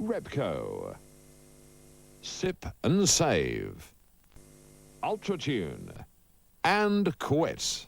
Repco, Sip and Save, Ultratune, and Quet.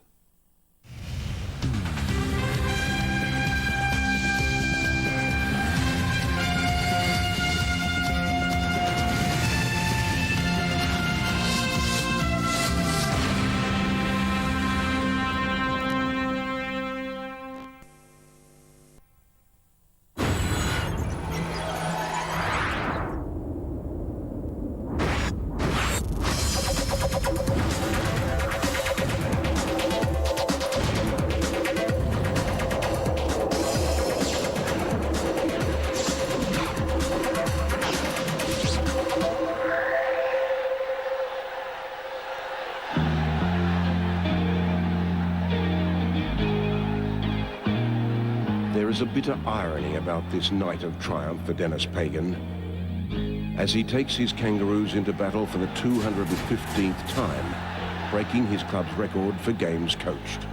There is a bitter irony about this night of triumph for Dennis Pagan as he takes his Kangaroos into battle for the 215th time, breaking his club's record for games coached.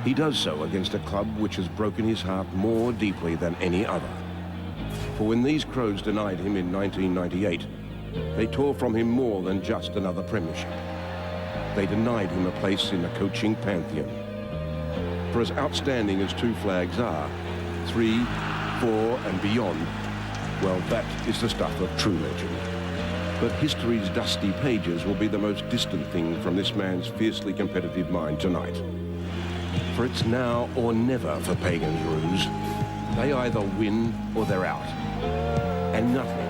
He does so against a club which has broken his heart more deeply than any other. For when these Crows denied him in 1998, they tore from him more than just another premiership. They denied him a place in the coaching pantheon. For as outstanding as two flags are, 3, 4 and beyond, well, that is the stuff of true legend. But history's dusty pages will be the most distant thing from this man's fiercely competitive mind tonight. For it's now or never for Pagan's Roos. They either win or they're out. And nothing,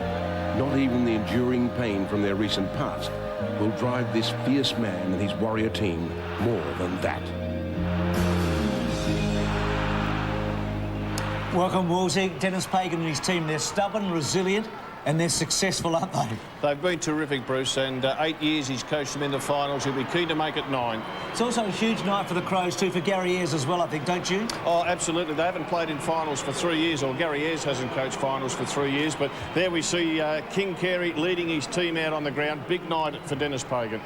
not even the enduring pain from their recent past, will drive this fierce man and his warrior team more than that. Welcome, Woolsey. Dennis Pagan and his team. They're stubborn, resilient, and they're successful, aren't they? They've been terrific, Bruce, and 8 years he's coached them in the finals. He'll be keen to make it 9. It's also a huge night for the Crows too, for Gary Ayres as well, I think, don't you? Oh, absolutely. They haven't played in finals for 3 years, or Gary Ayres hasn't coached finals for 3 years, but there we see King Carey leading his team out on the ground. Big night for Dennis Pagan.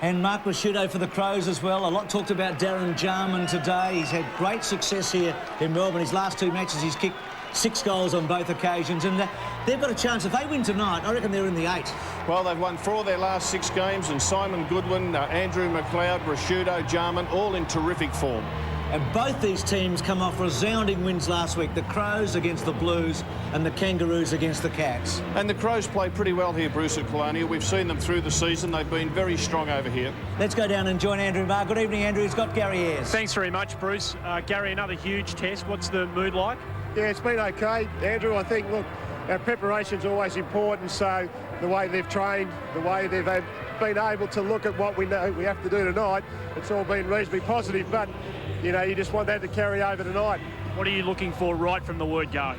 And Mark Rasciuto for the Crows as well. A lot talked about Darren Jarman today. He's had great success here in Melbourne. His last 2 matches, he's kicked 6 goals on both occasions, and they've got a chance. If they win tonight, I reckon they're in the 8. Well, they've won 4 of their last 6 games, and Simon Goodwin, Andrew McLeod, Rasciuto, Jarman, all in terrific form. And both these teams come off resounding wins last week. The Crows against the Blues and the Kangaroos against the Cats. And the Crows play pretty well here, Bruce, at Colonial. We've seen them through the season. They've been very strong over here. Let's go down and join Andrew Marr. Good evening, Andrew. He's got Gary Ayres. Thanks very much, Bruce. Gary, another huge test. What's the mood like? Yeah, it's been okay, Andrew. I think, look, our preparation's always important, so the way they've trained, the way they've been able to look at what we know we have to do tonight, it's all been reasonably positive, but, you know, you just want that to carry over tonight. What are you looking for right from the word go?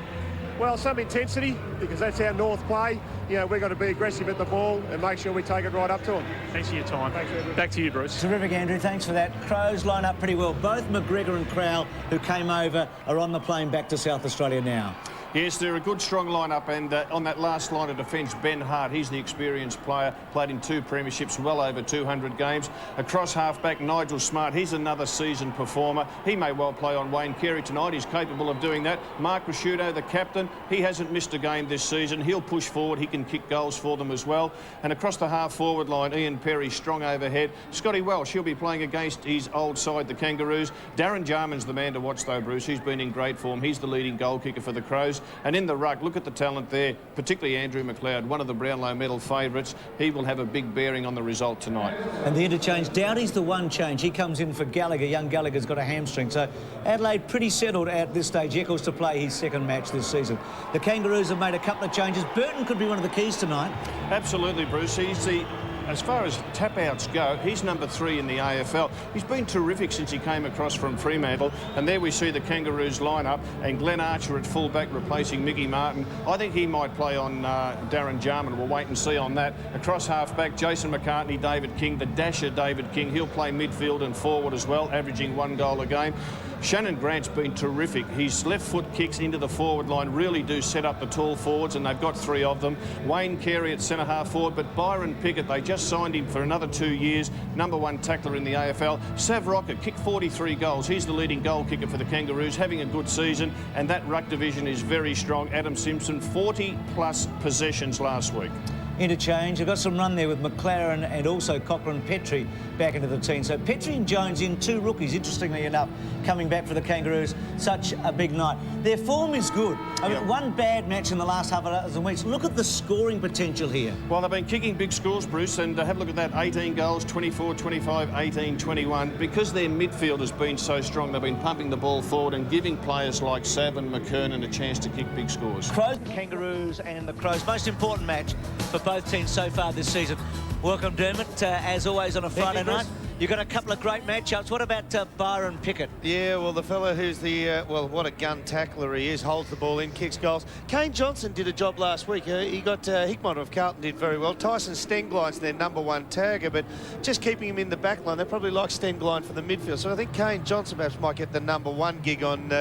Well, some intensity, because that's how North play. You know, we've got to be aggressive at the ball and make sure we take it right up to them. Thanks for your time. Thanks, Andrew. Back to you, Bruce. Terrific, Andrew. Thanks for that. Crows line up pretty well. Both McGregor and Crowell, who came over, are on the plane back to South Australia now. Yes, they're a good, strong lineup, and on that last line of defence, Ben Hart, he's the experienced player, played in 2 premierships, well over 200 games. Across half-back, Nigel Smart, he's another seasoned performer. He may well play on Wayne Carey tonight. He's capable of doing that. Mark Rasciuto, the captain, he hasn't missed a game this season. He'll push forward. He can kick goals for them as well. And across the half-forward line, Ian Perry, strong overhead. Scotty Welsh, he'll be playing against his old side, the Kangaroos. Darren Jarman's the man to watch, though, Bruce. He's been in great form. He's the leading goal kicker for the Crows. And in the ruck, look at the talent there, particularly Andrew McLeod, one of the Brownlow medal favourites. He will have a big bearing on the result tonight. And the interchange, Dowdy's the one change. He comes in for Gallagher. Young Gallagher's got a hamstring. So Adelaide pretty settled at this stage. Eccles to play his 2nd match this season. The Kangaroos have made a couple of changes. Burton could be one of the keys tonight. Absolutely, Bruce. He's the... As far as tap-outs go, he's number 3 in the AFL. He's been terrific since he came across from Fremantle. And there we see the Kangaroos line-up and Glenn Archer at full-back replacing Mickey Martin. I think he might play on Darren Jarman. We'll wait and see on that. Across half-back, Jason McCartney, David King, the dasher David King. He'll play midfield and forward as well, averaging 1 goal a game. Shannon Grant's been terrific. His left foot kicks into the forward line really do set up the tall forwards, and they've got 3 of them. Wayne Carey at centre half forward, but Byron Pickett, they just signed him for another 2 years. #1 tackler in the AFL. Sav Rocket kicked 43 goals. He's the leading goal kicker for the Kangaroos, having a good season, and that ruck division is very strong. Adam Simpson, 40+ possessions last week. Interchange. They've got some run there with McLaren and also Cochrane Petrie back into the team. So Petrie and Jones in 2 rookies, interestingly enough, coming back for the Kangaroos. Such a big night. Their form is good. I mean, one bad match in the last half a dozen weeks. Look at the scoring potential here. Well, they've been kicking big scores, Bruce, and have a look at that. 18 goals, 24, 25, 18, 21. Because their midfield has been so strong, they've been pumping the ball forward and giving players like Sav and McKernan a chance to kick big scores. Crows, Kangaroos and the Crows. Most important match for both teams so far this season. Welcome, Dermot, as always on a Friday night. You've got a couple of great matchups. What about Byron Pickett? Yeah, well, the fella who's the, well, what a gun tackler he is, holds the ball in, kicks goals. Kane Johnson did a job last week. He got Hickmott of Carlton did very well. Tyson Stengline's their #1 tagger, but just keeping him in the back line, they probably like Stengline for the midfield. So I think Kane Johnson perhaps might get the #1 gig on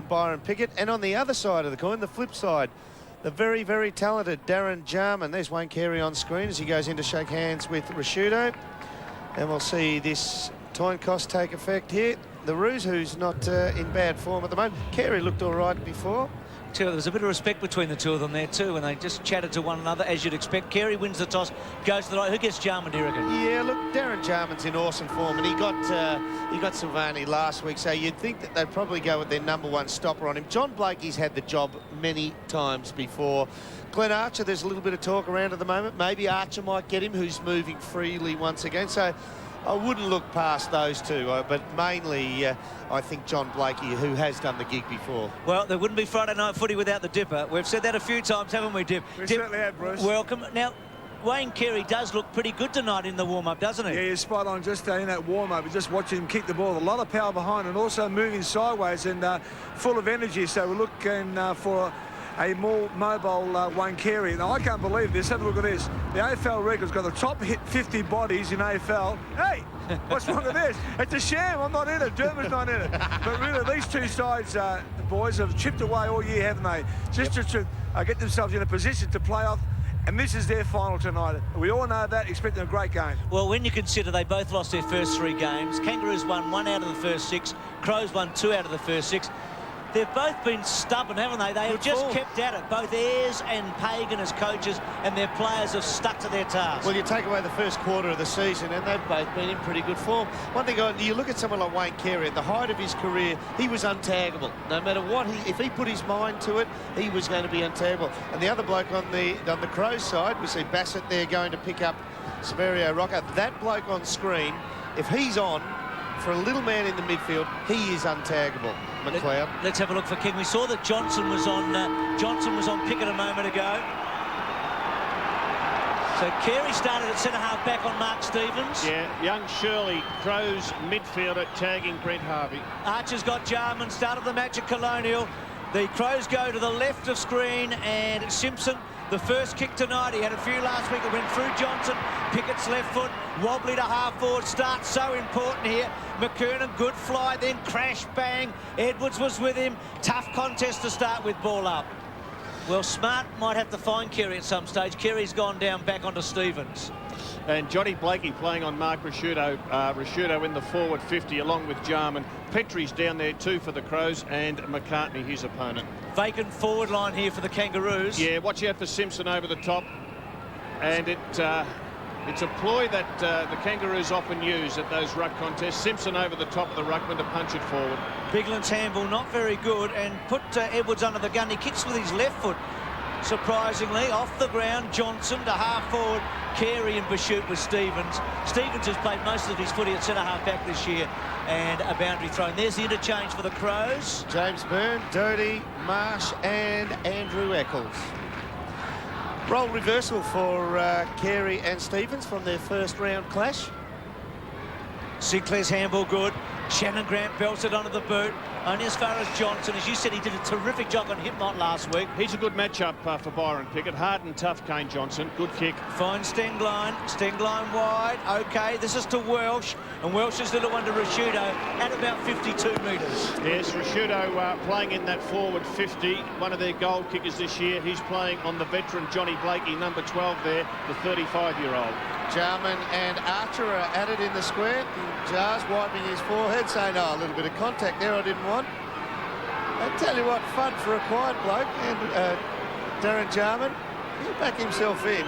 Byron Pickett. And on the other side of the coin, the flip side, the very, very talented Darren Jarman. There's Wayne Carey on screen as he goes in to shake hands with Rashudo. And we'll see this time cost take effect here. The Roos, who's not in bad form at the moment. Carey looked all right before. There's a bit of respect between the two of them there too, and they just chatted to one another, as you'd expect. Carey wins the toss, goes to the right. Who gets Jarman, do you reckon? Yeah, look, Darren Jarman's in awesome form, and he got Silvani last week, so you'd think that they'd probably go with their #1 stopper on him. John Blakey's had the job many times before. Glenn Archer, there's a little bit of talk around at the moment. Maybe Archer might get him, who's moving freely once again. So I wouldn't look past those two, but mainly I think John Blakey, who has done the gig before. Well, there wouldn't be Friday night footy without the Dipper. We've said that a few times, haven't we, Dip? We certainly have, Bruce. Welcome. Now, Wayne Carey does look pretty good tonight in the warm-up, doesn't he? Yeah, he's spot on just in that warm-up. Just watching him kick the ball. A lot of power behind and also moving sideways and full of energy. So we're looking for a more mobile Wayne Carey. Now, I can't believe this. Have a look at this. The AFL record's got the top hit 50 bodies in AFL. Hey, what's wrong with this? It's a sham. I'm not in it. Dermot's not in it. But really, these two sides, the boys, have chipped away all year, haven't they? Just to get themselves in a position to play off. And this is their final tonight. We all know that, expecting a great game. Well, when you consider they both lost their first 3 games, Kangaroos won 1 out of the first 6, Crows won 2 out of the first 6. They've both been stubborn, haven't they? They have just kept at it. Both Ayres and Pagan as coaches, and their players have stuck to their task. Well, you take away the first quarter of the season, and they've both been in pretty good form. One thing, you look at someone like Wayne Carey, at the height of his career, he was untaggable. No matter what, if he put his mind to it, he was going to be untaggable. And the other bloke on the Crows side, we see Bassett there going to pick up Severio Rocca. That bloke on screen, if he's on, for a little man in the midfield, he is untaggable. McLeod. Let's have a look for King. We saw that Johnson was on Pickett a moment ago. So Carey started at centre-half back on Mark Stevens. Yeah, young Shirley, Crows midfielder, tagging Brent Harvey. Archer's got Jarman, started the match at Colonial. The Crows go to the left of screen, and Simpson, the first kick tonight. He had a few last week. It went through Johnson. Pickett's left foot, wobbly to half-forward start. So important here. McKernan, good fly, then crash, bang. Edwards was with him. Tough contest to start with, ball up. Well, Smart might have to find Carey at some stage. Carey's gone down back onto Stevens. And Johnny Blakey playing on Mark Rashudo. Rashudo in the forward 50 along with Jarman. Petrie's down there too for the Crows, and McCartney, his opponent. Vacant forward line here for the Kangaroos. Yeah, watch out for Simpson over the top. And it's a ploy that the Kangaroos often use at those ruck contests. Simpson over the top of the ruckman to punch it forward. Bigland's handball not very good, and put Edwards under the gun. He kicks with his left foot. Surprisingly, off the ground, Johnson to half-forward, Carey and Bashut with Stevens. Stevens has played most of his footy at centre-half back this year, and a boundary throw. And there's the interchange for the Crows. James Byrne, Doherty, Marsh and Andrew Eccles. Role reversal for Carey and Stevens from their first round clash. Sinclair's handball good. Shannon Grant belts it onto the boot. only as far as Johnson. As you said, he did a terrific job on Hipmont last week. He's a good matchup for Byron Pickett. Hard and tough, Kane Johnson. Good kick. Finds Stengline. Stengline wide. OK, this is to Welsh. And Welsh's little one to Rashudo at about 52 metres. Yes, Rashudo playing in that forward 50. One of their goal kickers this year. He's playing on the veteran Johnny Blakey, number 12 there, the 35-year-old. Jarman and Archer are at it in the square. Jars wiping his forehead, saying, oh, a little bit of contact there I didn't want. I tell you what, fun for a quiet bloke. And Darren Jarman, he'll back himself in.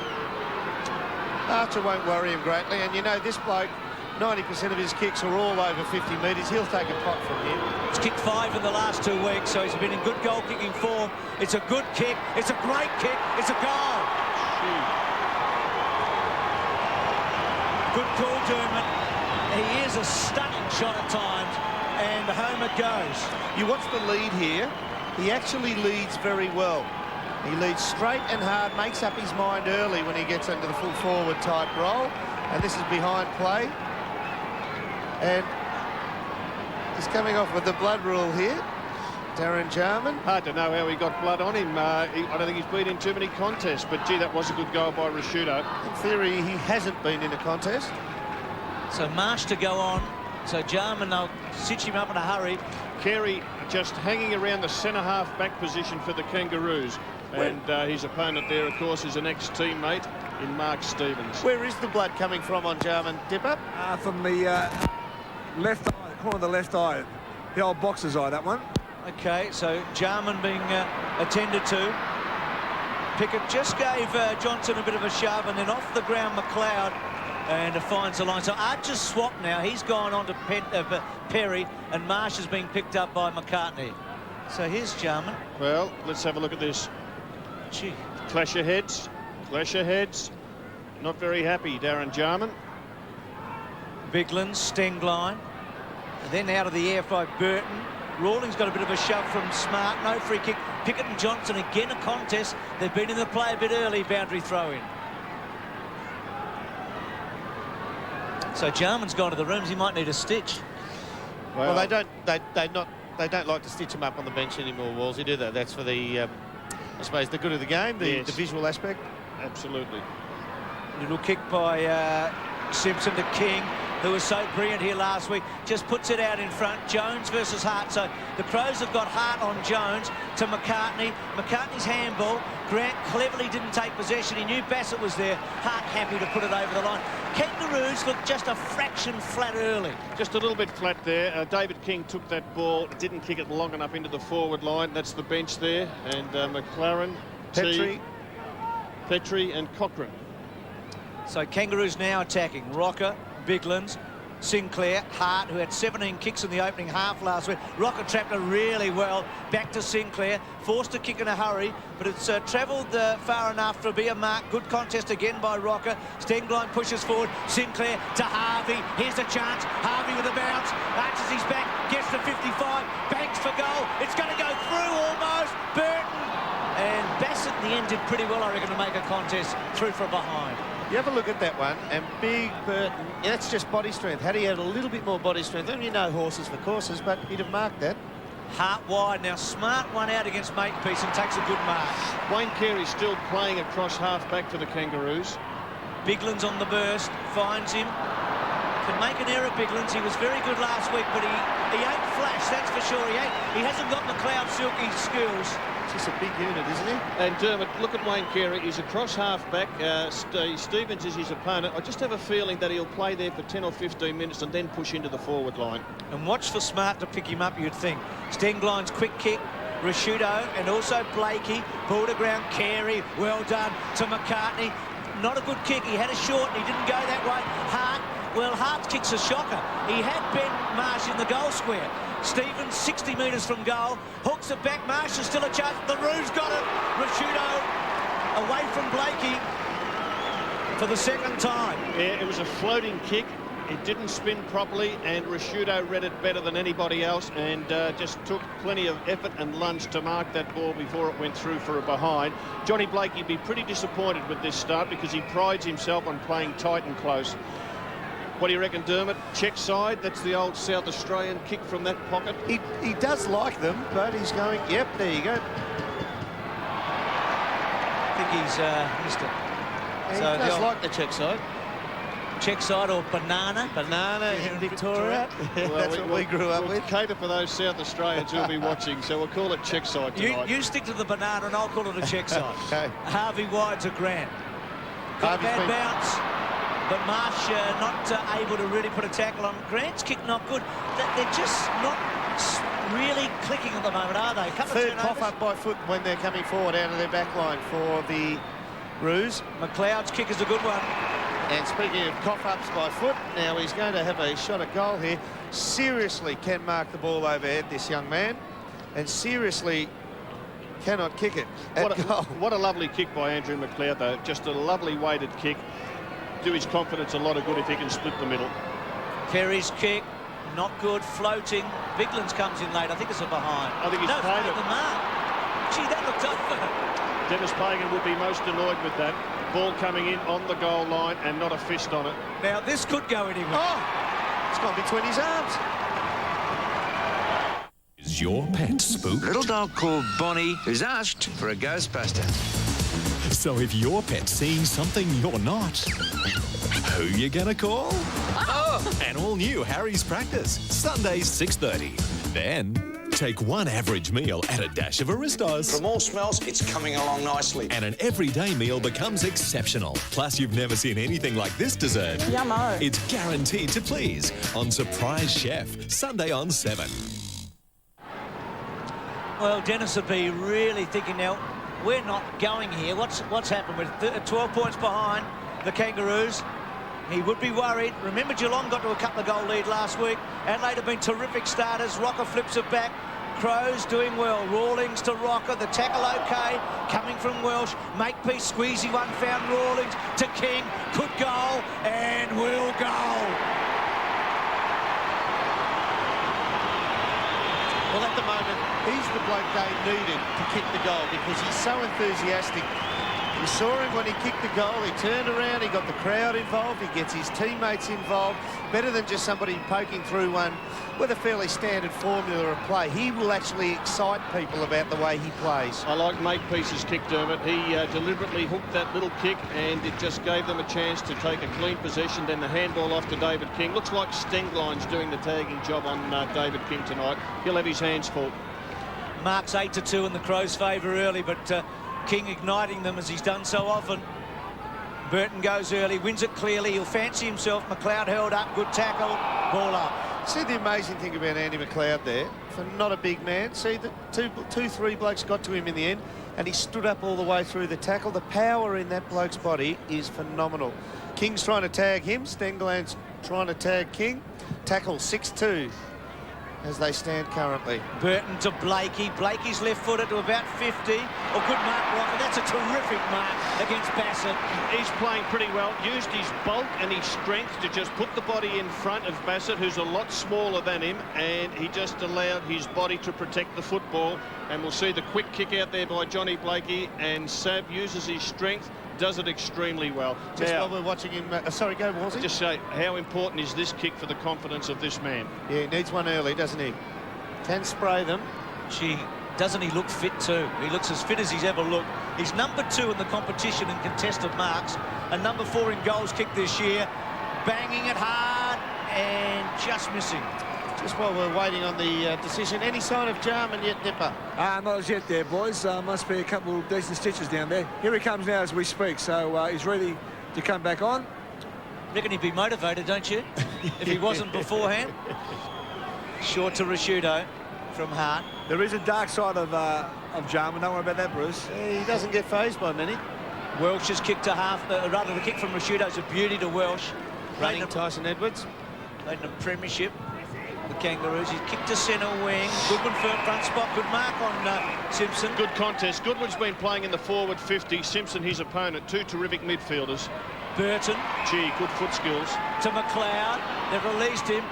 Archer won't worry him greatly. And you know, this bloke, 90% of his kicks are all over 50 metres. He'll take a pot from him. He's kicked 5 in the last 2 weeks, so he's been in good goal-kicking form. It's a good kick. It's a great kick. It's a goal. Good call, Dermot. He is a stunning shot at times, and home it goes. You watch the lead here. He actually leads very well. He leads straight and hard, makes up his mind early when he gets into the full forward type role. And this is behind play. And he's coming off with the blood rule here. Darren Jarman. Hard to know how he got blood on him. I don't think he's been in too many contests, but gee, that was a good goal by Rashudo. In theory, he hasn't been in a contest. So Marsh to go on. So Jarman, they'll stitch him up in a hurry. Carey just hanging around the centre-half back position for the Kangaroos. And his opponent there, of course, is an ex-teammate in Mark Stevens. Where is the blood coming from on Jarman, Dipper? From the left eye, the corner of the left eye. The old boxer's eye, that one. OK, so Jarman being attended to. Pickett just gave Johnson a bit of a shove, and then off the ground McLeod, and finds the line. So Archer's swapped now. He's gone on to Perry, and Marsh has been picked up by McCartney. So here's Jarman. Well, let's have a look at this. Gee. Clash of heads. Clash of heads. Not very happy, Darren Jarman. Bigland, Stengline. And then out of the air by Burton. Rawlings got a bit of a shove from Smart. No free kick. Pickett and Johnson again a contest. They've been in the play a bit early. Boundary throw in. So Jarman's gone to the rooms. He might need a stitch. Well, they don't like to stitch him up on the bench anymore, Wolsey, do they? That's for the, I suppose, the good of the game, the visual aspect. Absolutely. Little kick by Simpson to King, who was so brilliant here last week. Just puts it out in front. Jones versus Hart. So the Crows have got Hart on Jones to McCartney. McCartney's handball. Grant cleverly didn't take possession. He knew Bassett was there. Hart happy to put it over the line. Kangaroos look just a fraction flat early. Just a little bit flat there. David King took that ball, didn't kick it long enough into the forward line. That's the bench there. And McLaren, Petrie and Cochrane. So Kangaroos now attacking. Rocker, Biglands, Sinclair, Hart, who had 17 kicks in the opening half last week. Rocker trapped her really well. Back to Sinclair, forced to kick in a hurry, but it's travelled far enough to be a mark. Good contest again by Rocker. Stengline pushes forward. Sinclair to Harvey. Here's a chance. Harvey with a bounce. Arches his back, gets to 55, banks for goal. It's going to go through almost. Burton. And Bassett in the end did pretty well, I reckon, to make a contest through from behind. You have a look at that one, and Big Burton, that's just body strength. Had he had a little bit more body strength, and you know horses for courses, but he'd have marked that. Hart wide. Now Smart one out against Makepeace and takes a good mark. Wayne Carey still playing across half-back for the Kangaroos. Biglands on the burst, finds him. Can make an error, Biglands. He was very good last week, but he ain't flash, that's for sure. He hasn't got McLeod Silky skills. He's a big unit, isn't he? And Dermot, look at Wayne Carey. He's across half-back. Stevens is his opponent. I just have a feeling that he'll play there for 10 or 15 minutes and then push into the forward line. And watch for Smart to pick him up, you'd think. Stengline's quick kick. Rashudo and also Blakey. Ball to ground. Carey, well done to McCartney. Not a good kick. He had a short and he didn't go that way. Hart, well, Hart's kick's a shocker. He had Ben Marsh in the goal square. Stevens 60 metres from goal, hooks it back. Marsh is still a chance. The Roos got it. Rashudo away from Blakey for the second time. Yeah, it was a floating kick. It didn't spin properly, and Rashudo read it better than anybody else, and just took plenty of effort and lunge to mark that ball before it went through for a behind. Johnny Blakey be pretty disappointed with this start because he prides himself on playing tight and close. What do you reckon, Dermot? Check side, that's the old South Australian kick from that pocket. He does like them, but he's going, yep, there you go. I think he's missed it. He does like the check side. Check side or banana. Banana in Victoria. Well, That's what we grew up with. Cater for those South Australians who'll be watching, so we'll call it check side tonight. You stick to the banana and I'll call it a check side. Okay. Harvey wide's a grand. Got a bad bounce, but Marsh not able to really put a tackle on. Grant's kick not good. They're just not really clicking at the moment, are they? Third cough up by foot when they're coming forward out of their back line for the Roos. McLeod's kick is a good one. And speaking of cough-ups by foot, now he's going to have a shot at goal here. Seriously can mark the ball overhead, this young man, and seriously cannot kick it at goal. What a lovely kick by Andrew McLeod, though. Just a lovely weighted kick. Do his confidence a lot of good if he can split the middle. Kerry's kick, not good, floating. Biglands comes in late. I think it's a behind. I think he's paid it. The mark. Gee, that looked over. Dennis Pagan would be most annoyed with that. Ball coming in on the goal line and not a fist on it. Now, this could go anywhere. Oh, it's gone between his arms. Is your pet spooked? Little dog called Bonnie is asked for a Ghostbuster. So if your pet's seeing something you're not, who you gonna call? Oh! An all-new Harry's Practice, Sundays 6:30. Then take one average meal at a dash of Aristos. From all smells, it's coming along nicely. And an everyday meal becomes exceptional. Plus, you've never seen anything like this dessert. Yummo. It's guaranteed to please on Surprise Chef, Sunday on 7. Well, Dennis would be really thinking now, we're not going here. What's happened? We're 12 points behind the Kangaroos. He would be worried. Remember, Geelong got to a couple of goal lead last week. Adelaide have been terrific starters. Rocker flips it back. Crows doing well. Rawlings to Rocker. The tackle okay. Coming from Welsh. Makepeace, squeezy one, found Rawlings to King. Could goal and will goal. Well, at the moment, he's the bloke they needed to kick the goal because he's so enthusiastic. We saw him when he kicked the goal. He turned around, he got the crowd involved, he gets his teammates involved. Better than just somebody poking through one with a fairly standard formula of play. He will actually excite people about the way he plays. I like Makepeace's kick, Dermot. He deliberately hooked that little kick and it just gave them a chance to take a clean possession. Then the handball off to David King. Looks like Stengline's doing the tagging job on David King tonight. He'll have his hands full. Marks 8-2 in the Crows' favour early, but King igniting them as he's done so often. Burton goes early, wins it clearly. He'll fancy himself. McLeod held up, good tackle, ball up. See the amazing thing about Andy McLeod there, for not a big man. See the three blokes got to him in the end, and he stood up all the way through the tackle. The power in that bloke's body is phenomenal. King's trying to tag him. Stengland's trying to tag King. Tackle 6-2. As they stand currently. Burton to Blakey. Blakey's left-footed to about 50. Oh, good mark, Rocker. That's a terrific mark against Bassett. He's playing pretty well. Used his bulk and his strength to just put the body in front of Bassett, who's a lot smaller than him, and he just allowed his body to protect the football. And we'll see the quick kick out there by Johnny Blakey, and Sab uses his strength, does it extremely well. Just now, while we're watching him, sorry, go, Wolsey. Just say, how important is this kick for the confidence of this man? Yeah, he needs one early, doesn't he? Can spray them. Gee, doesn't he look fit too? He looks as fit as he's ever looked. He's number 2 in the competition in contested marks and number 4 in goals kicked this year. Banging it hard and just missing. Just while we're waiting on the decision, any sign of Jarman yet, Dipper? Not as yet there, boys. Must be a couple of decent stitches down there. Here he comes now as we speak, so he's ready to come back on. Reckon he'd be motivated, don't you? If he wasn't beforehand. Short to Rashudo from Hart. There is a dark side of Jarman. Don't worry about that, Bruce. He doesn't get phased by many. Welsh's kick to half, rather the kick from Rashudo's a beauty to Welsh. Running Tyson Edwards. Played in a premiership. The Kangaroos. He's kicked to centre wing. Goodwin front spot. Good mark on Simpson. Good contest. Goodwin's been playing in the forward 50. Simpson, his opponent. Two terrific midfielders. Burton. Gee, good foot skills. To McLeod. They've released him.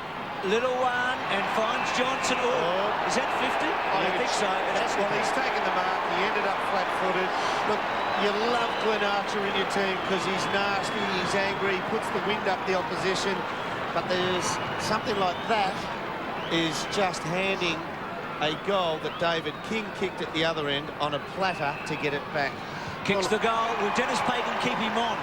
Little one and finds Johnson. Oh, is that 50? I think so. Well, he's taken the mark. He ended up flat-footed. Look, you love Glenn Archer in your team because he's nasty, he's angry, he puts the wind up the opposition. But there's something like that is just handing a goal that David King kicked at the other end on a platter to get it back. Kicks the goal. Will Dennis Pagan keep him on?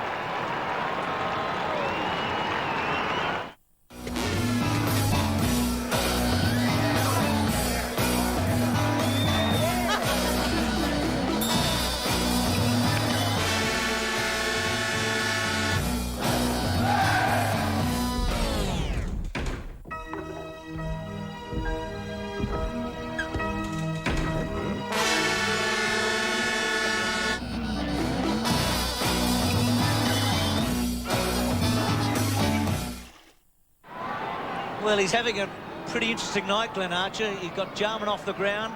Well, he's having a pretty interesting night, Glenn Archer. He got Jarman off the ground,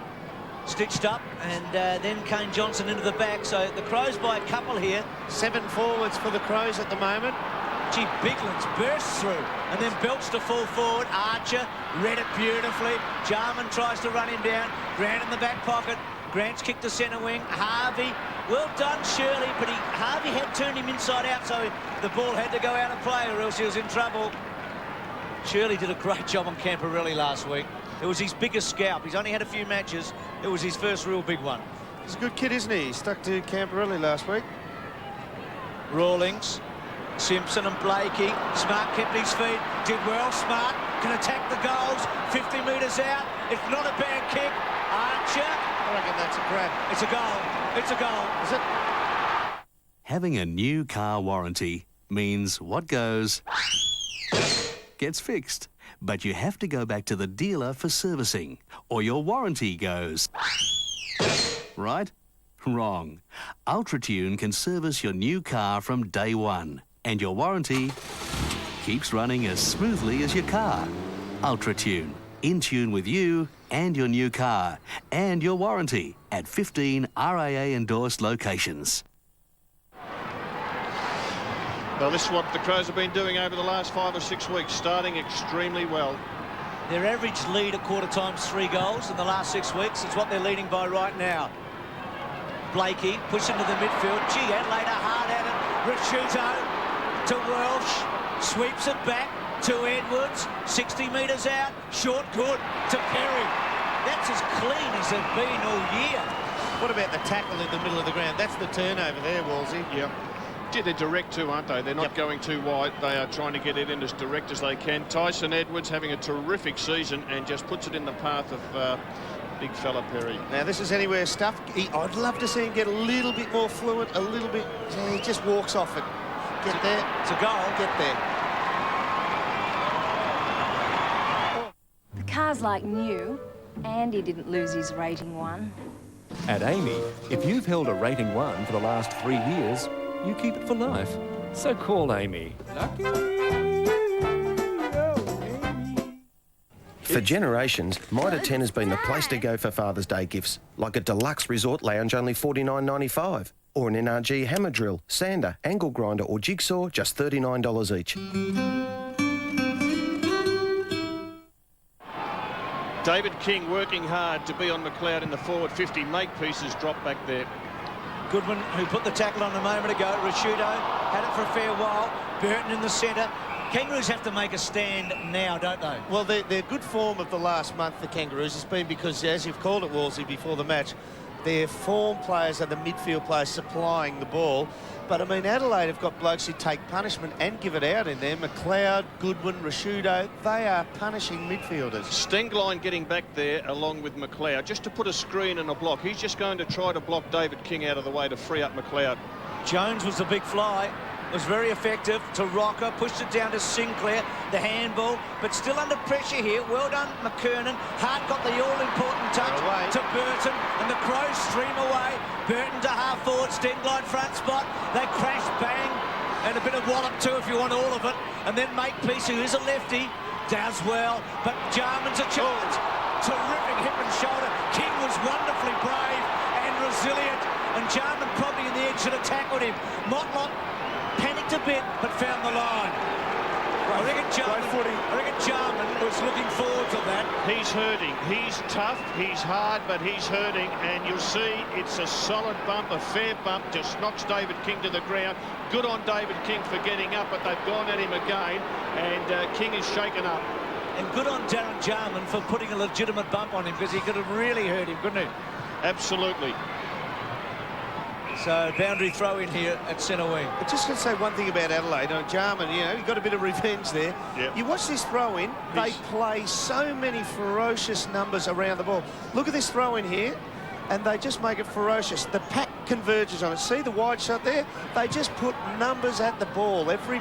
stitched up, and then Kane Johnson into the back. So the Crows by a couple here. 7 forwards for the Crows at the moment. Gee, Biglands bursts through and then belts to full forward. Archer read it beautifully. Jarman tries to run him down. Grant in the back pocket. Grant's kicked to centre wing. Harvey, well done, Shirley, but Harvey had turned him inside out, so the ball had to go out of play or else he was in trouble. Shirley did a great job on Camporelli last week. It was his biggest scalp. He's only had a few matches. It was his first real big one. He's a good kid, isn't he? He stuck to Camporelli last week. Rawlings, Simpson and Blakey. Smart kept his feet. Did well. Smart can attack the goals. 50 metres out. It's not a bad kick. Archer. I reckon that's a grab. It's a goal. It's a goal. Is it? Having a new car warranty means what goes gets fixed. But you have to go back to the dealer for servicing, or your warranty goes. Right? Wrong. UltraTune can service your new car from day one, and your warranty keeps running as smoothly as your car. UltraTune. In tune with you and your new car, and your warranty at 15 RAA-endorsed locations. Well, this is what the Crows have been doing over the last 5 or 6 weeks, starting extremely well. Their average lead at quarter time's 3 goals in the last 6 weeks. It's what they're leading by right now. Blakey pushing to the midfield. Gee, Adelaide are hard at it. Ricciuto to Welsh. Sweeps it back to Edwards. 60 metres out. Short good to Perry. That's as clean as they've been all year. What about the tackle in the middle of the ground? That's the turnover there, Wolsey. Yeah. Yeah, they're direct too, aren't they? They're not going too wide. They are trying to get it in as direct as they can. Tyson Edwards having a terrific season and just puts it in the path of big fella Perry. Now, this is anywhere stuff. I'd love to see him get a little bit more fluent, a little bit. He just walks off it. Get there. It's a goal. Get there. The car's like new. Andy didn't lose his rating 1. At Amy, if you've held a rating 1 for the last 3 years, you keep it for life. So call Amy. For generations, Mitre 10 has been the place to go for Father's Day gifts, like a deluxe resort lounge only $49.95, or an NRG hammer drill, sander, angle grinder or jigsaw just $39 each. David King working hard to be on McLeod in the forward 50. Make pieces drop back there. Goodwin, who put the tackle on a moment ago. Ricciuto had it for a fair while. Burton in the centre. Kangaroos have to make a stand now, don't they? Well, their good form of the last month, the Kangaroos, has been because, as you've called it, Wolsey, before the match, their form players are the midfield players supplying the ball. But, I mean, Adelaide have got blokes who take punishment and give it out in there. McLeod, Goodwin, Ricciuto, they are punishing midfielders. Stengline getting back there along with McLeod just to put a screen and a block. He's just going to try to block David King out of the way to free up McLeod. Jones was the big fly. Was very effective to Rocker, pushed it down to Sinclair, the handball, but still under pressure here. Well done, McKernan. Hart got the all-important touch to Burton, and the Crows stream away. Burton to half-forward, Stengline front spot. They crash, bang, and a bit of wallop too if you want all of it. And then Makepeace, who is a lefty, does well, but Jarman's a chance. Terrific hip and shoulder. King was wonderfully brave and resilient, and Jarman probably in the edge should have tackled him. Motlop panicked a bit, but found the line. I reckon Jarman was looking forward to that. He's hurting. He's tough, he's hard, but he's hurting. And you'll see it's a solid bump, a fair bump. Just knocks David King to the ground. Good on David King for getting up, but they've gone at him again. And King is shaken up. And good on Darren Jarman for putting a legitimate bump on him, because he could have really hurt him, couldn't he? Absolutely. So boundary throw in here at centre wing. I'm just going to say one thing about Adelaide. Jarman, you know, he got a bit of revenge there. Yep. You watch this throw in, they play so many ferocious numbers around the ball. Look at this throw in here, and they just make it ferocious. The pack converges on it. See the wide shot there? They just put numbers at the ball. Every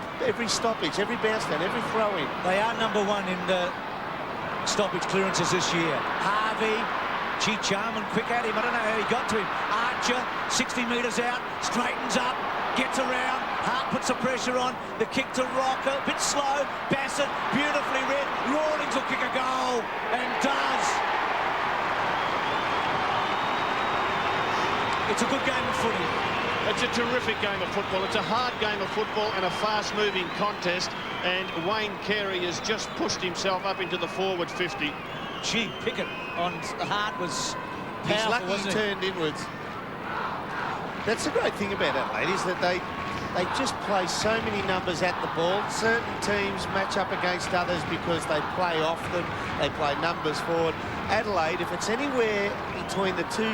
stoppage, every bounce down, every throw in. They are #1 in the stoppage clearances this year. Harvey, gee, Jarman quick at him. I don't know how he got to him. Archer, 60 metres out, straightens up, gets around. Hart puts the pressure on. The kick to Rocker, a bit slow. Bassett, beautifully read. Rawlings will kick a goal, and does. It's a good game of footy. It's a terrific game of football. It's a hard game of football and a fast-moving contest. And Wayne Carey has just pushed himself up into the forward 50. Gee, Pickett on Hart was powerful. He's lucky he turned inwards. That's the great thing about Adelaide, is that they just play so many numbers at the ball. Certain teams match up against others because they play off them. They play numbers forward. Adelaide, if it's anywhere between the two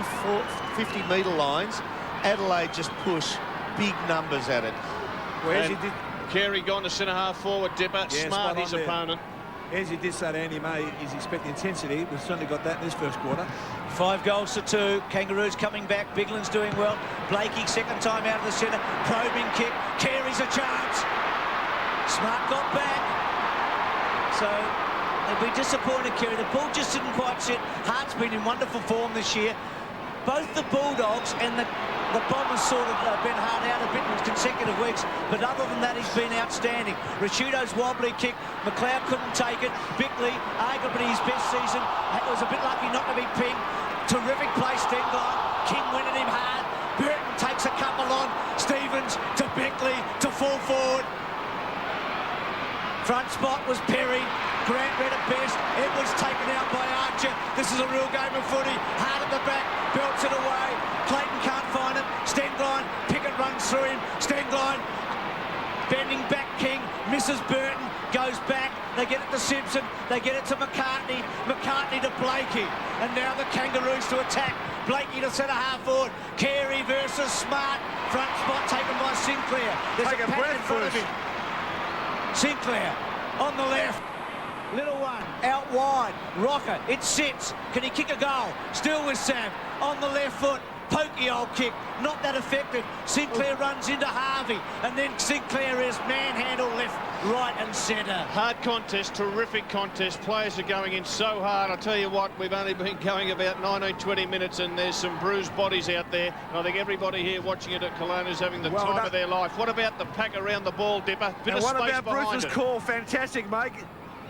50-metre lines, Adelaide just push big numbers at it. Whereas he did. Carey gone to centre-half forward, Dipper. Yeah, smart his opponent. As he did say to Andy May, he's expecting intensity. We've certainly got that in this first quarter. 5 goals to 2. Kangaroos coming back. Bigland's doing well. Blakey, second time out of the centre. Probing kick. Carey's a chance. Smart got back. So they'll be disappointed, Carey. The ball just didn't quite sit. Hart's been in wonderful form this year. Both the Bulldogs and the Bombers sort of been hard out a bit in consecutive weeks, but other than that, he's been outstanding. Rashido's wobbly kick, McLeod couldn't take it. Bickley, arguably his best season, was a bit lucky not to be pinged. Terrific play, Stengline. King winning him hard. Burton takes a couple on. Stevens to Bickley to full forward. Front spot was Perry. Grant read it best. Edwards taken out by Archer. This is a real game of footy. Hard at the back, belts it away. Clayton can't find it. Stengline, Pickett runs through him. Stengline, bending back King, misses Burton, goes back. They get it to Simpson. They get it to McCartney. McCartney to Blakey. And now the Kangaroos to attack. Blakey to centre-half forward. Carey versus Smart. Front spot taken by Sinclair. There's a pattern in front of him. Sinclair on the left. Little one out wide. Rocker, it sits. Can he kick a goal? Still with Sam on the left foot. Pokey old kick, not that effective. Sinclair runs into Harvey, and then Sinclair is manhandle left, right and centre. Hard contest, terrific contest. Players are going in so hard. I'll tell you what, we've only been going about 19, 20 minutes, and there's some bruised bodies out there. And I think everybody here watching it at Kelowna is having the time of their life. What about the pack around the ball, Dipper? Bit of space behind it. What about Bruce's call? Fantastic, mate.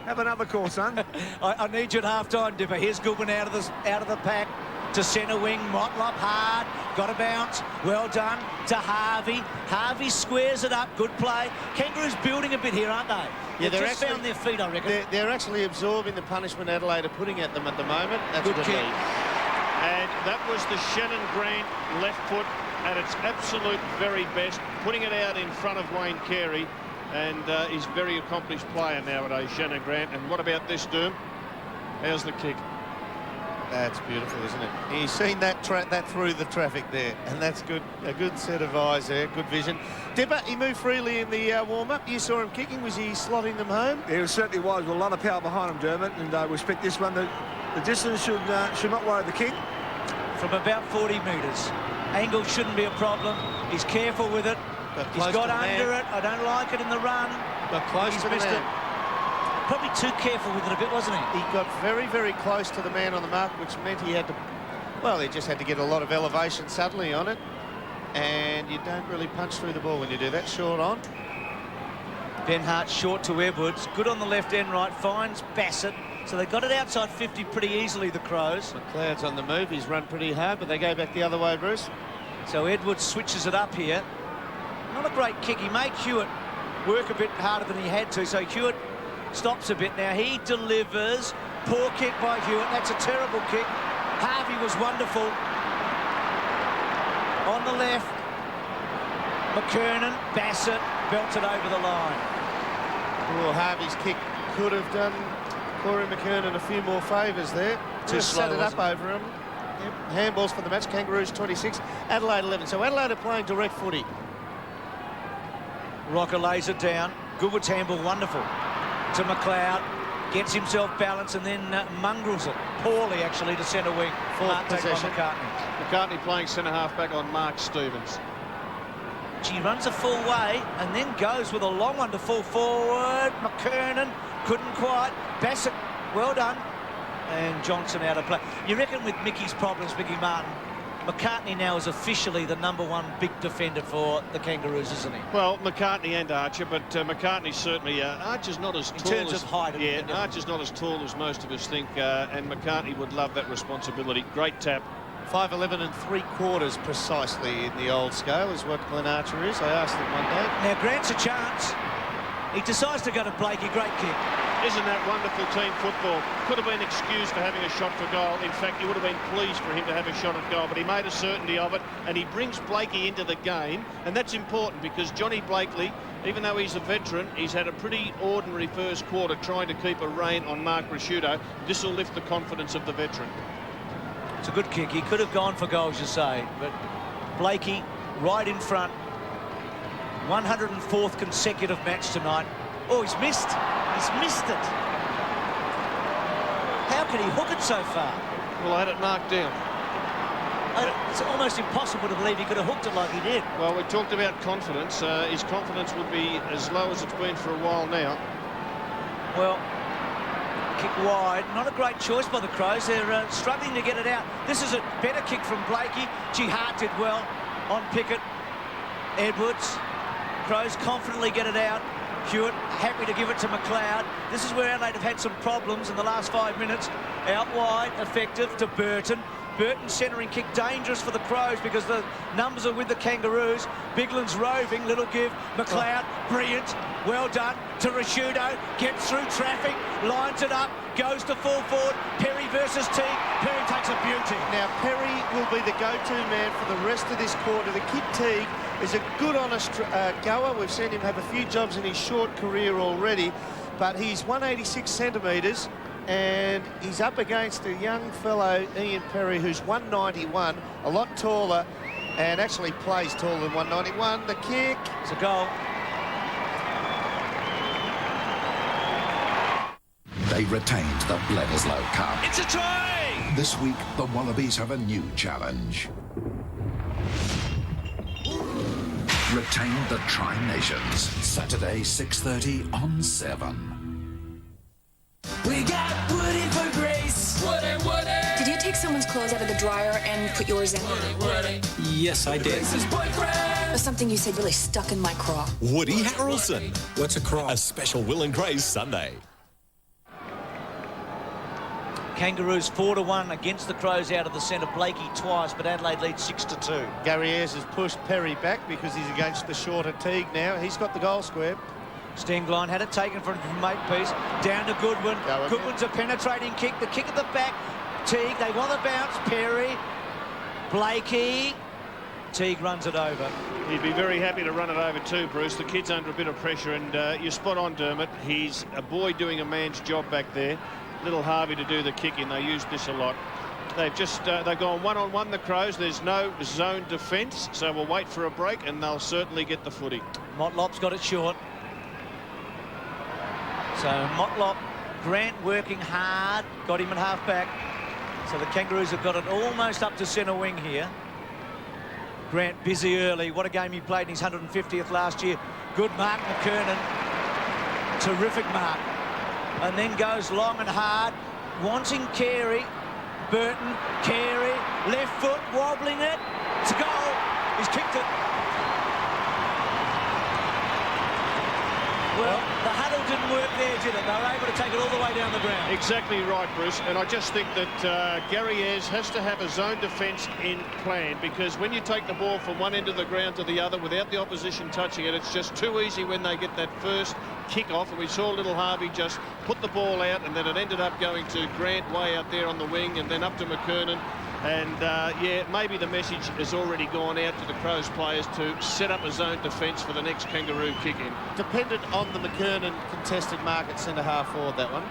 Have another call, son. I need you at half-time, Dipper. Here's Goodwin out of the pack to centre wing. Motlop hard, got a bounce. Well done to Harvey. Harvey squares it up. Good play. Kangaroos building a bit here, aren't they? Yeah, they're just found their feet, I reckon. They're actually absorbing the punishment Adelaide are putting at them at the moment. That's good kick. And that was the Shannon Grant left foot at its absolute very best, putting it out in front of Wayne Carey. And he's a very accomplished player nowadays, Shannon Grant. And what about this, Doom? How's the kick? That's beautiful, isn't it? He's seen that through the traffic there, and that's good. A good set of eyes there, good vision. Dipper, he moved freely in the warm-up. You saw him kicking. Was he slotting them home? He certainly was, with a lot of power behind him, Dermot. And we expect this one. The distance should not worry the king. From about 40 metres. Angle shouldn't be a problem. He's careful with it. He's got under it. I don't like it in the run. But close to the man. Probably too careful with it a bit, wasn't he? He got very, very close to the man on the mark, which meant he had to... Well, he just had to get a lot of elevation suddenly on it. And you don't really punch through the ball when you do that. Short on. Ben Hart short to Edwards. Good on the left end right. Finds Bassett. So they got it outside 50 pretty easily, the Crows. McLeod's on the move. He's run pretty hard, but they go back the other way, Bruce. So Edwards switches it up here. Not a great kick. He made Hewitt work a bit harder than he had to. So Hewitt stops a bit now. He delivers. Poor kick by Hewitt. That's a terrible kick. Harvey was wonderful. On the left, McKernan, Bassett, belted over the line. Well, Harvey's kick could have done Corey McKernan a few more favours there. Just set it up over him. Yep. Handballs for the match. Kangaroos 26, Adelaide 11. So Adelaide are playing direct footy. Rocker lays it down. Goodwood's handball, wonderful. To McLeod. Gets himself balanced and then mongrels it poorly, actually, to centre wing. Fourth possession. McCartney playing centre half back on Mark Stevens. She runs a full way and then goes with a long one to full forward. McKernan couldn't quite. Bassett, well done. And Johnson out of play. You reckon with Mickey's problems, Mickey Martin, McCartney now is officially the #1 big defender for the Kangaroos, isn't he? Well, McCartney and Archer, but McCartney certainly... Archer's not as tall in terms of height. Yeah, Archer's not as tall as most of us think, and McCartney would love that responsibility. Great tap. 5'11" and 3/4 precisely in the old scale is what Glenn Archer is. I asked him one day. Now Grant's a chance. He decides to go to Blakey. Great kick. Isn't that wonderful team football? Could have been excused for having a shot for goal. In fact, he would have been pleased for him to have a shot at goal, but he made a certainty of it, and he brings Blakey into the game, and that's important because Johnny Blakely, even though he's a veteran, he's had a pretty ordinary first quarter trying to keep a rein on Mark Prosciutto. This will lift the confidence of the veteran. It's a good kick. He could have gone for goals, you say, but Blakey right in front. 104th consecutive match tonight. Oh, he's missed. He's missed it. How can he hook it so far? Well, I had it marked down. It's almost impossible to believe he could have hooked it like he did. Well, we talked about confidence. His confidence would be as low as it's been for a while now. Well, kick wide. Not a great choice by the Crows. They're struggling to get it out. This is a better kick from Blakey. Gee, Hart did well on Pickett. Edwards. Crows confidently get it out. Hewitt happy to give it to McLeod. This is where Adelaide have had some problems in the last 5 minutes. Out wide, effective to Burton. Burton centering kick, dangerous for the Crows because the numbers are with the Kangaroos. Bigland's roving, little give. McLeod, brilliant, well done to Prosciutto. Gets through traffic, lines it up, goes to full forward. Perry versus Teague. Perry takes a beauty. Now Perry will be the go-to man for the rest of this quarter. The kid Teague is a good, honest goer. We've seen him have a few jobs in his short career already, but he's 186 centimetres. And he's up against a young fellow, Ian Perry, who's 191, a lot taller, and actually plays taller than 191. The kick. It's a goal. They retained the Bledisloe Cup. It's a try! This week, the Wallabies have a new challenge. Retain the Tri-Nations. Saturday, 6:30 on 7. We got Woody for grace. Woody, Woody. Did you take someone's clothes out of the dryer and put yours in? Woody. Yes, I did. Grace's boyfriend. Something you said really stuck in my craw. Woody Harrelson. What's a craw? A special Will and Grace Sunday. Kangaroos 4-1 against the Crows out of the centre. Blakey twice, but Adelaide leads 6-2. Gary Ayres has pushed Perry back because he's against the shorter Teague now. He's got the goal square. Stenglein had it taken from Makepeace. Down to Goodwin. Goodwin's a penetrating kick. The kick at the back. Teague, they want the bounce. Perry. Blakey. Teague runs it over. He'd be very happy to run it over too, Bruce. The kid's under a bit of pressure, and you're spot on, Dermot. He's a boy doing a man's job back there. Little Harvey to do the kicking. They used this a lot. They've just they've gone one-on-one, the Crows. There's no zone defence, so we'll wait for a break, and they'll certainly get the footy. Motlop's got it short. So Motlop, Grant working hard, got him at half-back. So the Kangaroos have got it almost up to centre wing here. Grant busy early. What a game he played in his 150th last year. Good mark, McKernan. Terrific mark. And then goes long and hard, wanting Carey. Burton, Carey, left foot, wobbling it. It's a goal. He's kicked it. Well, the huddle didn't work there, did it? They were able to take it all the way down the ground. Exactly right, Bruce. And I just think that Gary Ayres has to have a zone defence in plan, because when you take the ball from one end of the ground to the other without the opposition touching it, it's just too easy when they get that first kick-off. And we saw little Harvey just put the ball out, and then it ended up going to Grant way out there on the wing, and then up to McKernan. And, yeah, maybe the message has already gone out to the Crows players to set up a zone defence for the next Kangaroo kick-in. Dependent on the McKernan contested mark at centre-half forward, that one.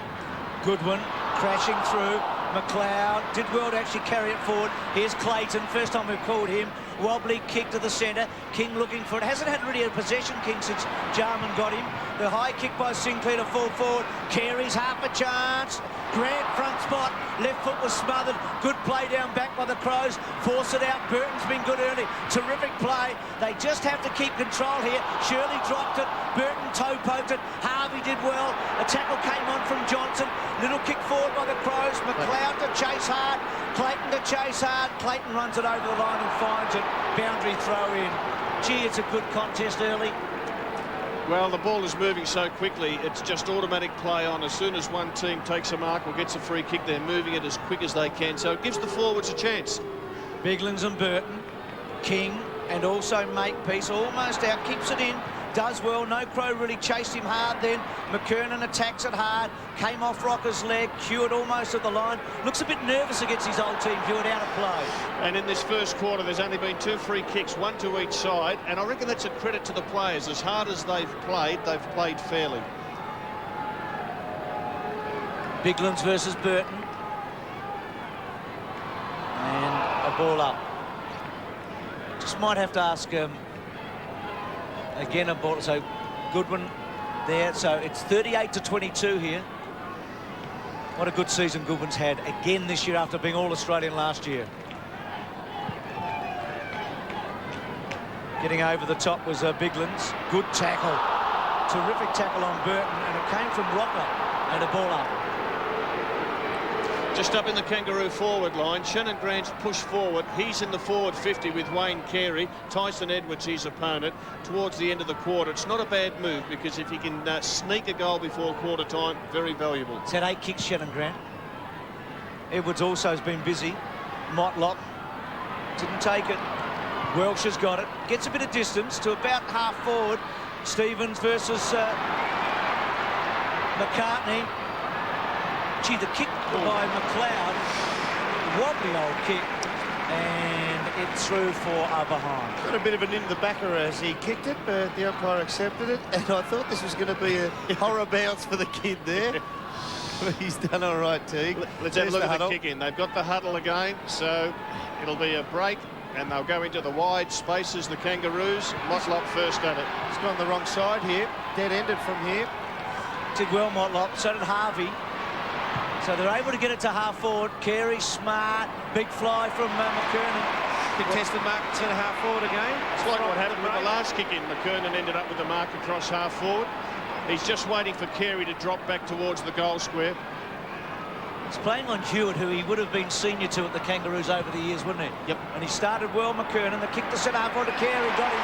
Goodwin crashing through. McLeod did well to actually carry it forward. Here's Clayton, first time we've called him. Wobbly kick to the centre. King looking for it. Hasn't had really a possession, King, since Jarman got him. The high kick by Sinclair to fall forward. Carey's half a chance. Grant front spot. Left foot was smothered. Good play down back by the Crows. Force it out. Burton's been good early. Terrific play. They just have to keep control here. Shirley dropped it. Burton toe poked it. Harvey did well. A tackle came on from Johnson. Little kick forward by the Crows. McLeod to chase hard. Clayton to chase hard. Clayton runs it over the line and finds it. Boundary throw in. Gee, it's a good contest early. Well, the ball is moving so quickly, it's just automatic play on. As soon as one team takes a mark or gets a free kick, they're moving it as quick as they can. So it gives the forwards a chance. Biglands and Burton. King and also Makepeace almost out. Keeps it in. Does well. No Crow really chased him hard then. McKernan attacks it hard. Came off Rocker's leg. Hewitt almost at the line. Looks a bit nervous against his old team. Hewitt out of play. And in this first quarter, there's only been 2 free kicks, one to each side. And I reckon that's a credit to the players. As hard as they've played fairly. Biglands versus Burton. And a ball up. Just might have to ask... Again, a ball, so Goodwin there. So it's 38-22 here. What a good season Goodwin's had again this year after being All-Australian last year. Getting over the top was Biglands. Good tackle. Terrific tackle on Burton, and it came from Rocker. And a ball up. Just up in the Kangaroo forward line, Shannon Grant's pushed forward. He's in the forward 50 with Wayne Carey. Tyson Edwards, his opponent, towards the end of the quarter. It's not a bad move, because if he can sneak a goal before quarter time, very valuable. He's had 8 kicks, Shannon Grant. Edwards also has been busy. Motlop didn't take it. Welsh has got it. Gets a bit of distance to about half forward. Stevens versus McCartney. Gee, the kick by McLeod, wobbly old kick, and it's through for a behind. Got a bit of an in the backer as he kicked it, but the umpire accepted it, and I thought this was going to be a horror bounce for the kid there. But he's done all right, Teague. Let's have a look at the kick in. They've got the huddle again, so it'll be a break, and they'll go into the wide spaces, the Kangaroos. Motlop first at it. He's gone the wrong side here, dead-ended from here. Did well, Motlop, so did Harvey. So they're able to get it to half forward. Carey, smart, big fly from McKernan. Contested mark centre-half forward again. It's like what happened with the last kick in. McKernan ended up with the mark across half forward. He's just waiting for Carey to drop back towards the goal square. He's playing on Hewitt, who he would have been senior to at the Kangaroos over the years, wouldn't he? Yep. And he started well, McKernan. The kick to centre-half forward to Carey, got him.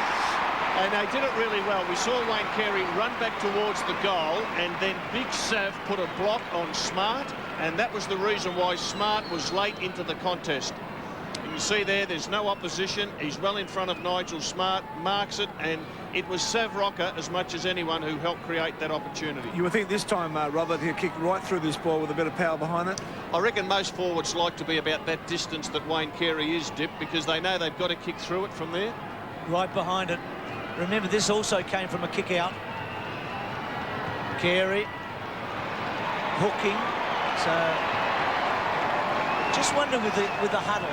And they did it really well. We saw Wayne Carey run back towards the goal, and then Big Sav put a block on Smart, and that was the reason why Smart was late into the contest. You can see there's no opposition. He's well in front of Nigel Smart, marks it, and it was Sav Rocker as much as anyone who helped create that opportunity. You would think this time, Robert, he'll kick right through this ball with a bit of power behind it. I reckon most forwards like to be about that distance that Wayne Carey is, Dip, because they know they've got to kick through it from there. Right behind it. Remember, this also came from a kick out. Carey hooking. So just wonder with the huddle,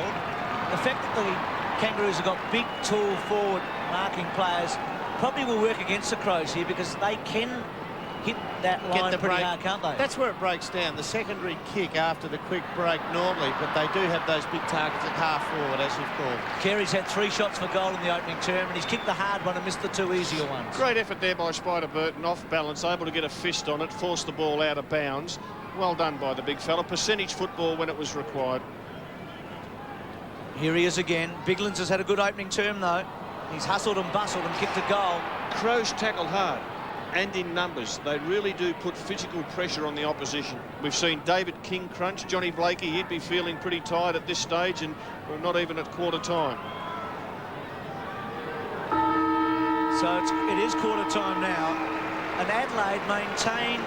the fact that the Kangaroos have got big, tall forward marking players probably will work against the Crows here, because they can hit that line pretty hard, can't they? That's where it breaks down. The secondary kick after the quick break normally, but they do have those big targets at half forward, as you've called. Carey's had 3 shots for goal in the opening term, and he's kicked the hard one and missed the 2 easier ones. Great effort there by Spider Burton, off balance, able to get a fist on it, force the ball out of bounds. Well done by the big fella. Percentage football when it was required. Here he is again. Biglands has had a good opening term, though. He's hustled and bustled and kicked a goal. Crows tackled hard. and in numbers. They really do put physical pressure on the opposition. We've seen David King crunch. Johnny Blakey, he'd be feeling pretty tired at this stage, and we're not even at quarter time. So it is quarter time now, and Adelaide maintain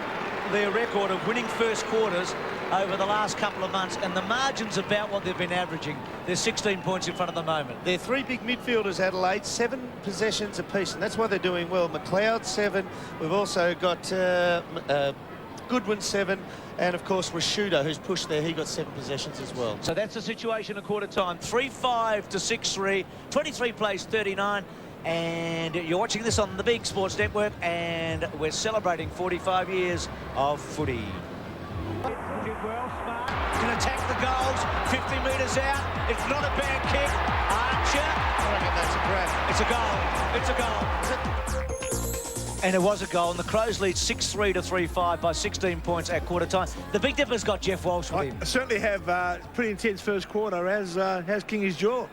their record of winning first quarters over the last couple of months, and the margin's about what they've been averaging. They're 16 points in front of the moment. They're three big midfielders, Adelaide, 7 possessions apiece, and that's why they're doing well. McLeod, 7. We've also got Goodwin, 7, and of course Rashuda, who's pushed there. He got 7 possessions as well. So that's the situation at quarter time. 3-5 to 6-3. 23 plays 39. And you're watching this on the Big Sports Network, and we're celebrating 45 years of footy. Did well, Smart. Can attack the goals. 50 metres out. It's not a bad kick. Archer. I reckon that's a grab. It's a goal. It's a goal. And it was a goal, and the Crows lead 6-3 to 3-5 by 16 points at quarter time. The Big Dipper's got Jeff Walsh with him. I certainly have pretty intense first quarter, as has Kingy's jaw.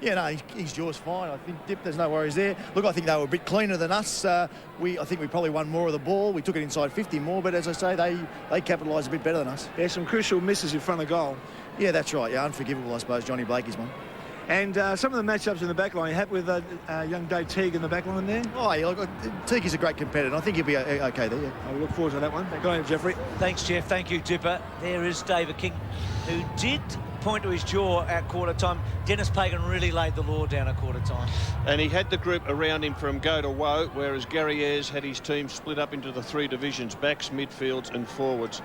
Yeah, no, his jaw's fine. I think Dip, there's no worries there. Look, I think they were a bit cleaner than us. I think we probably won more of the ball. We took it inside 50 more, but as I say, they capitalised a bit better than us. Yeah, some crucial misses in front of goal. Yeah, that's right. Yeah, unforgivable, I suppose. Johnny Blakey's one. And some of the matchups in the back line, you happy with young Dave Teague in the back line there? Oh, yeah, look, Teague is a great competitor. I think he'll be okay there, yeah. I look forward to that one. Go ahead, Jeffrey. Thanks, Jeff. Thank you, Dipper. There is David King, who did point to his jaw at quarter time. Dennis Pagan really laid the law down at quarter time. And he had the group around him from go to woe, whereas Gary Ayres had his team split up into the 3 divisions, backs, midfields and forwards.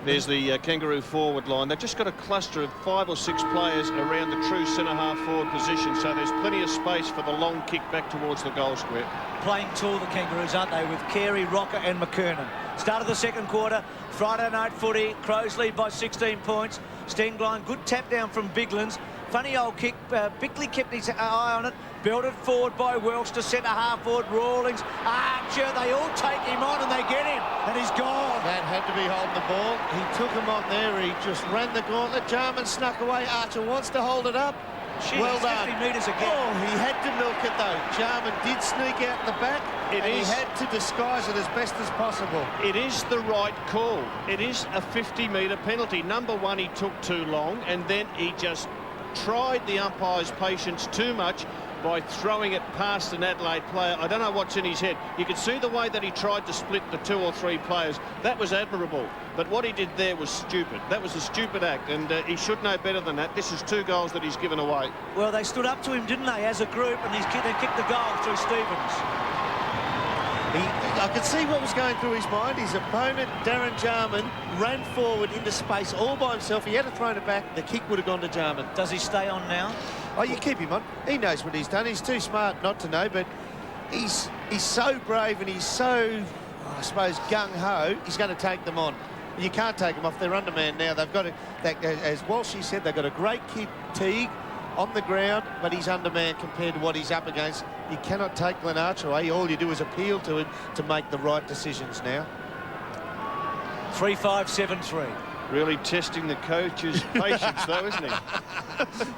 There's the Kangaroo forward line. They've just got a cluster of 5 or 6 players around the true centre-half forward position, so there's plenty of space for the long kick back towards the goal square. Playing tall, the Kangaroos, aren't they, with Carey, Rocker and McKernan. Start of the second quarter, Friday night footy. Crows lead by 16 points. Stenglein, good tap down from Biglands. Funny old kick. Bickley kept his eye on it. Belted forward by Welch to centre-half forward. Rawlings, Archer, they all take him on and they get him, and he's gone. That had to be holding the ball. He took him on there. He just ran the gauntlet. Jarman snuck away. Archer wants to hold it up. Jeez, well done. 50 metres again. Oh, he had to milk it though. Jarman did sneak out the back, and he had to disguise it as best as possible. It is the right call. It is a 50-metre penalty. Number one, he took too long, and then he just tried the umpire's patience too much by throwing it past an Adelaide player. I don't know what's in his head. You could see the way that he tried to split the 2 or 3 players. That was admirable. But what he did there was stupid. That was a stupid act, and he should know better than that. This is 2 goals that he's given away. Well, they stood up to him, didn't they, as a group, and they kicked the goal through Stevens. I could see what was going through his mind. His opponent, Darren Jarman, ran forward into space all by himself. He had to throw it back. The kick would have gone to Jarman. Does he stay on now? Oh, you keep him on. He knows what he's done. He's too smart not to know, but he's so brave and he's so, I suppose, gung-ho. He's going to take them on. You can't take them off. They're undermanned now. They've got, as Walshy said, they've got a great kid, Teague, on the ground, but he's undermanned compared to what he's up against. You cannot take Glenn Archer away. All you do is appeal to him to make the right decisions now. 3-5-7-3. Really testing the coach's patience, though, isn't he?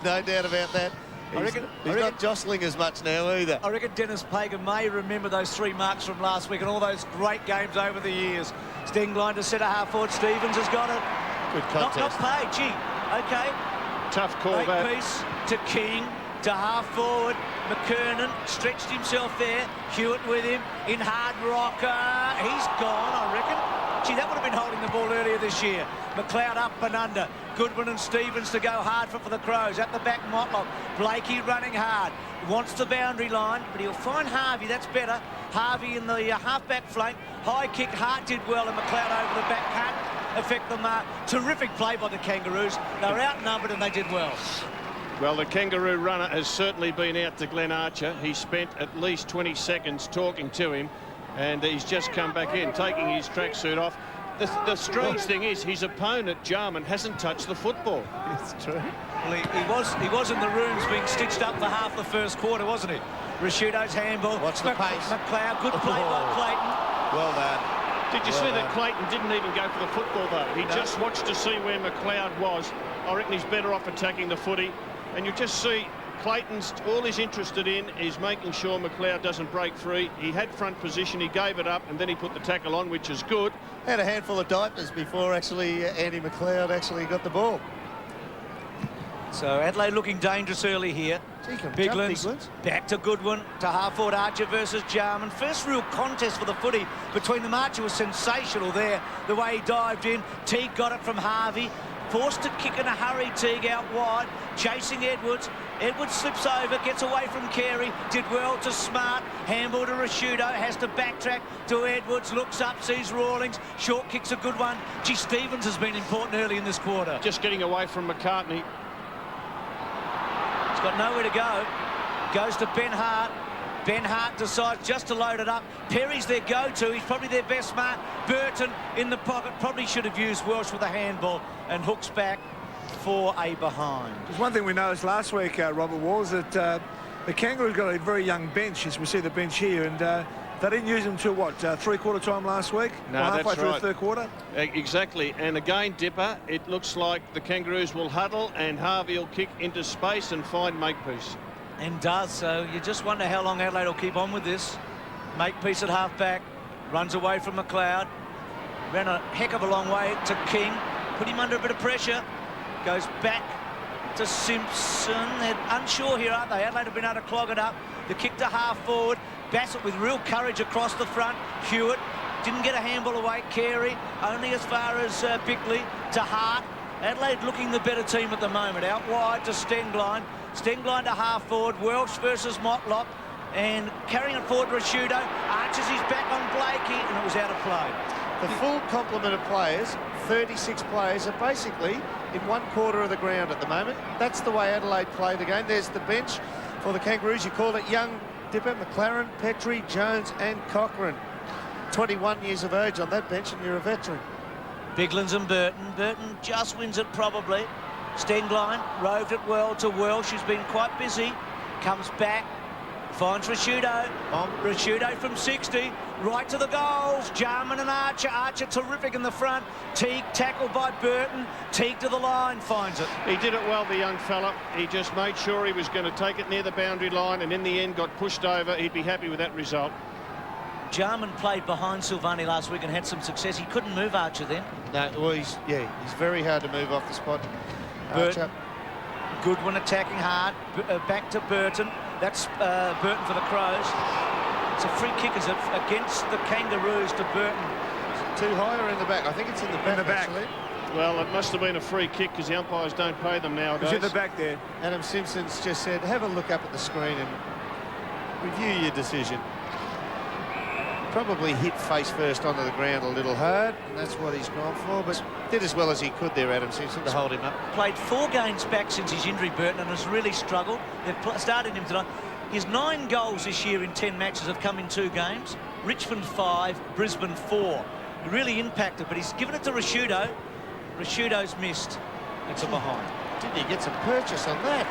No doubt about that. He's not jostling as much now either. I reckon Dennis Pagan may remember those 3 marks from last week and all those great games over the years. Stenglein to centre-half forward. Stevens has got it. Good contest. Not paid. Gee, OK. Tough call, great that. piece to King, to half forward. McKernan stretched himself there. Hewitt with him in hard rocker. He's gone, I reckon. Gee, that would have been holding the ball earlier this year. McLeod up and under. Goodwin and Stevens to go hard for the Crows. At the back, Motlop. Blakey running hard. Wants the boundary line, but he'll find Harvey. That's better. Harvey in the half-back flank. High kick. Hart did well, and McLeod over the back. Can't affect them. Terrific play by the Kangaroos. They were outnumbered, and they did well. Well, the Kangaroo runner has certainly been out to Glenn Archer. He spent at least 20 seconds talking to him, and he's just come back in, taking his tracksuit off. The strange thing is his opponent, Jarman, hasn't touched the football. It's true. Well, he was in the rooms being stitched up for half the first quarter, wasn't he? Rashudo's handball. Watch the pace. McLeod, good play by Clayton. Well done. Did you see that Clayton didn't even go for the football, though? He just watched to see where McLeod was. I reckon he's better off attacking the footy. And you just see Clayton's, all he's interested in is making sure McLeod doesn't break free. He had front position, he gave it up, and then he put the tackle on, which is good. Had a handful of diapers before actually Andy McLeod actually got the ball. So Adelaide looking dangerous early here. Biglands back to Goodwin, to half-forward Archer versus Jarman. First real contest for the footy between them. Archer was sensational there, the way he dived in. Teague got it from Harvey. Forced to kick in a hurry, Teague out wide, chasing Edwards. Edwards slips over, gets away from Carey, did well to Smart, handball to Rashudo, has to backtrack to Edwards, looks up, sees Rawlings, short kick's a good one. Gee, Stevens has been important early in this quarter. Just getting away from McCartney. He's got nowhere to go. Goes to Ben Hart. Ben Hart decides just to load it up. Perry's their go-to. He's probably their best mark. Burton in the pocket. Probably should have used Welsh with a handball and hooks back for a behind. There's one thing we noticed last week, Robert, was that the Kangaroos got a very young bench, as we see the bench here, and they didn't use them until, what, three-quarter time last week? No, halfway that's through right. the third quarter? Exactly. And again, Dipper, it looks like the Kangaroos will huddle and Harvey will kick into space and find Makepeace. And does, so you just wonder how long Adelaide will keep on with this. Makepeace at half-back, runs away from McLeod. Ran a heck of a long way to King, put him under a bit of pressure. Goes back to Simpson. They're unsure here, aren't they? Adelaide have been able to clog it up. The kick to half-forward. Bassett with real courage across the front. Hewitt didn't get a handball away. Carey only as far as Bickley to Hart. Adelaide looking the better team at the moment. Out wide to Stenglein. Stenglein to half-forward. Welsh versus Motlop. And carrying it forward to Rashudo. Arches his back on Blakey, and it was out of play. The full complement of players, 36 players, are basically in one quarter of the ground at the moment. That's the way Adelaide play the game. There's the bench for the Kangaroos. You called it Young, Dipper, McLaren, Petrie, Jones and Cochrane. 21 years of age on that bench, and you're a veteran. Biglands and Burton. Burton just wins it probably. Stenglein roved it well to Welsh, who's been quite busy. Comes back, finds Rashudo. Rashudo from 60, right to the goals. Jarman and Archer. Archer terrific in the front. Teague tackled by Burton. Teague to the line, finds it. He did it well, the young fella. He just made sure he was going to take it near the boundary line, and in the end got pushed over. He'd be happy with that result. Jarman played behind Silvani last week and had some success. He couldn't move Archer then. No, well, he's very hard to move off the spot. Burton. Goodwin attacking hard. Back to Burton. That's Burton for the Crows. It's a free kick, is it, against the Kangaroos to Burton. Is it too high or in the back? I think it's in the back. In the back. Actually. Well, it must have been a free kick because the umpires don't pay them nowadays. It's in the back there. Adam Simpson's just said, have a look up at the screen and review your decision. Probably hit face first onto the ground a little hard, and that's what he's gone for, but did as well as he could there, Adam Simpson, to hold him up. Played 4 games back since his injury, Burton, and has really struggled. They've started him tonight. His 9 goals this year in 10 matches have come in 2 games. Richmond 5, Brisbane 4. Really impacted, but he's given it to Rashudo. Rashudo's missed. It's a behind. Didn't he get some purchase on that?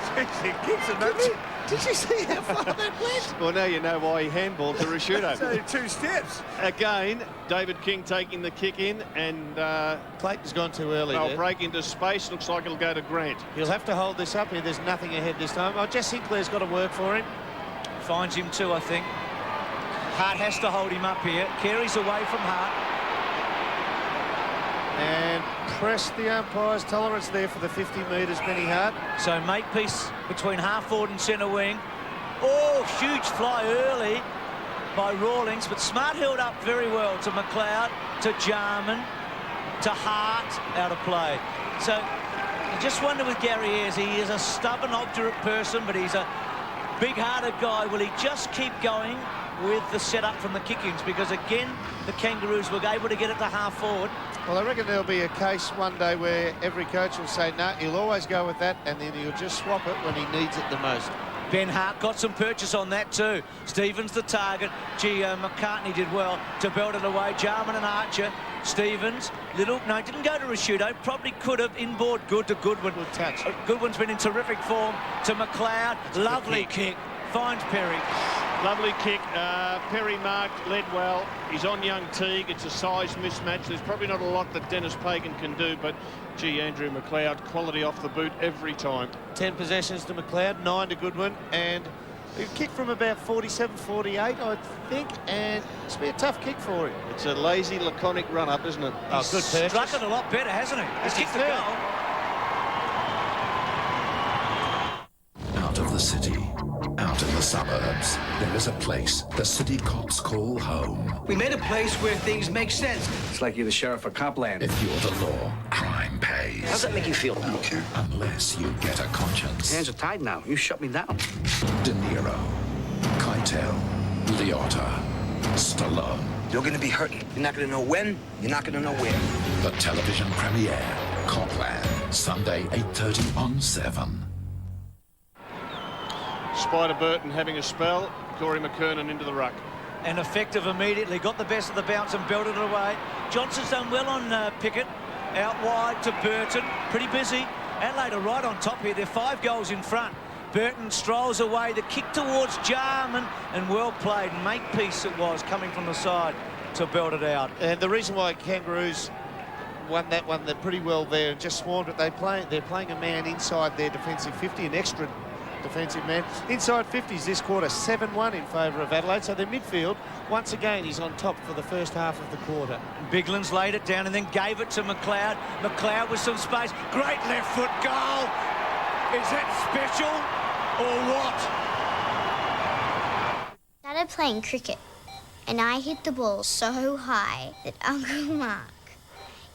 Did you see how far that went? Well, now you know why he handballed to Rashudo. It's only 2 steps. Again, David King taking the kick in, and Clayton's gone too early. They'll there. break into space. Looks like it'll go to Grant. He'll have to hold this up here. There's nothing ahead this time. Oh, Jess Sinclair's got to work for him. Finds him too, I think. Hart has to hold him up here. Carey's away from Hart. And press the umpire's tolerance there for the 50 metres, Benny Hart. So Makepeace between half-forward and centre wing. Oh, huge fly early by Rawlings, but Smart held up very well to McLeod, to Jarman, to Hart, out of play. So you just wonder with Gary Ayres, he is a stubborn, obdurate person, but he's a big-hearted guy. Will he just keep going with the setup from the kick-ins? Because again, the Kangaroos were able to get it to half-forward. Well, I reckon there'll be a case one day where every coach will say, no, he'll always go with that, and then he'll just swap it when he needs it the most. Ben Hart got some purchase on that too. Stevens the target. McCartney did well to belt it away. Jarman and Archer. Stevens, didn't go to Rashudo. Probably could have. Inboard good to Goodwin. Good touch. Goodwin's been in terrific form to McLeod. Lovely kick. Finds Perry. Lovely kick. Perry marked, led well. He's on young Teague. It's a size mismatch. There's probably not a lot that Dennis Pagan can do, but, gee, Andrew McLeod, quality off the boot every time. 10 possessions to McLeod, 9 to Goodwin, and he kicked from about 47, 48, I think, and it's been a tough kick for him. It's a lazy, laconic run-up, isn't it? Oh, good purchase. Struck it a lot better, hasn't he? He's kicked the goal. Out of the city, out in the suburbs, there is a place the city cops call home. We made a place where things make sense. It's like you're the sheriff of Copland. If you're the law, crime pays. How does that make you feel? I don't care. Unless you get a conscience. Hands are tied now. You shut me down. De Niro, Keitel, Liotta, Stallone. You're going to be hurting. You're not going to know when. You're not going to know where. The television premiere, Copland, Sunday 8:30 on 7. Spider Burton having a spell. Corey McKernan into the ruck. And effective immediately. Got the best of the bounce and belted it away. Johnson's done well on Pickett. Out wide to Burton. Pretty busy. Adelaide are right on top here. They're 5 goals in front. Burton strolls away. The kick towards Jarman. And well played. Makepeace it was coming from the side to belt it out. And the reason why Kangaroos won that one, they're pretty well there and just swarmed it. They're playing a man inside their defensive 50, an extra defensive man. Inside 50s this quarter, 7-1 in favour of Adelaide. So their midfield, once again, is on top for the first half of the quarter. Bigland's laid it down and then gave it to McLeod. McLeod with some space. Great left foot goal. Is that special or what? Started playing cricket and I hit the ball so high that Uncle Mark,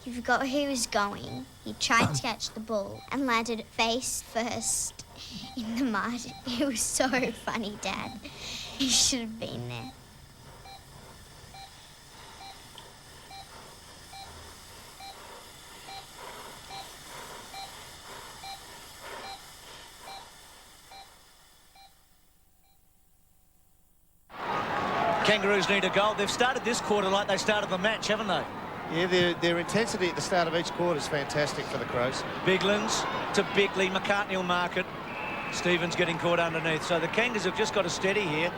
he forgot where he was going. He tried to catch the ball and landed face first in the mud. It was so funny, Dad. You should have been there. Kangaroos need a goal. They've started this quarter like they started the match, haven't they? Yeah, their intensity at the start of each quarter is fantastic for the Crows. Biglands to Bigley. McCartney will mark it. Stevens getting caught underneath. So the Kangas have just got to steady here,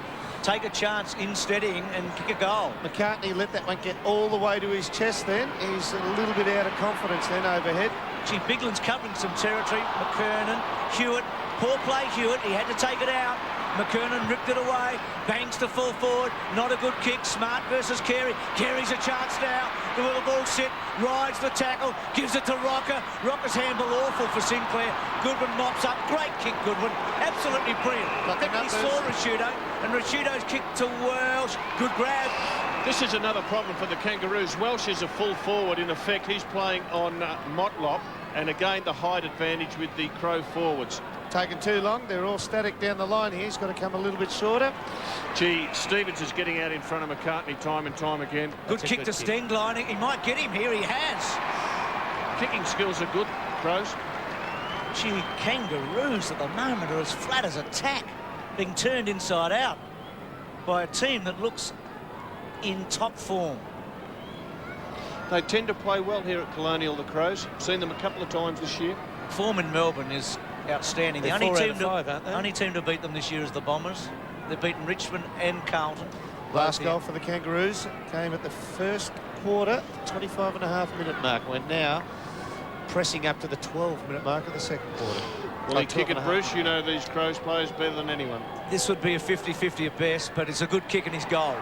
take a chance in steadying and kick a goal. McCartney let that one get all the way to his chest then. He's a little bit out of confidence then overhead. Gee, Bigland's covering some territory. McKernan, Hewitt, poor play Hewitt. He had to take it out. McKernan ripped it away, bangs to full forward, not a good kick. Smart versus Carey. Carey's a chance now. The little ball sit, rides the tackle, gives it to Rocker. Rocker's handball awful for Sinclair. Goodwin mops up, great kick Goodwin, absolutely brilliant. I think he saw Rashudo, and Rashudo's kick to Welsh. Good grab. This is another problem for the Kangaroos. Welsh is a full forward. In effect, he's playing on Motlop, and again the height advantage with the Crow forwards. Taken too long. They're all static down the line here. He's got to come a little bit shorter. Gee, Stevens is getting out in front of McCartney time and time again. Good kick to Stengline. He might get him here. He has. Kicking skills are good, Crows. Gee, Kangaroos at the moment are as flat as a tack, being turned inside out by a team that looks in top form. They tend to play well here at Colonial, the Crows. Seen them a couple of times this year. Form in Melbourne is outstanding. They're the only only team to beat them this year is the Bombers. They've beaten Richmond and Carlton. Last goal for the Kangaroos came at the first quarter, 25.5-minute mark. We're now pressing up to the 12-minute mark of the second quarter. Will he kick it, Bruce? You know these Crows players better than anyone. This would be a 50-50 at best, but it's a good kick in his goal.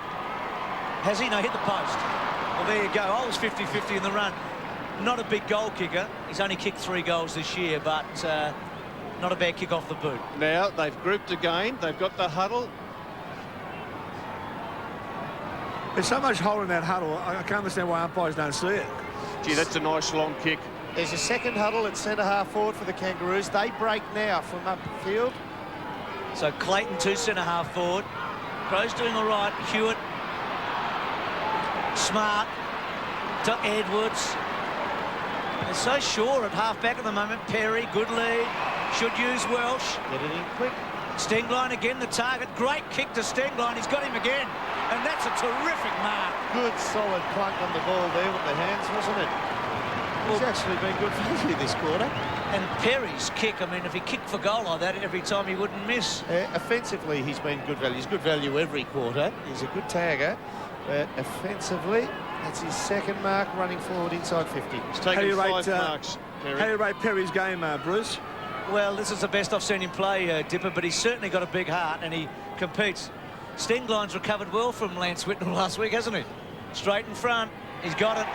Has he? No, hit the post. Well, there you go. I was 50-50 in the run. Not a big goal kicker. He's only kicked 3 goals this year, but not a bad kick off the boot. Now they've grouped again. They've got the huddle. There's so much hole in that huddle. I can't understand why umpires don't see it. Gee, that's a nice long kick. There's a second huddle at centre-half forward for the Kangaroos. They break now from upfield. So Clayton to centre-half forward. Crows doing all right. Hewitt. Smart to Edwards. They're so sure at half-back at the moment. Perry, good lead. Should use Welsh. Get it in quick. Stengline again, the target. Great kick to Stengline. He's got him again. And that's a terrific mark. Good, solid clunk on the ball there with the hands, wasn't it? He's actually been good value this quarter. And Perry's kick, I mean, if he kicked for goal like that every time, he wouldn't miss. Offensively, he's been good value. He's good value every quarter. He's a good tagger. But offensively, that's his second mark running forward inside 50. He's taken 5 marks, Perry. How do you rate Perry's game, Bruce? Well, this is the best I've seen him play, Dipper, but he's certainly got a big heart and he competes. Stengline's recovered well from Lance Whitnell last week, hasn't he? Straight in front. He's got it.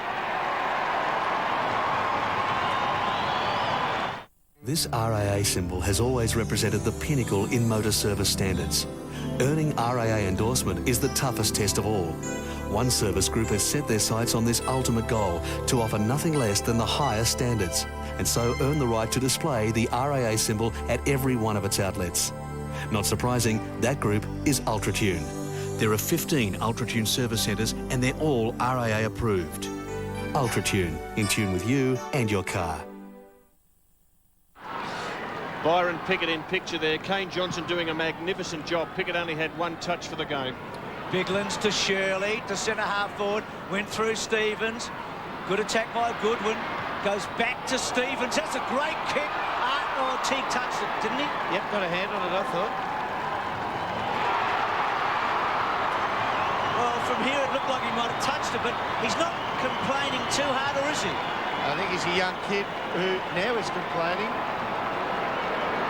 This RAA symbol has always represented the pinnacle in motor service standards. Earning RAA endorsement is the toughest test of all. One service group has set their sights on this ultimate goal to offer nothing less than the highest standards, and so earn the right to display the RAA symbol at every one of its outlets. Not surprising, that group is Ultratune. There are 15 Ultratune service centres and they're all RAA approved. Ultratune, in tune with you and your car. Byron Pickett in picture there. Kane Johnson doing a magnificent job. Pickett only had 1 touch for the game. Biglands to Shirley, to centre-half forward, went through Stevens. Good attack by Goodwin. Goes back to Stevens. That's a great kick. Teague touched it, didn't he? Yep, got a hand on it, I thought. Well, from here it looked like he might have touched it, but he's not complaining too hard, or is he? I think he's a young kid who now is complaining.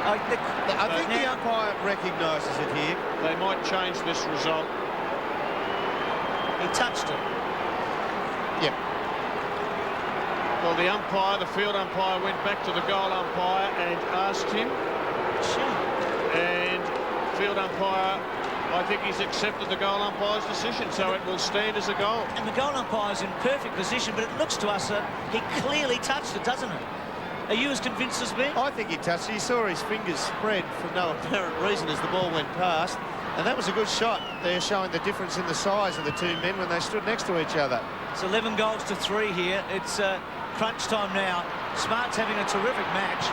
I think the umpire recognises it here. They might change this result. He touched it. Yep. Well, the umpire, the field umpire, went back to the goal umpire and asked him. And field umpire, I think he's accepted the goal umpire's decision, so it will stand as a goal. And the goal umpire's in perfect position, but it looks to us that he clearly touched it, doesn't it? Are you as convinced as me? I think he touched it. He saw his fingers spread for no apparent reason as the ball went past. And that was a good shot. They're showing the difference in the size of the two men when they stood next to each other. It's 11 goals to 3 here. It's crunch time now. Smart's having a terrific match.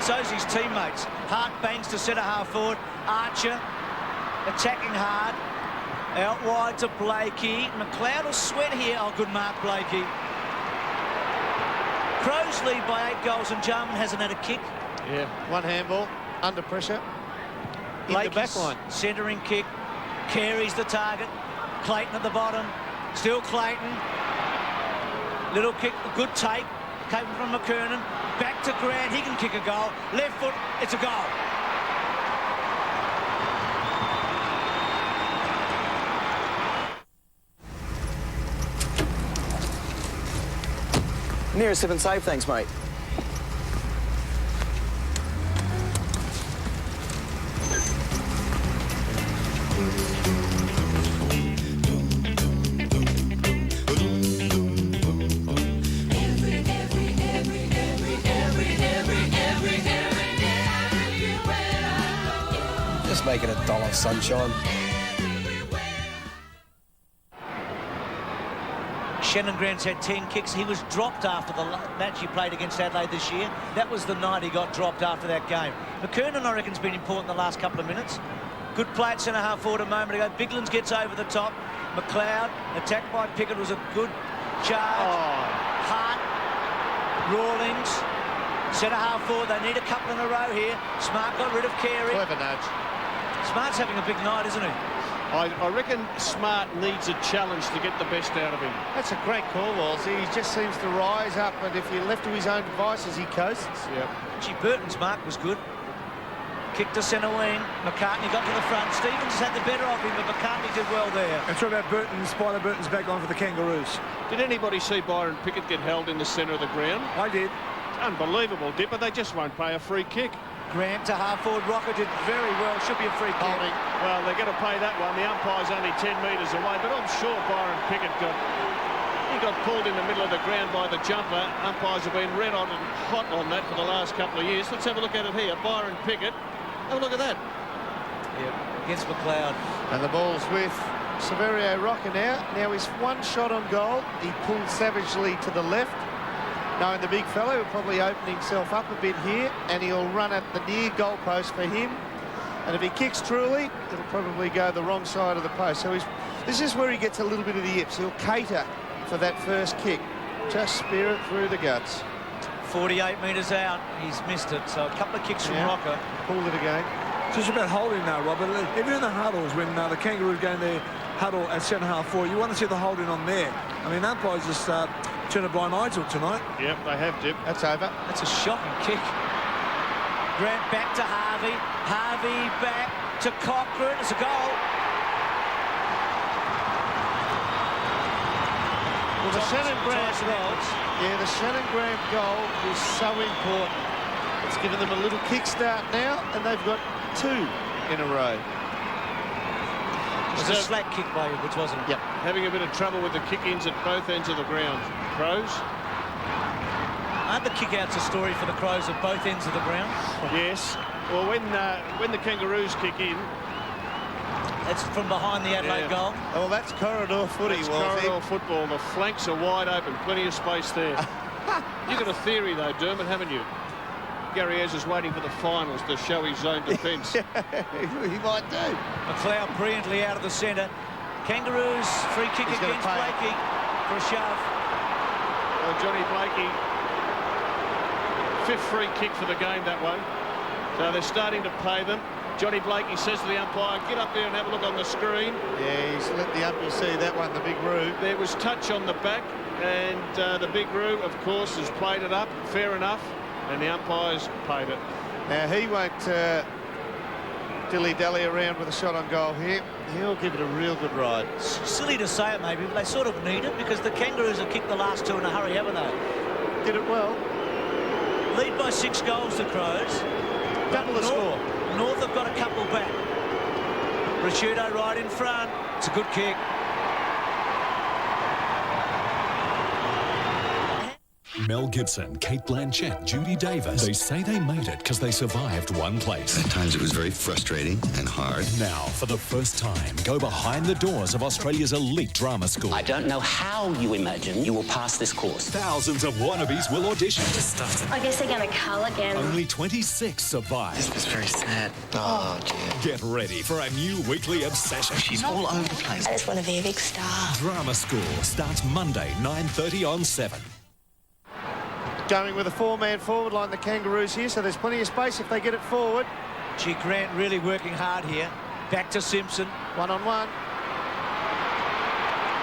So's his teammates. Hart bangs to centre-half forward. Archer attacking hard. Out wide to Blakey. McLeod will sweat here. Oh, good mark, Blakey. Crows lead by 8 goals and Jarman hasn't had a kick. Yeah, 1 handball, under pressure. In the back line. Centering kick. Carey's the target. Clayton at the bottom. Still Clayton. Little kick, a good take. Came from McKernan. Back to Grant. He can kick a goal. Left foot, it's a goal. Nearest 7 save, thanks, mate. Just make it $1, sunshine. Shannon Grant's had 10 kicks. He was dropped after the match he played against Adelaide this year. That was the night he got dropped after that game. McKernan, I reckon, has been important the last couple of minutes. Good play at centre-half forward a moment ago. Biglands gets over the top. McLeod, attacked by Pickett, was a good charge. Hart, Rawlings, centre-half forward. They need a couple in a row here. Smart got rid of Carey. Clever nudge. Smart's having a big night, isn't he? I reckon Smart needs a challenge to get the best out of him. That's a great call, Walsey. He just seems to rise up, and if you're left to his own devices, he coasts. Yep. Gee, Burton's mark was good. Kick to centre wing. McCartney got to the front. Stevens had the better of him, but McCartney did well there. And what about Burton? Spider Burton's back on for the Kangaroos. Did anybody see Byron Pickett get held in the centre of the ground? I did. Unbelievable, Dipper. They just won't pay a free kick. Grant to half-forward. Rocker did very well. Should be a free kick. Holding. Well, they're going to pay that one. The umpire's only 10 metres away, but I'm sure Byron Pickett got pulled in the middle of the ground by the jumper. Umpires have been red on and hot on that for the last couple of years. Let's have a look at it here. Byron Pickett. Have a look at that. Yeah, against McLeod. And the ball's with Severio Rocker now. Now he's 1 shot on goal. He pulled savagely to the left. Knowing the big fellow will probably open himself up a bit here, and he'll run at the near goal post for him. And if he kicks truly, it'll probably go the wrong side of the post. So this is where he gets a little bit of the yips. He'll cater for that first kick. Just spear it through the guts. 48 metres out. He's missed it. So a couple of kicks from Rocker. Pulled it again. It's just about holding now, Robert. Even in the huddles, when the Kangaroos go in their huddle at centre-half forward, you want to see the holding on there. I mean, umpires just turn a blind eye to it tonight. Yep, they have, Dip. That's over. That's a shocking kick. Grant back to Harvey. Harvey back to Cochrane. It's a goal. Well, the Shannon Graham goal, the Shannon Graham goal was so important. It's given them a little kickstart now, and they've got 2 in a row. It was a slack kick by Edwards, wasn't it? Yep. Having a bit of trouble with the kick-ins at both ends of the ground. Crows? Aren't the kick-outs a story for the Crows at both ends of the ground? Yes. Well, when the Kangaroos kick in... That's from behind the Adelaide goal. Oh, well, that's corridor footy. That's corridor football. The flanks are wide open. Plenty of space there. You've got a theory, though, Dermot, haven't you? Gary Ez is waiting for the finals to show his zone defence. He might do. McLeod brilliantly out of the centre. Kangaroos free kick against Blakey for a shove. Well, Johnny Blakey, 5th free kick for the game, that one. So they're starting to pay them. Johnny Blakey says to the umpire, get up there and have a look on the screen. Yeah, he's let the umpire see that one, the big Roo. There was touch on the back, and the big Roo, of course, has played it up, fair enough, and the umpires paid it. Now, he won't dilly-dally around with a shot on goal here. He'll give it a real good ride. Silly to say it, maybe, but they sort of need it because the Kangaroos have kicked the last 2 in a hurry, haven't they? Did it well. Lead by 6 goals, the Crows. Double the score. North have got a couple back. Prosciutto right in front. It's a good kick. Mel Gibson, Kate Blanchett, Judy Davis. They say they made it because they survived one place. At times it was very frustrating and hard. Now, for the first time, go behind the doors of Australia's elite drama school. I don't know how you imagine you will pass this course. Thousands of wannabes will audition. I guess they're going to cull again. Only 26 survive. This was very sad. Oh, dear. Get ready for a new weekly obsession. She's all over the place. I just want to be a big star. Drama School starts Monday, 9:30 on 7. Going with a 4-man forward line, the Kangaroos here, so there's plenty of space if they get it forward. Gee, Grant really working hard here. Back to Simpson. 1-on-1.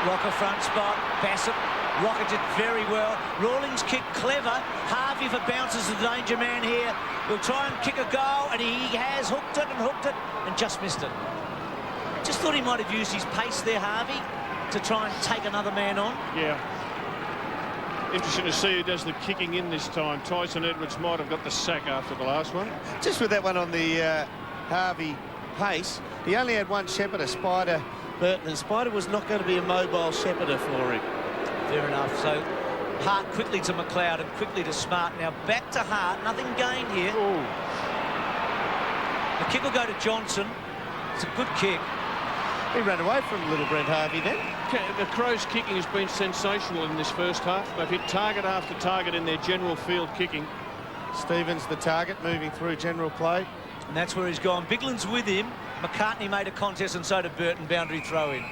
Rocker front spot. Bassett. Rocker did very well. Rawlings kick clever. Harvey for bounces the danger man here. Will try and kick a goal, and he has hooked it and just missed it. Just thought he might have used his pace there, Harvey, to try and take another man on. Yeah. Interesting to see who does the kicking in this time. Tyson Edwards might have got the sack after the last one. Just with that one on the Harvey pace, he only had one shepherder, Spider Burton, and Spider was not going to be a mobile shepherder for him. Fair enough. So Hart quickly to McLeod and quickly to Smart. Now back to Hart. Nothing gained here. Ooh. The kick will go to Johnson. It's a good kick. He ran away from little Brent Harvey then. The Crows' kicking has been sensational in this first half. They've hit target after target in their general field kicking. Stevens the target, moving through general play. And that's where he's gone. Bigland's with him. McCartney made a contest and so did Burton. Boundary throw in.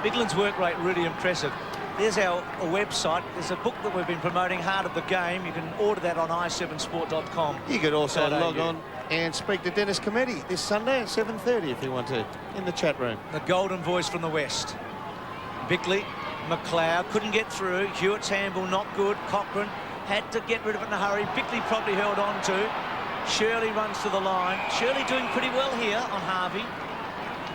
Bigland's work rate really impressive. There's our website. There's a book that we've been promoting, Heart of the Game. You can order that on i7sport.com. You could also log on and speak to Dennis Cometti this Sunday at 7:30 if you want to, in the chat room. The golden voice from the West. Bickley, McLeod couldn't get through. Hewitt's handball not good. Cochrane had to get rid of it in a hurry. Bickley probably held on to. Shirley runs to the line. Shirley doing pretty well here on Harvey.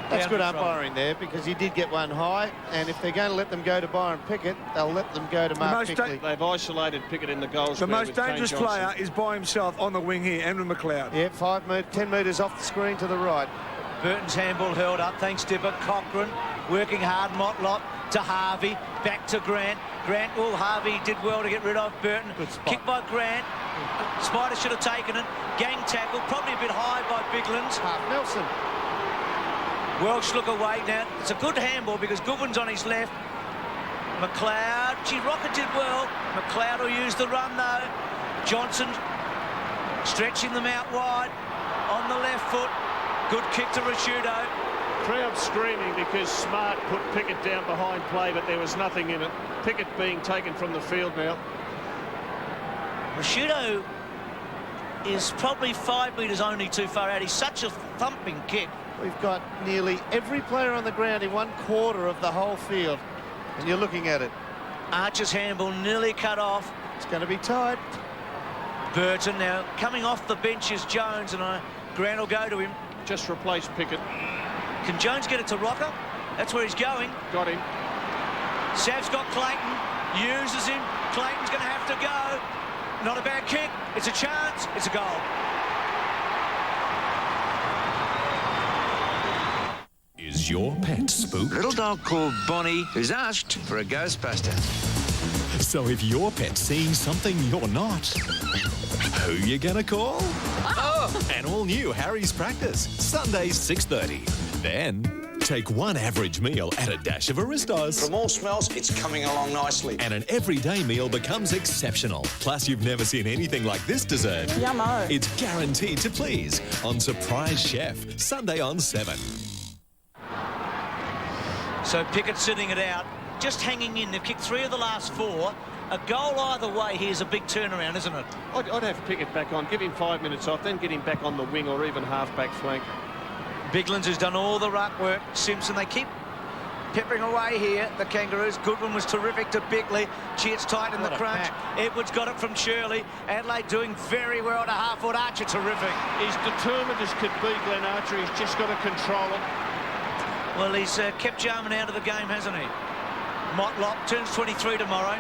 That's good umpiring there, because he did get one high, and if they're going to let them go to Byron Pickett, they'll let them go to Mark Bickley. They've isolated Pickett in the goal The most dangerous player is by himself on the wing here, Andrew McLeod. Yeah, 10 metres off the screen to the right. Burton's handball held up, thanks to Cochrane. Working hard, Motlop to Harvey. Back to Grant. Harvey did well to get rid of Burton. Kick by Grant. Spider should have taken it. Gang tackle, probably a bit high by Biglands. Half Nelson. Welsh look away now. It's a good handball because Goodwin's on his left. McLeod. Gee, Rocket did well. McLeod will use the run though. Johnson stretching them out wide on the left foot. Good kick to Prosciutto. Crowd screaming because Smart put Pickett down behind play, but there was nothing in it. Pickett being taken from the field now. Rashudo is probably 5 metres only too far out. He's such a thumping kick. We've got nearly every player on the ground in 1/4 of the whole field. And you're looking at it. Archer's handball nearly cut off. It's going to be tight. Burton now coming off the bench is Jones, and Grant will go to him. Just replace Pickett. Can Jones get it to Rocker? That's where he's going. Got him. Sav's got Clayton, uses him. Clayton's going to have to go. Not a bad kick. It's a chance. It's a goal. Is your pet spooked? Little dog called Bonnie who's asked for a Ghostbuster. So if your pet's seeing something you're not, who you gonna call? An all-new Harry's Practice, Sundays 6:30. Then take one average meal at a dash of Aristos. From all smells, it's coming along nicely. And an everyday meal becomes exceptional. Plus, you've never seen anything like this dessert. Yummo. It's guaranteed to please on Surprise Chef, Sunday on 7. So Pickett sitting it out, just hanging in. They've kicked 3 of the last 4. A goal either way here is a big turnaround, isn't it? I'd have Pickett back on, give him 5 minutes off, then get him back on the wing or even half-back flank. Biglands, who's done all the ruck work. Simpson, they keep peppering away here, the Kangaroos. Goodwin was terrific to Bickley. Cheers tight in the crunch. Edwards got it from Shirley. Adelaide doing very well to half-foot. Archer, terrific. He's determined as could be, Glenn Archer. He's just got to control it. Well, he's kept Jarman out of the game, hasn't he? Motlop turns 23 tomorrow.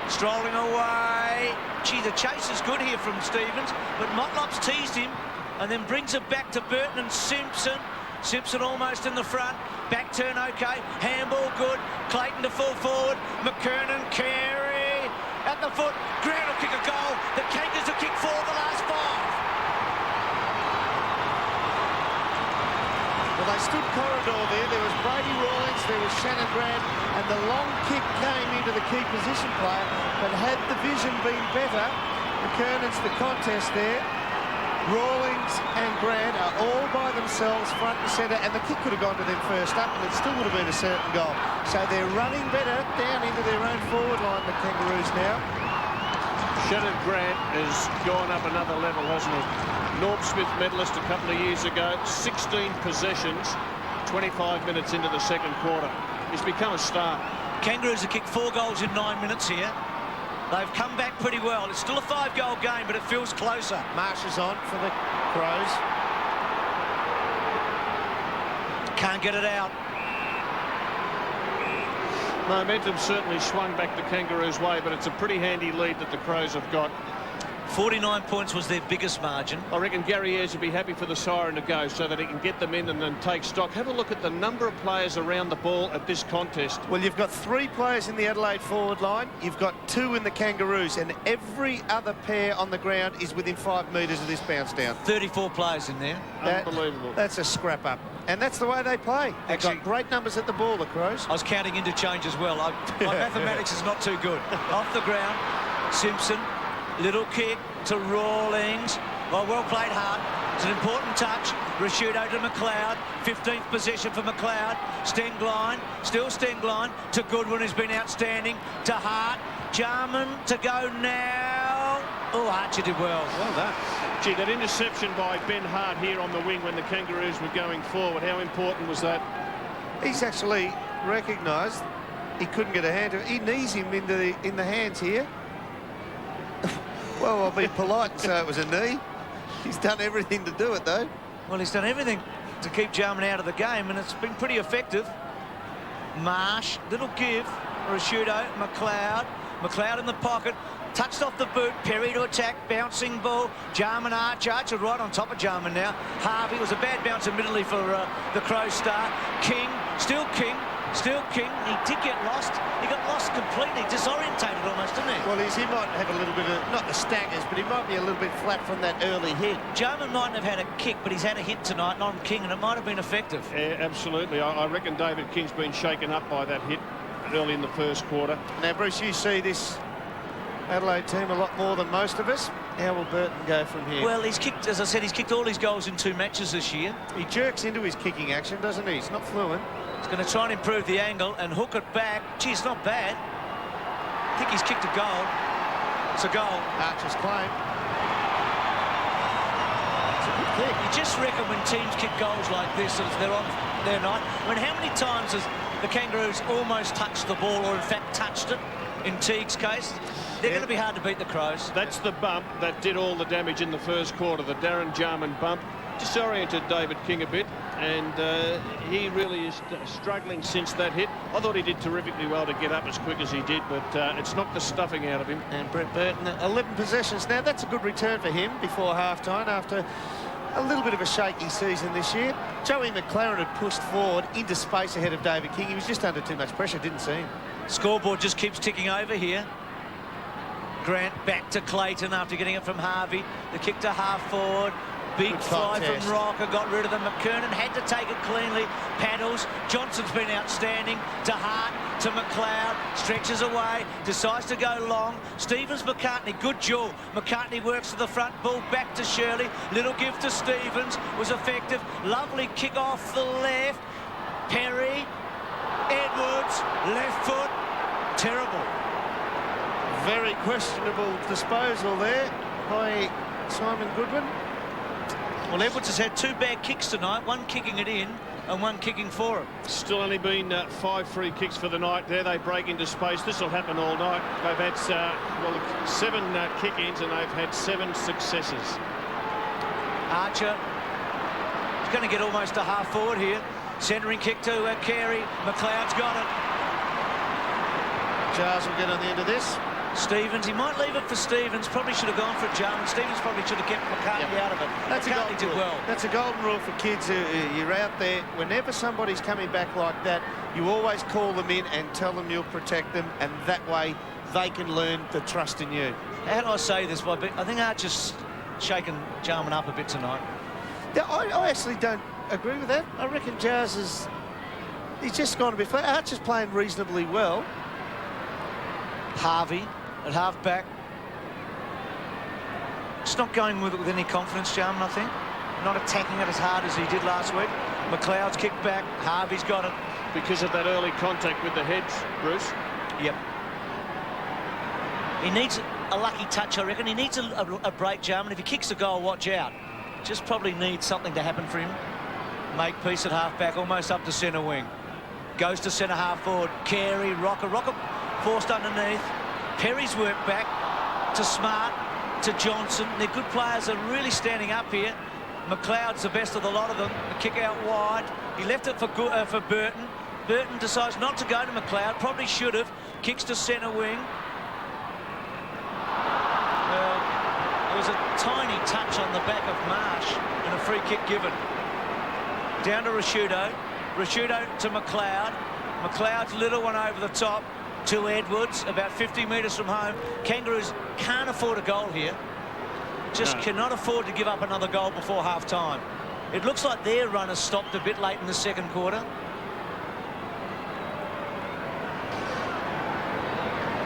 Strolling away. Gee, the chase is good here from Stevens, but Motlop's teased him and then brings it back to Burton and Simpson. Simpson almost in the front. Back turn okay. Handball good. Clayton to full forward. McKernan, Carey at the foot. Grant will kick a goal. The Kangaroos have kicked 4 of the last 5. Well, they stood corridor there. There was Brady Rawlings, there was Shannon Grant, and the long kick came into the key position player. But had the vision been better, McKernan's the contest there. Rawlings and Grant are all by themselves, front and centre, and the kick could have gone to them first up, and it still would have been a certain goal. So they're running better down into their own forward line, the Kangaroos now. Shannon Grant has gone up another level, hasn't he? Norm Smith medalist a couple of years ago, 16 possessions, 25 minutes into the second quarter. He's become a star. Kangaroos have kicked 4 goals in 9 minutes here. They've come back pretty well. It's still a 5-goal game, but it feels closer. Marsh is on for the Crows. Can't get it out. Momentum certainly swung back the Kangaroos' way, but it's a pretty handy lead that the Crows have got. 49 points was their biggest margin. I reckon Gary Ayres would be happy for the siren to go so that he can get them in and then take stock. Have a look at the number of players around the ball at this contest. Well, you've got 3 players in the Adelaide forward line. You've got 2 in the Kangaroos, and every other pair on the ground is within 5 metres of this bounce down. 34 players in there. Unbelievable. That's a scrap up. And that's the way they play. They've got great numbers at the ball, the Crows. I was counting interchange as well. My mathematics is not too good. Off the ground, Simpson, little kick to Rawlings. Well played hard. It's an important touch. Rashudo to McLeod. 15th possession for McLeod. Stengline, still Stengline to Goodwin, who's been outstanding. To Hart. Jarman to go now. Oh, Archer did well. Well done. Gee, that interception by Ben Hart here on the wing when the Kangaroos were going forward, how important was that? He's actually recognised he couldn't get a hand to it. He knees him in the hands here. Well, I'll be polite and say it was a knee. He's done everything to do it, though. Well, he's done everything to keep Jarman out of the game, and it's been pretty effective. Marsh, little give. Rashudo, McLeod in the pocket. Touched off the boot. Perry to attack. Bouncing ball. Jarman, Archer right on top of Jarman now. Harvey was a bad bounce admittedly for the Crow star. King, still King. Still King. He did get lost. He got lost completely, disorientated almost, didn't he? Well, he might have a little bit of, not the staggers, but he might be a little bit flat from that early hit. Jarman mightn't have had a kick, but he's had a hit tonight on King, and it might have been effective. Yeah, absolutely. I reckon David King's been shaken up by that hit early in the first quarter. Now, Bruce, you see this Adelaide team a lot more than most of us. How will Burton go from here? Well, he's kicked, as I said, he's kicked all his goals in 2 matches this year. He jerks into his kicking action, doesn't he? He's not fluent. He's going to try and improve the angle and hook it back. Gee, it's not bad. I think he's kicked a goal. It's a goal. Archer's claim. It's a good kick. You just reckon when teams kick goals like this, as they're on their night. I mean, how many times has the Kangaroos almost touched the ball, or in fact touched it, in Teague's case? They're going to be hard to beat, the Crows. That's the bump that did all the damage in the first quarter, the Darren Jarman bump. Disoriented David King a bit, and he really is struggling since that hit. I thought he did terrifically well to get up as quick as he did, but it's knocked the stuffing out of him. And Brett Burton, 11 possessions now. That's a good return for him before half-time after a little bit of a shaky season this year. Joey McLaren had pushed forward into space ahead of David King. He was just under too much pressure, didn't see him. Scoreboard just keeps ticking over here. Grant back to Clayton after getting it from Harvey. The kick to half-forward. Big fly from Rocker, got rid of them. McKernan had to take it cleanly. Paddles. Johnson's been outstanding. To Hart, to McLeod. Stretches away, decides to go long. Stevens, McCartney, good duel. McCartney works to the front, ball back to Shirley. Little gift to Stevens, was effective. Lovely kick off the left. Perry, Edwards, left foot. Terrible. Very questionable disposal there by Simon Goodwin. Well, Edwards has had 2 bad kicks tonight, one kicking it in and one kicking for him. Still only been 5 free kicks for the night. There they break into space. This will happen all night. They've had 7 kick-ins and they've had 7 successes. Archer is going to get almost a half forward here. Centering kick to Carey. McLeod's got it. Jars will get on the end of this. Stevens, he might leave it for Stevens. Probably should have gone for Jarman. Stevens probably should have kept McCartney out of it. That's McCartney did well. That's a golden rule for kids. You're out there. Whenever somebody's coming back like that, you always call them in and tell them you'll protect them, and that way they can learn to trust in you. How do I say this? I think Archer's shaken Jarman up a bit tonight. Yeah, I actually don't agree with that. I reckon Jars he's just gone a bit flat. Archer's playing reasonably well. Harvey at half-back. Just not going with it with any confidence, Jarman, I think. Not attacking it as hard as he did last week. McLeod's kicked back. Harvey's got it. Because of that early contact with the heads, Bruce. Yep. He needs a lucky touch, I reckon. He needs a break, Jarman. If he kicks a goal, watch out. Just probably needs something to happen for him. Make peace at half-back, almost up to centre wing. Goes to centre half forward. Carey, Rocker forced underneath. Perry's worked back to Smart, to Johnson. They're good players. They're really standing up here. McLeod's the best of the lot of them. The kick out wide. He left it for Burton. Burton decides not to go to McLeod. Probably should have. Kicks to centre wing. Well, there was a tiny touch on the back of Marsh and a free kick given. Down to Rashudo. Rashudo to McLeod. McLeod's little one over the top to Edwards, about 50 metres from home. Kangaroos can't afford a goal here. Just cannot afford to give up another goal before half-time. It looks like their run has stopped a bit late in the second quarter.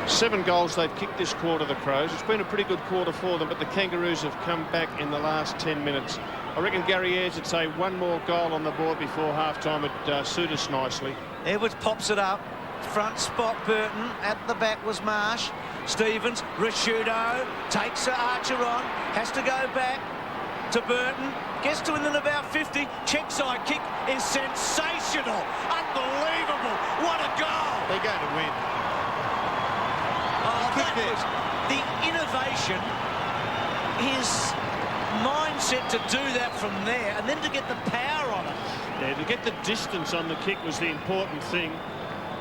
7 goals they've kicked this quarter, the Crows. It's been a pretty good quarter for them, but the Kangaroos have come back in the last 10 minutes. I reckon Gary Ayres would say 1 more goal on the board before half-time would suit us nicely. Edwards pops it up. Front spot Burton. At the back was Marsh. Stevens, Rashudo takes Archer on. Has to go back to Burton. Gets to within about 50. Check side kick is sensational. Unbelievable. What a goal. They're going to win. Oh, that was the innovation. His mindset to do that from there and then to get the power on it. Yeah, to get the distance on the kick was the important thing.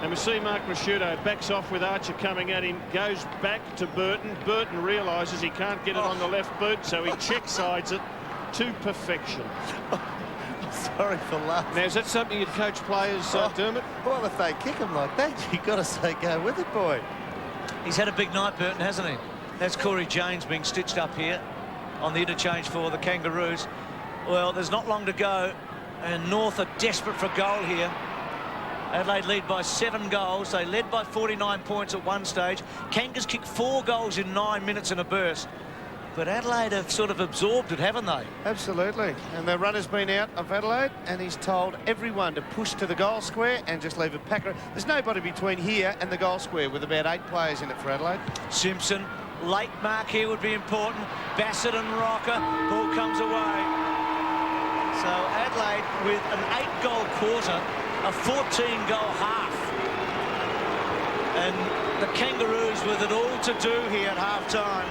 And we see Mark Rashudo backs off with Archer coming at him, goes back to Burton. Burton realises he can't get it on the left boot, so he check sides it to perfection. Sorry for laughing. Now, is that something you'd coach players, Dermot? Well, if they kick him like that, you've got to say, go with it, boy. He's had a big night, Burton, hasn't he? That's Corey James being stitched up here on the interchange for the Kangaroos. Well, there's not long to go, and North are desperate for a goal here. Adelaide lead by 7 goals. They led by 49 points at one stage. Kangas kicked 4 goals in 9 minutes in a burst. But Adelaide have sort of absorbed it, haven't they? Absolutely. And the runner's been out of Adelaide, and he's told everyone to push to the goal square and just leave a packer. There's nobody between here and the goal square with about 8 players in it for Adelaide. Simpson late mark here would be important. Bassett and Rocker. Ball comes away. So Adelaide with an 8-goal quarter, a 14-goal half. And the Kangaroos with it all to do here at half-time.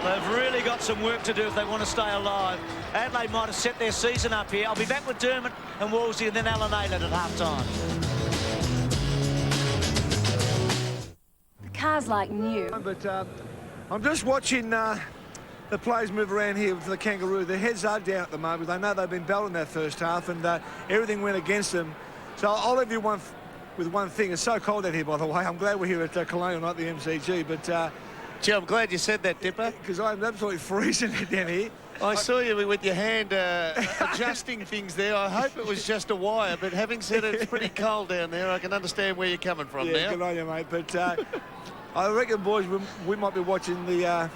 They've really got some work to do if they want to stay alive. Adelaide might have set their season up here. I'll be back with Dermot and Wolsey and then Adelaide at half-time. The car's like new. But I'm just watching the players move around here for the Kangaroo. Their heads are down at the moment. They know they've been belting that first half and everything went against them. So I'll leave you with one thing. It's so cold out here, by the way. I'm glad we're here at Colonial, not the MCG, but... Gee, I'm glad you said that, Dipper. Because I'm absolutely freezing down here. I saw you with your hand adjusting things there. I hope it was just a wire, but having said it's pretty cold down there, I can understand where you're coming from now. Good on you, mate. But I reckon, boys, we might be watching the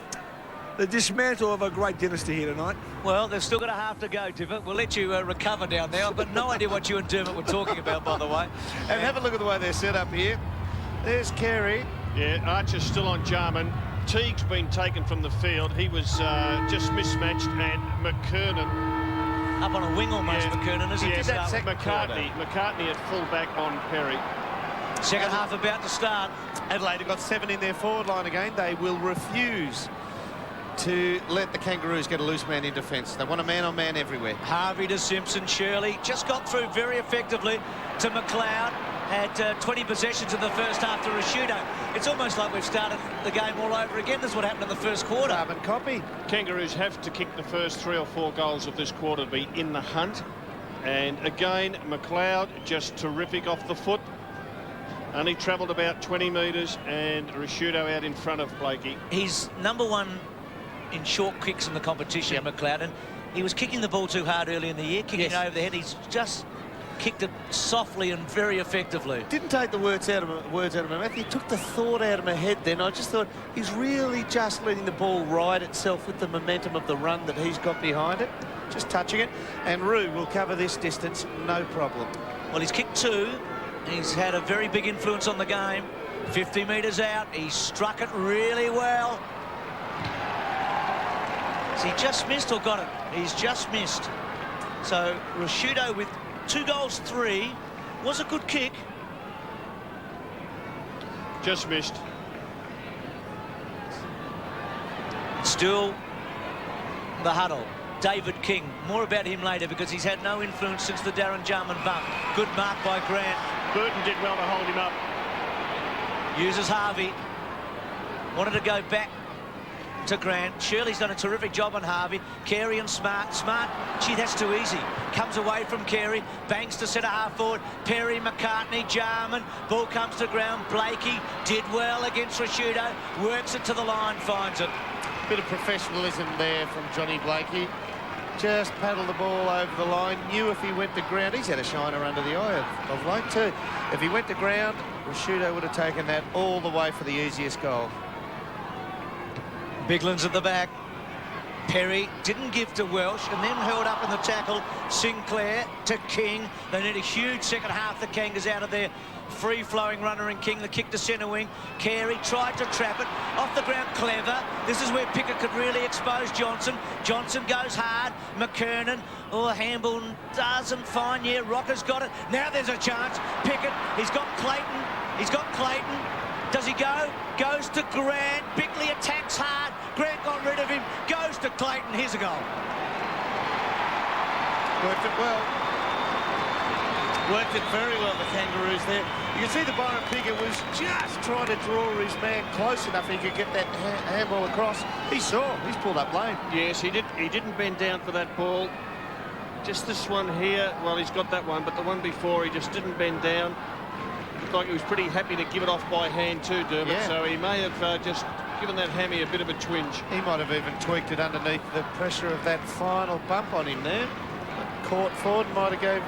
dismantle of a great dynasty here tonight. Well, they've still got a half to go, Divot. We'll let you recover down there. I've got no idea what you and Dermot were talking about, by the way. And have a look at the way they're set up here. There's Carey. Yeah, Archer's still on Jarman. Teague's been taken from the field. He was just mismatched, and McKernan... Up on a wing almost, McKernan, as he did that second McCartney at full-back on Perry. Second half about to start. Adelaide have got 7 in their forward line again. They will refuse to let the Kangaroos get a loose man in defence. They want a man-on-man everywhere. Harvey to Simpson. Shirley just got through very effectively to McLeod. Had 20 possessions in the first half to Rashudo. It's almost like we've started the game all over again. This is what happened in the first quarter. Carbon copy. Kangaroos have to kick the first 3 or 4 goals of this quarter to be in the hunt. And again, McLeod just terrific off the foot. Only travelled about 20 metres, and Rashudo out in front of Blakey. He's #1 in short kicks in the competition, McLeod. And he was kicking the ball too hard early in the year, kicking it over the head. He's just kicked it softly and very effectively. Didn't take the words out of my mouth. He took the thought out of my head then. I just thought he's really just letting the ball ride itself with the momentum of the run that he's got behind it. Just touching it. And Roo will cover this distance, no problem. Well, he's kicked 2. He's had a very big influence on the game. 50 metres out. He struck it really well. Has he just missed or got it? He's just missed. So Rashudo with 2 goals, 3. Was a good kick. Just missed. Still the huddle. David King. More about him later because he's had no influence since the Darren Jarman bump. Good mark by Grant. Burton did well to hold him up. Uses Harvey. Wanted to go back to Grant. Shirley's done a terrific job on Harvey. Carey and Smart. Smart, gee, that's too easy. Comes away from Carey. Banks to centre half forward. Perry, McCartney, Jarman. Ball comes to ground. Blakey did well against Rashudo. Works it to the line, finds it. Bit of professionalism there from Johnny Blakey. Just paddled the ball over the line. Knew if he went to ground, he's had a shiner under the eye of late too. If he went to ground, Rashudo would have taken that all the way for the easiest goal. Biglan's at the back. Perry didn't give to Welsh and then held up in the tackle. Sinclair to King. They need a huge second half. The Kangas out of there. Free-flowing runner in King. The kick to centre wing. Carey tried to trap it. Off the ground, Clever. This is where Pickett could really expose Johnson. Johnson goes hard. McKernan. Oh, handball doesn't find. Yeah, Rocker's got it. Now there's a chance. Pickett. He's got Clayton. He's got Clayton. Does he go? Goes to Grant. Bickley attacks hard. Grant got rid of him. Goes to Clayton. Here's a goal. Worked it well. Worked it very well, the Kangaroos there. You can see the Byron Pickett was just trying to draw his man close enough he could get that handball across. He saw. He's pulled up lane. Yes, he did. He didn't bend down for that ball. Just this one here. Well, he's got that one, but the one before he just didn't bend down. Looked like he was pretty happy to give it off by hand too, Dermot. Yeah. So he may have just given that hammy a bit of a twinge. He might have even tweaked it underneath the pressure of that final bump on him there. Caught forward, might have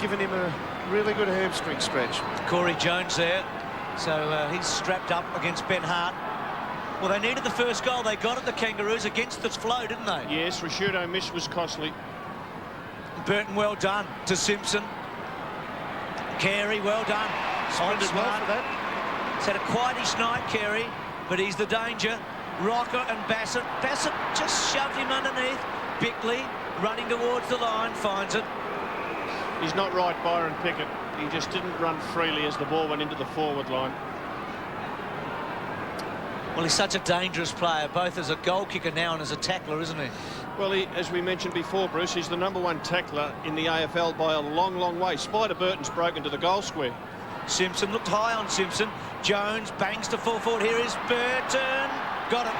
given him a really good hamstring stretch. Corey Jones there. So he's strapped up against Ben Hart. Well, they needed the first goal. They got it, the Kangaroos, against the flow, didn't they? Yes, Rashudo miss was costly. Burton, well done to Simpson. Carey, well done. Sprinted well for that. He's had a quietish night, Carey, but he's the danger. Rocker and Bassett. Bassett just shoved him underneath. Bickley running towards the line, finds it. He's not right, Byron Pickett. He just didn't run freely as the ball went into the forward line. Well, he's such a dangerous player, both as a goal kicker now and as a tackler, isn't he? Well, as we mentioned before, Bruce, he's the #1 tackler in the AFL by a long, long way. Spider Burton's broken to the goal square. Simpson looked high on Simpson. Jones bangs to full forward. Here is Burton. Got it.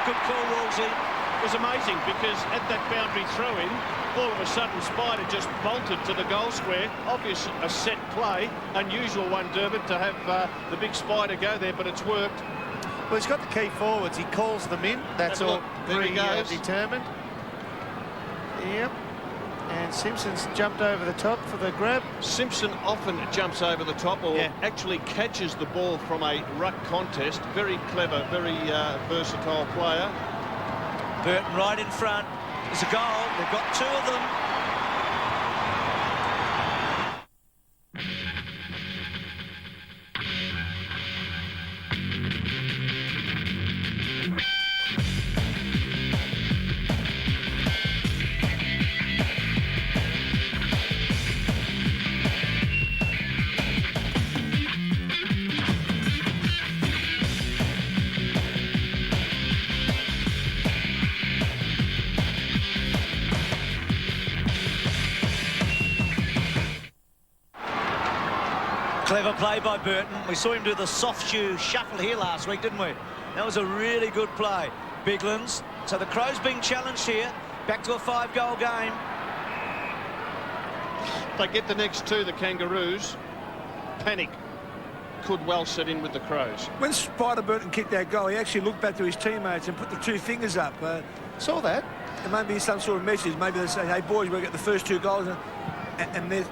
Good call, Wolsey. It was amazing because at that boundary throw-in, all of a sudden Spider just bolted to the goal square. Obvious a set play. Unusual one, Dermot, to have the big Spider go there, but it's worked. Well, he's got the key forwards. He calls them in. That's all. Very determined. Yep. And Simpson's jumped over the top for the grab. Simpson often jumps over the top or actually catches the ball from a ruck contest. Very clever, very versatile player. Burton right in front. There's a goal. They've got 2 of them. Clever play by Burton. We saw him do the soft shoe shuffle here last week, didn't we? That was a really good play. Biglands. So the Crows being challenged here. Back to a 5-goal game. They get the next 2, the Kangaroos. Panic could well set in with the Crows. When Spider Burton kicked that goal, he actually looked back to his teammates and put the 2 fingers up. Saw that. It may be some sort of message. Maybe they say, hey, boys, we'll get the first 2 goals and then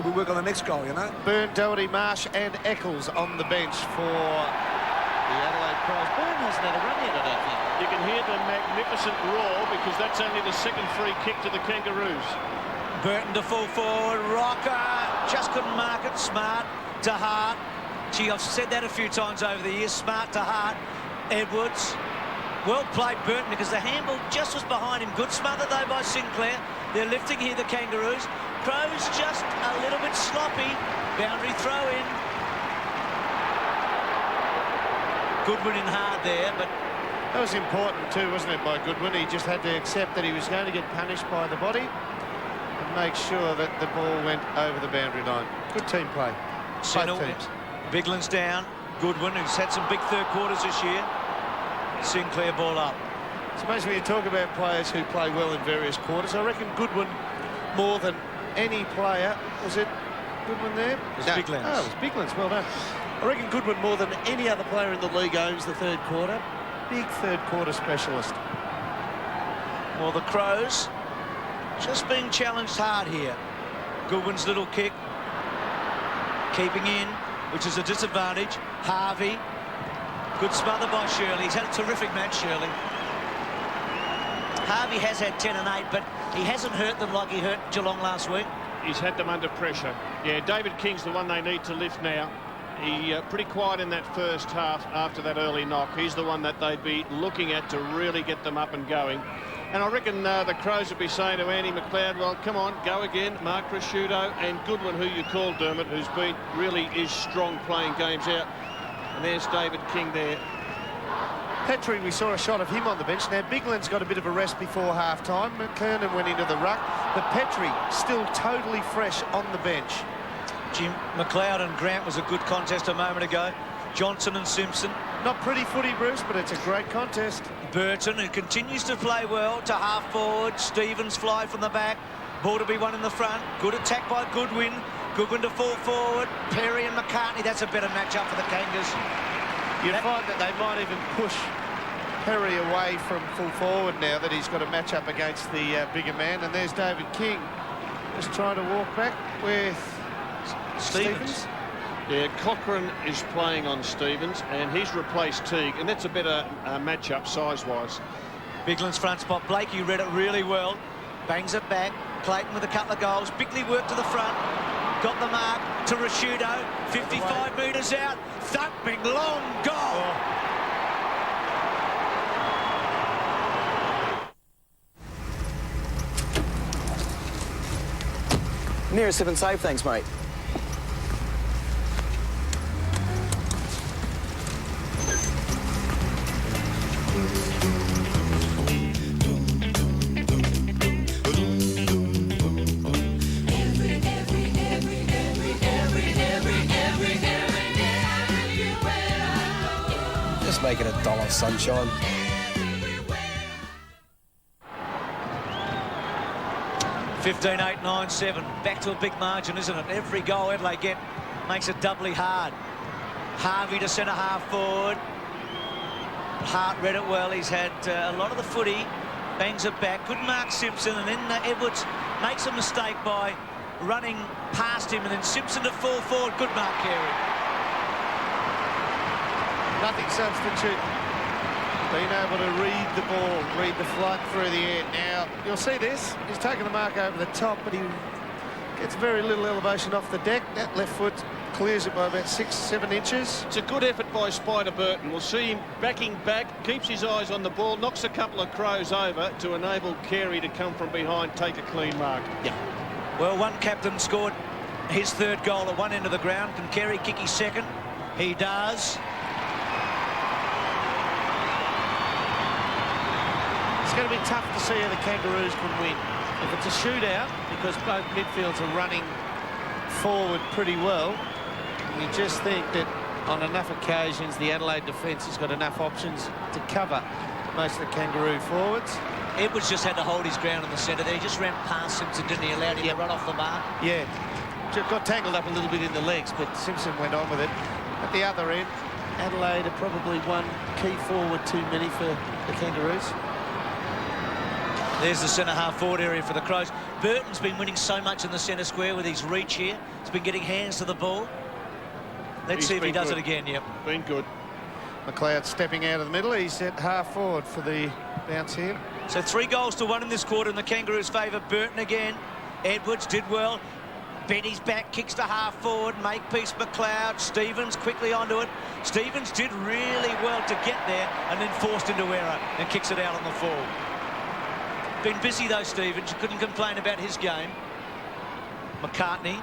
we work on the next goal, you know. Byrne, Doherty, Marsh and Eccles on the bench for the Adelaide Crows. Byrne hasn't had a run yet, I don't think. You can hear the magnificent roar because that's only the 2nd free kick to the Kangaroos. Burton to full forward. Rocker just couldn't mark it. Smart to Hart. Gee, I've said that a few times over the years. Smart to Hart. Edwards. Well played, Burton, because the handball just was behind him. Good smother, though, by Sinclair. They're lifting here, the Kangaroos. Crows just a little bit sloppy. Boundary throw-in. Goodwin in hard there, but... That was important too, wasn't it, by Goodwin? He just had to accept that he was going to get punished by the body and make sure that the ball went over the boundary line. Good team play. Both teams. Biglan's down. Goodwin, who's had some big third quarters this year. Sinclair ball up. It's amazing when you talk about players who play well in various quarters. I reckon Goodwin more than any player. Was it Goodwin there? It was Biglands. Oh, it was Biglands. Well done. I reckon Goodwin more than any other player in the league owns the third quarter. Big third quarter specialist. Well, the Crows just being challenged hard here. Goodwin's little kick. Keeping in, which is a disadvantage. Harvey. Good smother by Shirley. He's had a terrific match, Shirley. Harvey has had 10 and 8, but he hasn't hurt them like he hurt Geelong last week. He's had them under pressure. Yeah, David King's the one they need to lift now. He pretty quiet in that first half after that early knock. He's the one that they'd be looking at to really get them up and going. And I reckon the Crows would be saying to Andy McLeod, well, come on, go again. Mark Prosciutto and Goodwin, who you called, Dermot, who's been really is strong playing games out. And there's David King there. Petrie, we saw a shot of him on the bench. Now, Bigland's got a bit of a rest before half-time. McKernan went into the ruck, but Petrie still totally fresh on the bench. Jim McLeod and Grant was a good contest a moment ago. Johnson and Simpson. Not pretty footy, Bruce, but it's a great contest. Burton, who continues to play well, to half-forward. Stevens fly from the back. Ball to be won in the front. Good attack by Goodwin. Goodwin to full forward. Perry and McCartney. That's a better match-up for the Kangas. You find that they might even push Perry away from full forward now that he's got a match up against the bigger man. And there's David King just trying to walk back with Stevens. Yeah, Cochrane is playing on Stevens and he's replaced Teague, and that's a better match-up size-wise. Bigland's front spot. Blakey read it really well. Bangs it back. Clayton with a couple of goals. Bickley worked to the front. Got the mark to Prosciutto. 55 metres out. Thumping long goal. Nearest 7 save, thanks, mate. Just make it $1, sunshine. $15, 8, 9, 7. Back to a big margin, isn't it? Every goal Adelaide get makes it doubly hard. Harvey to centre half forward. Hart read it well. He's had a lot of the footy. Bangs it back. Good mark, Simpson. And then Edwards makes a mistake by running past him. And then Simpson to fall forward. Good mark, Carey. Nothing substitute. Being able to read the ball, read the flood through the air. Now, you'll see this. He's taking the mark over the top, but he gets very little elevation off the deck. That left foot clears it by about 6, 7 inches. It's a good effort by Spider Burton. We'll see him backing back, keeps his eyes on the ball, knocks a couple of Crows over to enable Carey to come from behind, take a clean mark. Yeah. Well, one captain scored his third goal at one end of the ground. Can Carey kick his second? He does. It's going to be tough to see how the Kangaroos can win. If it's a shootout, because both midfields are running forward pretty well, you just think that on enough occasions the Adelaide defence has got enough options to cover most of the Kangaroo forwards. Edwards just had to hold his ground in the centre there. He just ran past Simpson, didn't he? Allowed him to run off the mark. Yeah, just got tangled up a little bit in the legs, but Simpson went on with it. At the other end, Adelaide are probably one key forward too many for the Kangaroos. There's the centre half forward area for the Crows. Burton's been winning so much in the centre square with his reach here. He's been getting hands to the ball. Let's see if he does it again. Yep. Been good. McLeod stepping out of the middle. He's at half forward for the bounce here. So 3 goals to 1 in this quarter in the Kangaroos' favour. Burton again. Edwards did well. Benny's back, kicks to half forward. Makepeace McLeod. Stevens quickly onto it. Stevens did really well to get there and then forced into error and kicks it out on the fall. Been busy though, Stevens. You couldn't complain about his game. McCartney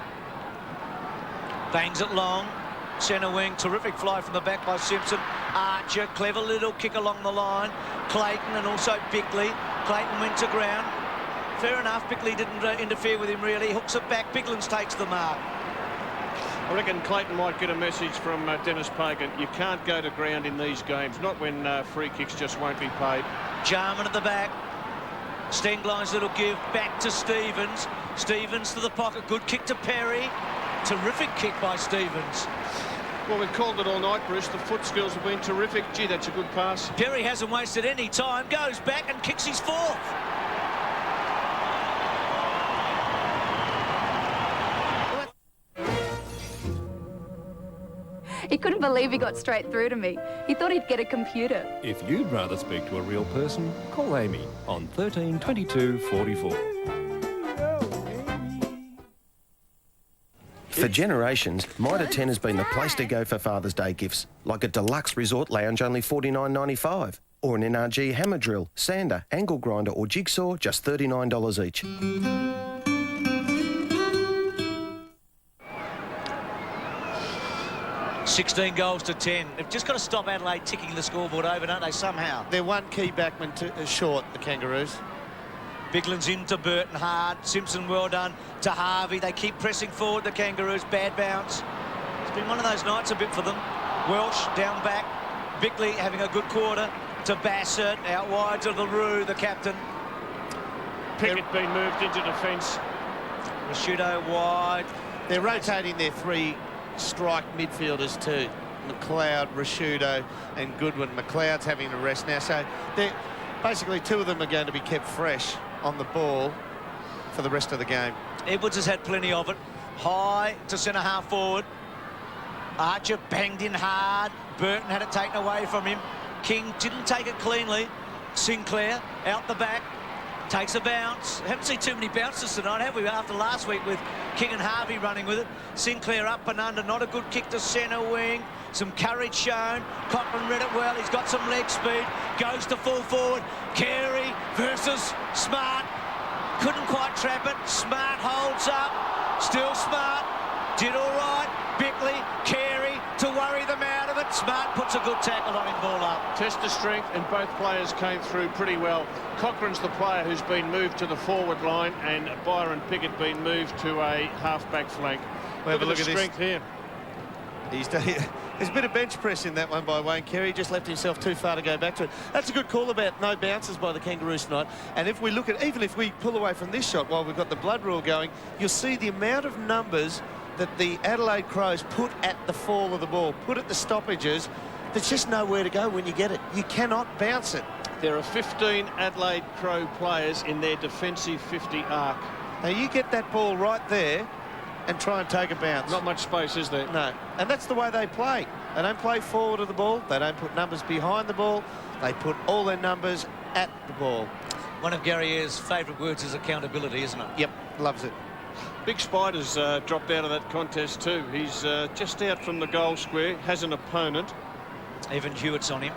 bangs it long. Centre wing, terrific fly from the back by Simpson. Archer, clever little kick along the line. Clayton and also Bickley. Clayton went to ground. Fair enough, Bickley didn't interfere with him really. Hooks it back, Biglands takes the mark. I reckon Clayton might get a message from Dennis Pagan. You can't go to ground in these games, not when free kicks just won't be paid. Jarman at the back. Stengline's little give back to Stevens. Stevens to the pocket. Good kick to Perry. Terrific kick by Stevens. Well, we've called it all night, Bruce. The foot skills have been terrific. Gee, that's a good pass. Perry hasn't wasted any time. Goes back and kicks his fourth. He couldn't believe he got straight through to me. He thought he'd get a computer. If you'd rather speak to a real person, call Amy on 13 22 44. For generations, Mitre 10 has been the place to go for Father's Day gifts, like a deluxe resort lounge only $49.95, or an NRG hammer drill, sander, angle grinder or jigsaw just $39 each. 16 goals to 10. They've just got to stop Adelaide ticking the scoreboard over, don't they, somehow? They're one key backman short, the Kangaroos. Biglan's into Burton hard. Simpson well done to Harvey. They keep pressing forward, the Kangaroos. Bad bounce. It's been one of those nights a bit for them. Welsh down back. Bickley having a good quarter to Bassett. Out wide to LaRue, the captain. Pickett being moved into defence. Rashudo wide. They're rotating their 3 strike midfielders too. McLeod, Rashudo and Goodwin. McLeod's having a rest now, so they're basically 2 of them are going to be kept fresh on the ball for the rest of the game. Edwards has had plenty of it. High to centre half forward. Archer banged in hard. Burton had it taken away from him. King didn't take it cleanly. Sinclair out the back. Takes a bounce. Haven't seen too many bounces tonight, have we? After last week with King and Harvey running with it. Sinclair up and under. Not a good kick to centre wing. Some courage shown. Cochrane read it well. He's got some leg speed. Goes to full forward. Carey versus Smart. Couldn't quite trap it. Smart holds up. Still Smart. Did all right. Bickley, Carey to worry them out of it. Smart puts a good tackle on him, ball up. Test of strength, and both players came through pretty well. Cochrane's the player who's been moved to the forward line, and Byron Pickett been moved to a half-back flank. Well, Look at the this. strength here. There's a bit of bench press in that one by Wayne Carey. Just left himself too far to go back to it. That's a good call about no bounces by the Kangaroos tonight. And if we look at, even if we pull away from this shot while we've got the blood rule going, you'll see the amount of numbers that the Adelaide Crows put at the fall of the ball, put at the stoppages. There's just nowhere to go when you get it. You cannot bounce it. There are 15 Adelaide Crow players in their defensive 50 arc. Now you get that ball right there and try and take a bounce. Not much space, is there? No. And that's the way they play. They don't play forward of the ball. They don't put numbers behind the ball. They put all their numbers at the ball. One of Gary Ayre's favourite words is accountability, isn't it? Yep, loves it. Big Spider's dropped out of that contest too. He's just out from the goal square, has an opponent. Evan Hewitt's on him.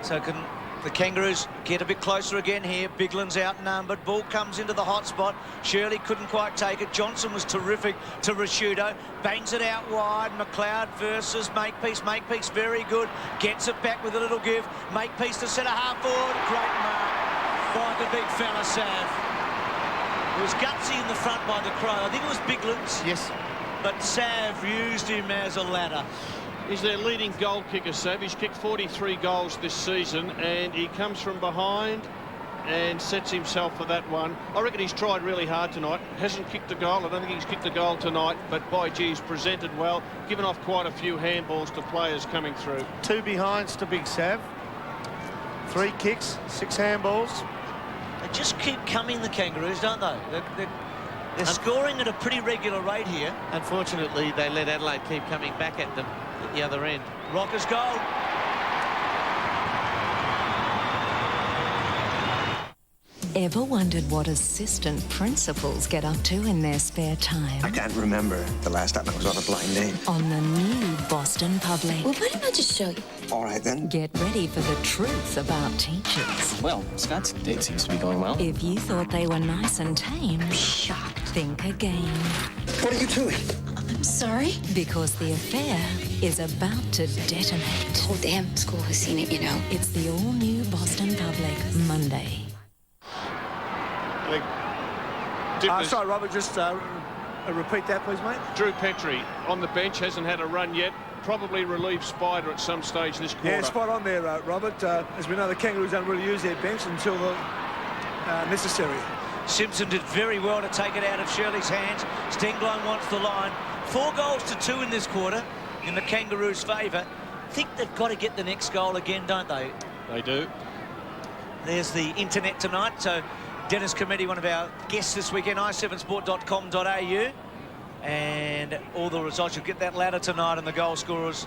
So can the Kangaroos get a bit closer again here? Bigland's outnumbered. Ball comes into the hot spot. Shirley couldn't quite take it. Johnson was terrific to Rashudo. Bangs it out wide. McLeod versus Makepeace. Makepeace very good. Gets it back with a little give. Makepeace to centre half forward. Great mark by the big fella, Sav. It was gutsy in the front by the Crow. I think it was Bigland's. Yes. But Sav used him as a ladder. He's their leading goal kicker, Sav. He's kicked 43 goals this season, and he comes from behind and sets himself for that one. I reckon he's tried really hard tonight. Hasn't kicked a goal. I don't think he's kicked a goal tonight, but by gee, he's presented well, given off quite a few handballs to players coming through. 2 behinds to Big Sav. 3 kicks, 6 handballs. They just keep coming, the Kangaroos, don't they? They're scoring at a pretty regular rate here. Unfortunately, they let Adelaide keep coming back at them at the other end. Rockers goal. Ever wondered what assistant principals get up to in their spare time? I can't remember the last time I was on a blind date. On the new Boston Public. Well, why don't I just show you? All right, then. Get ready for the truth about teachers. Well, Scott's date seems to be going well. If you thought they were nice and tame, shocked. Think again. What are you doing? I'm sorry? Because the affair is about to detonate. The whole damn school has seen it, you know. It's the all-new Boston Public, Monday. Sorry, Robert, just repeat that, please, mate. Drew Petrie on the bench, hasn't had a run yet. Probably relieve Spider at some stage this quarter. Yeah, spot on there, Robert. As we know, the Kangaroos don't really use their bench until the necessary. Simpson did very well to take it out of Shirley's hands. Stenglein wants the line. 4 goals to 2 in this quarter in the Kangaroos' favour. I think they've got to get the next goal again, don't they? They do. There's the internet tonight, so Dennis Committee, one of our guests this weekend, i7sport.com.au, and all the results. You'll get that ladder tonight and the goal scorers.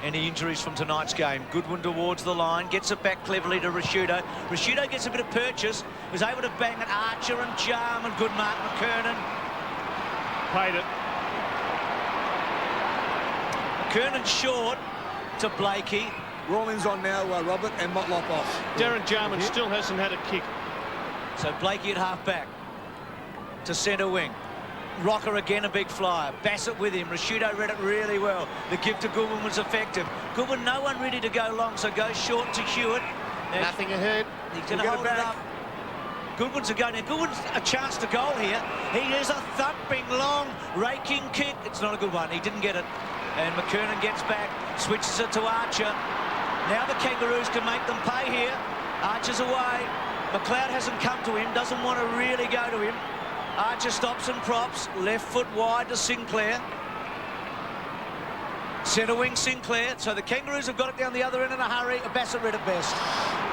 Any injuries from tonight's game. Goodwin towards the line, gets it back cleverly to Rashudo. Rashudo gets a bit of purchase, was able to bang at Archer and Jarman. Good mark, McKernan. Paid it. McKernan short to Blakey. Rawlings on now, Robert, and Motlop off. Darren Jarman still hasn't had a kick. So Blakey at half-back to centre wing. Rocker again, a big flyer. Bassett with him. Rashudo read it really well. The give to Goodwin was effective. Goodwin, no one ready to go long, so goes short to Hewitt. Now, nothing ahead. He's going to hold it up. Goodwin's a go. Now, Goodwin's a chance to goal here. He is a thumping, long, raking kick. It's not a good one. He didn't get it. And McKernan gets back, switches it to Archer. Now the Kangaroos can make them pay here. Archer's away. McLeod hasn't come to him, doesn't want to really go to him. Archer stops and props, left foot wide to Sinclair. Centre wing Sinclair, so the Kangaroos have got it down the other end in a hurry. Bassett read it best.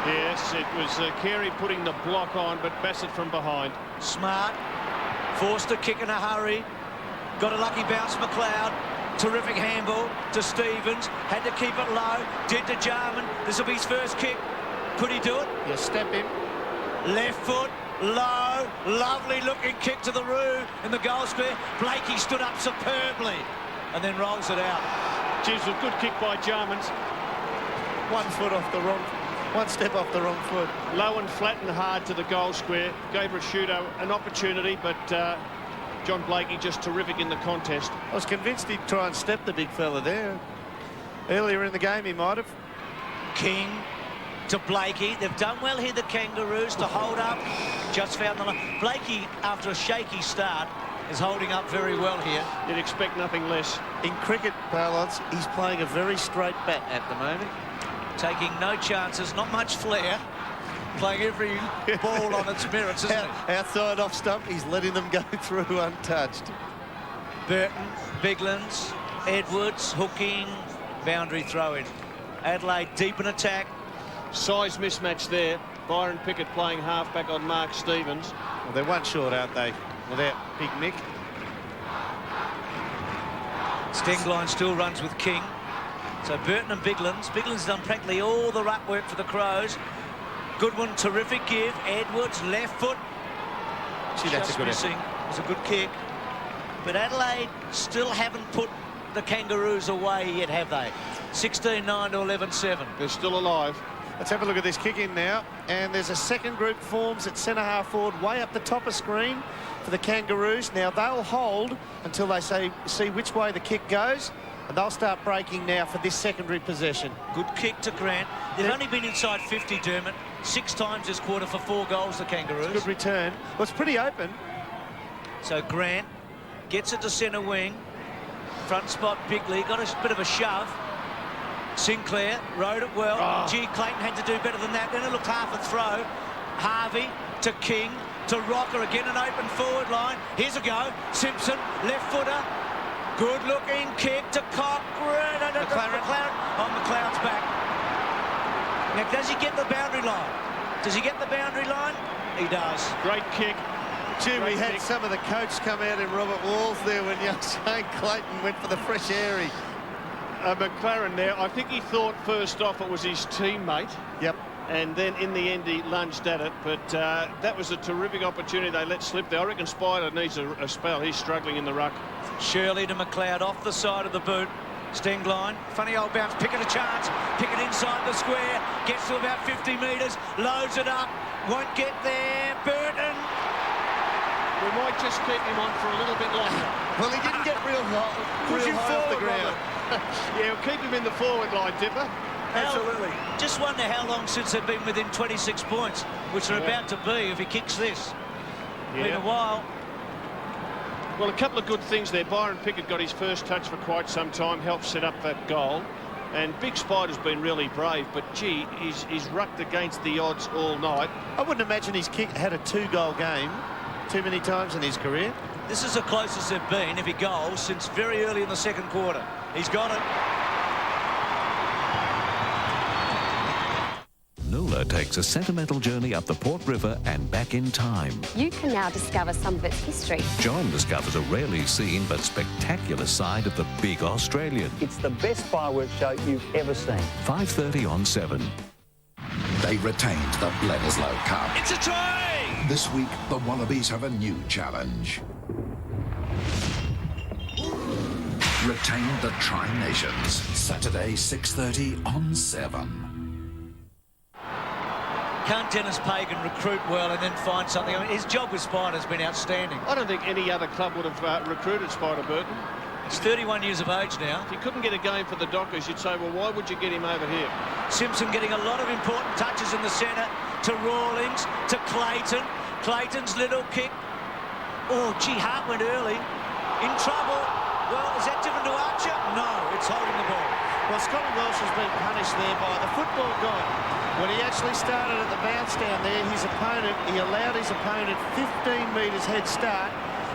Yes, it was Carey putting the block on, but Bassett from behind. Smart, forced a kick in a hurry. Got a lucky bounce, McLeod. Terrific handball to Stevens, had to keep it low, did to Jarman. This will be his first kick. Could he do it? You step him. Left foot, low, lovely looking kick to the roo in the goal square. Blakey stood up superbly and then rolls it out. Geez, a good kick by Jarman. 1 foot off the wrong, 1 step off the wrong foot. Low and flat and hard to the goal square. Gave Rashudo an opportunity, but John Blakey just terrific in the contest. I was convinced he'd try and step the big fella there. Earlier in the game, he might have. King to Blakey. They've done well here, the Kangaroos, to hold up. Just found the line. Blakey, after a shaky start, is holding up very well here. You'd expect nothing less. In cricket parlance, he's playing a very straight bat at the moment. Taking no chances, not much flair. Playing every ball on its merits, isn't he? Outside off stump, he's letting them go through untouched. Burton, Biglands, Edwards, hooking, boundary throw-in. Adelaide deep in attack. Size mismatch there. Byron Pickett playing halfback on Mark Stevens. Well, they're one short, aren't they, without Big Mick? Stengline still runs with King. So Burton and Biglands. Biglands done practically all the ruck work for the Crows. Good one, terrific give. Edwards, left foot. Gee, that's a good missing. It was a good kick. But Adelaide still haven't put the Kangaroos away yet, have they? 16-9 to 11-7. They're still alive. Let's have a look at this kick in now. And there's a second group forms at centre half forward, way up the top of screen for the Kangaroos. Now they'll hold until they see which way the kick goes. And they'll start breaking now for this secondary possession. Good kick to Grant. They've only been inside 50, Dermot. 6 times this quarter for 4 goals, the Kangaroos. Good return. Well, it's pretty open. So Grant gets it to centre wing. Front spot, Bigley. Got a bit of a shove. Sinclair rode it well. Gee, Clayton had to do better than that. Then it looked half a throw. Harvey to King to Rocker. Again, an open forward line. Here's a go. Simpson, left footer. Good-looking kick to Cochrane. McLaren. Oh, McLeod's back. Now, does he get the boundary line? Does he get the boundary line? He does. Great kick. Jim, we had some of the coach come out in Robert Walls there when young Shane Clayton went for the fresh airy. McLaren there, I think he thought first off it was his teammate. Yep. And then in the end he lunged at it, but that was a terrific opportunity they let slip there. I reckon Spider needs a spell. He's struggling in the ruck. Shirley to McLeod off the side of the boot. Stengline, funny old bounce, Pickett a chance. Pickett inside the square, gets to about 50 metres, loads it up, won't get there. Burton. We might just keep him on for a little bit longer. Well, he didn't get real high off the ground. Yeah, we'll keep him in the forward line, Dipper. Absolutely. Just wonder how long since they've been within 26 points, which they're about to be if he kicks this. Been a while. Well, a couple of good things there. Byron Pickett got his first touch for quite some time, helped set up that goal. And Big Spider's been really brave, but gee, he's rucked against the odds all night. I wouldn't imagine he's had a 2-goal game too many times in his career. This is the closest they've been, if he goals, since very early in the second quarter. He's got it. Nuala takes a sentimental journey up the Port River and back in time. You can now discover some of its history. John discovers a rarely seen but spectacular side of the big Australian. It's the best fireworks show you've ever seen. 5:30 on 7. They retained the Bledisloe Cup. It's a try! This week, the Wallabies have a new challenge. Retain the Tri-Nations. Saturday, 6:30 on 7. Can't Dennis Pagan recruit well and then find something? I mean, his job with Spider's been outstanding. I don't think any other club would have recruited Spider Burton. He's 31 years of age now. If you couldn't get a game for the Dockers, you'd say, well, why would you get him over here? Simpson getting a lot of important touches in the centre to Rawlings, to Clayton. Clayton's little kick. Oh, gee, Hart went early. In trouble. Well, is that different to Archer? No, it's holding the ball. Well, Scotty Welsh has been punished there by the football god. When he actually started at the bounce down there, he allowed his opponent 15 metres head start,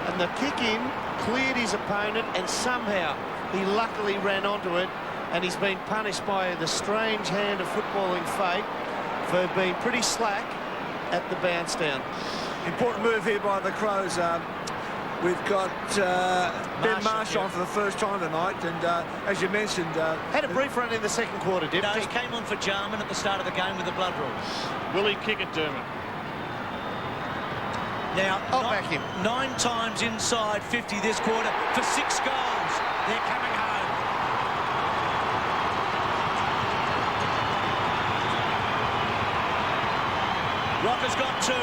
and the kick in cleared his opponent, and somehow he luckily ran onto it, and he's been punished by the strange hand of footballing fate for being pretty slack at the bounce down. Important move here by the Crows. We've got Ben Marsh on for the first time tonight, and as you mentioned... had a brief run in the second quarter, didn't he? No, he came on for Jarman at the start of the game with the blood rule. Will he kick it, Dermot? Now, I'll back him. 9 times inside 50 this quarter for 6 goals. They're coming home. Rocker's got 2.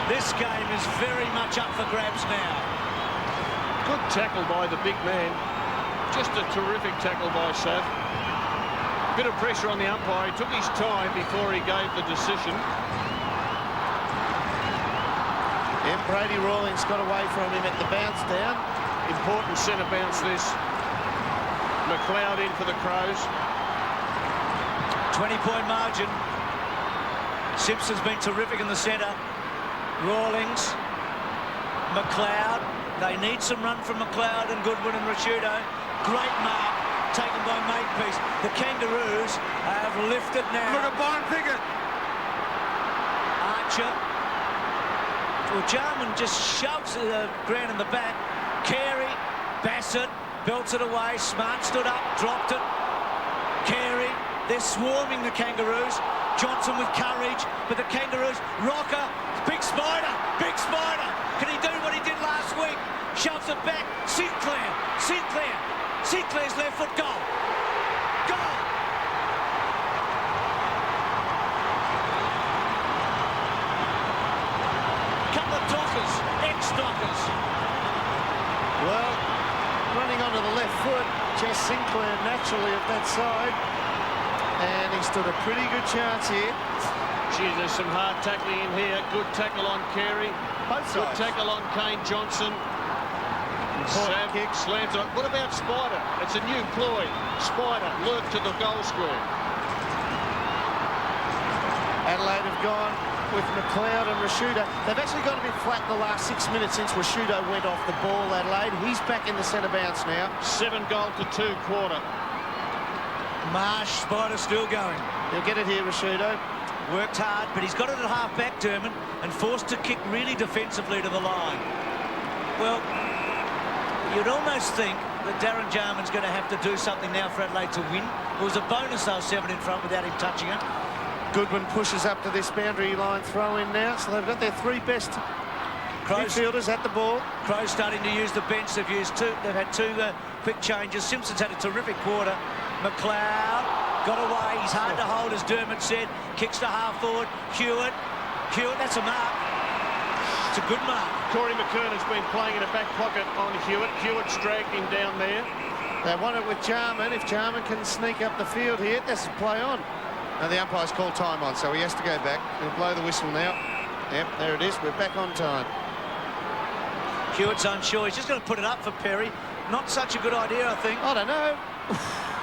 This game is very much up for grabs now. Good tackle by the big man. Just a terrific tackle by Sav. Bit of pressure on the umpire. He took his time before he gave the decision. And Brady Rawlings got away from him at the bounce down. Important centre bounce this. McLeod in for the Crows. 20-point margin. Simpson's been terrific in the centre. Rawlings, McLeod. They need some run from McLeod and Goodwin and Rashudo. Great mark taken by Makepeace. The Kangaroos have lifted now. Look at Byron Pickett. Archer. Well, Jarman just shoves the ground in the back. Carey, Bassett, belts it away. Smart stood up, dropped it. Carey, they're swarming the Kangaroos. Johnson with courage, but the Kangaroos, Rocker, big spider. Can he do what he did last week? Shoves it back, Sinclair's left foot, goal. Couple of dockers, ex-dockers. Well, running onto the left foot, Jess Sinclair naturally at that side. And he stood a pretty good chance here. Gee, there's some hard tackling in here. Good tackle on Carey. Both sides. Good tackle on Kane Johnson. Sam kick slams on. What about Spider? It's a new ploy. Spider lurked to the goal square. Adelaide have gone with McLeod and Rashudo. They've actually got a bit flat in the last 6 minutes since Rashudo went off the ball, Adelaide. He's back in the centre bounce now. 7-2 quarter. Marsh, Spider still going. He'll get it here, Rashudo. Worked hard, but he's got it at half-back, Dermot, and forced to kick really defensively to the line. Well, you'd almost think that Darren Jarman's going to have to do something now for Adelaide to win. It was a bonus, though, 7 in front without him touching it. Goodwin pushes up to this boundary line throw in now, so they've got their 3 best midfielders at the ball. Crows starting to use the bench. They've had 2 quick changes. Simpson's had a terrific quarter. McLeod got away. He's hard to hold, as Dermot said. Kicks to half forward. Hewitt, that's a mark. It's a good mark. Corey McKernan's been playing in a back pocket on Hewitt. Hewitt's dragged him down there. They want it with Jarman. If Jarman can sneak up the field here, that's a play on. Now the umpire's called time on, so he has to go back. He'll blow the whistle now. Yep, there it is. We're back on time. Hewitt's unsure. He's just going to put it up for Perry. Not such a good idea, I think. I don't know.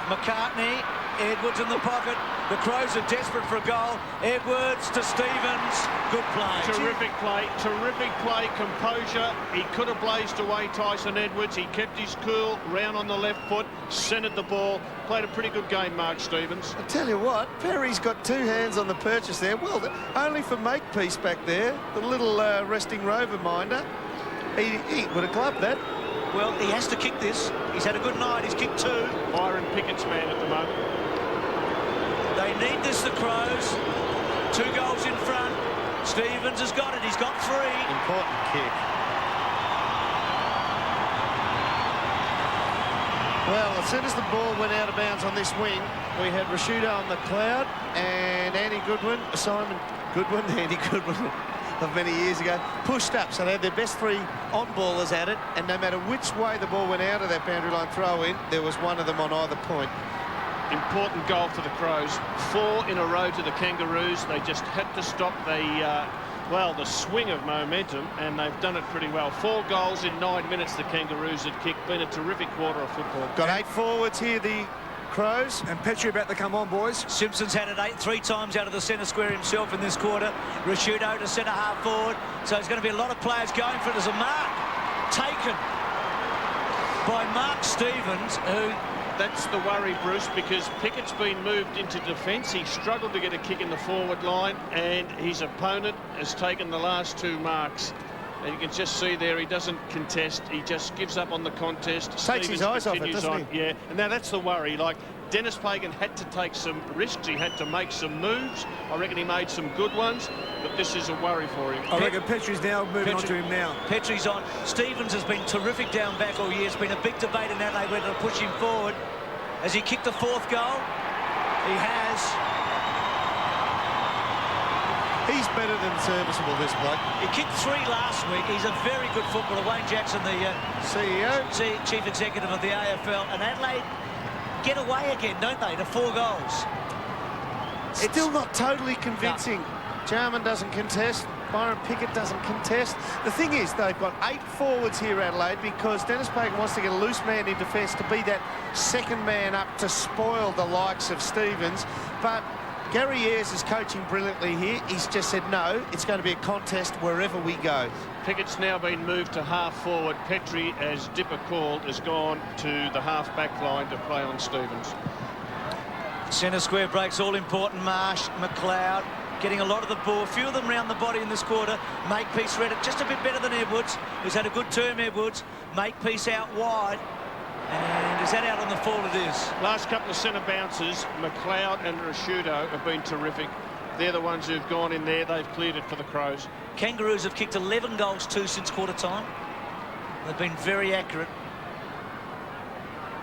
McCartney, Edwards in the pocket. The Crows are desperate for a goal. Edwards to Stevens. Good play. Terrific play, composure. He could have blazed away Tyson Edwards. He kept his cool, round on the left foot, centred the ball. Played a pretty good game, Mark Stevens. I tell you what, Perry's got 2 hands on the purchase there. Well, only for Makepeace back there, the little resting rover minder. He would have gloved that. Well, he has to kick this. He's had a good night. He's kicked 2. Byron Pickett's man at the moment. They need this, the Crows. 2 goals in front. Stevens has got it. He's got 3. Important kick. Well, as soon as the ball went out of bounds on this wing, we had Rashudo on McLeod and Andy Goodwin, Andy Goodwin of many years ago, pushed up. So they had their best 3 on-ballers at it, and no matter which way the ball went out of that boundary line throw-in, there was one of them on either point. Important goal for the Crows. 4 in a row to the Kangaroos. They just had to stop the swing of momentum, and they've done it pretty well. 4 goals in 9 minutes the Kangaroos had kicked. Been a terrific quarter of football. Got 8 forwards here, the Crows. And Petrie about to come on, boys. Simpson's had it 3 times out of the centre square himself in this quarter. Rashudo to centre half forward. So there's going to be a lot of players going for it. There's a mark taken by Mark Stevens, who... That's the worry, Bruce, because Pickett's been moved into defence. He struggled to get a kick in the forward line, and his opponent has taken the last 2 marks. And you can just see there, he doesn't contest. He just gives up on the contest. Takes his eyes off it, doesn't he? Yeah, and now that's the worry. Like, Dennis Pagan had to take some risks. He had to make some moves. I reckon he made some good ones, but this is a worry for him. I reckon Petrie's now moving on to him now. Petrie's on. Stevens has been terrific down back all year. It's been a big debate in Adelaide whether to push him forward. Has he kicked the 4th goal? He has. He's better than serviceable, this bloke. He kicked 3 last week. He's a very good footballer. Wayne Jackson, the CEO, chief executive of the AFL, and Adelaide get away again, don't they, to 4 goals. Still not totally convincing. No. Jarman doesn't contest. Byron Pickett doesn't contest. The thing is, they've got 8 forwards here, Adelaide, because Dennis Pagan wants to get a loose man in defence to be that second man up to spoil the likes of Stevens. But Gary Ayres is coaching brilliantly here. He's just said, no, it's going to be a contest wherever we go. Pickett's now been moved to half forward. Petrie, as Dipper called, has gone to the half back line to play on Stevens. Centre square breaks all important. Marsh, McLeod getting a lot of the ball. A few of them round the body in this quarter. Makepeace read it just a bit better than Edwards, who's had a good term, Edwards. Makepeace out wide. And is that out on the fall? It is. Last couple of centre bounces, McLeod and Rashudo have been terrific. They're the ones who've gone in there. They've cleared it for the Crows. Kangaroos have kicked 11 goals too since quarter time. They've been very accurate.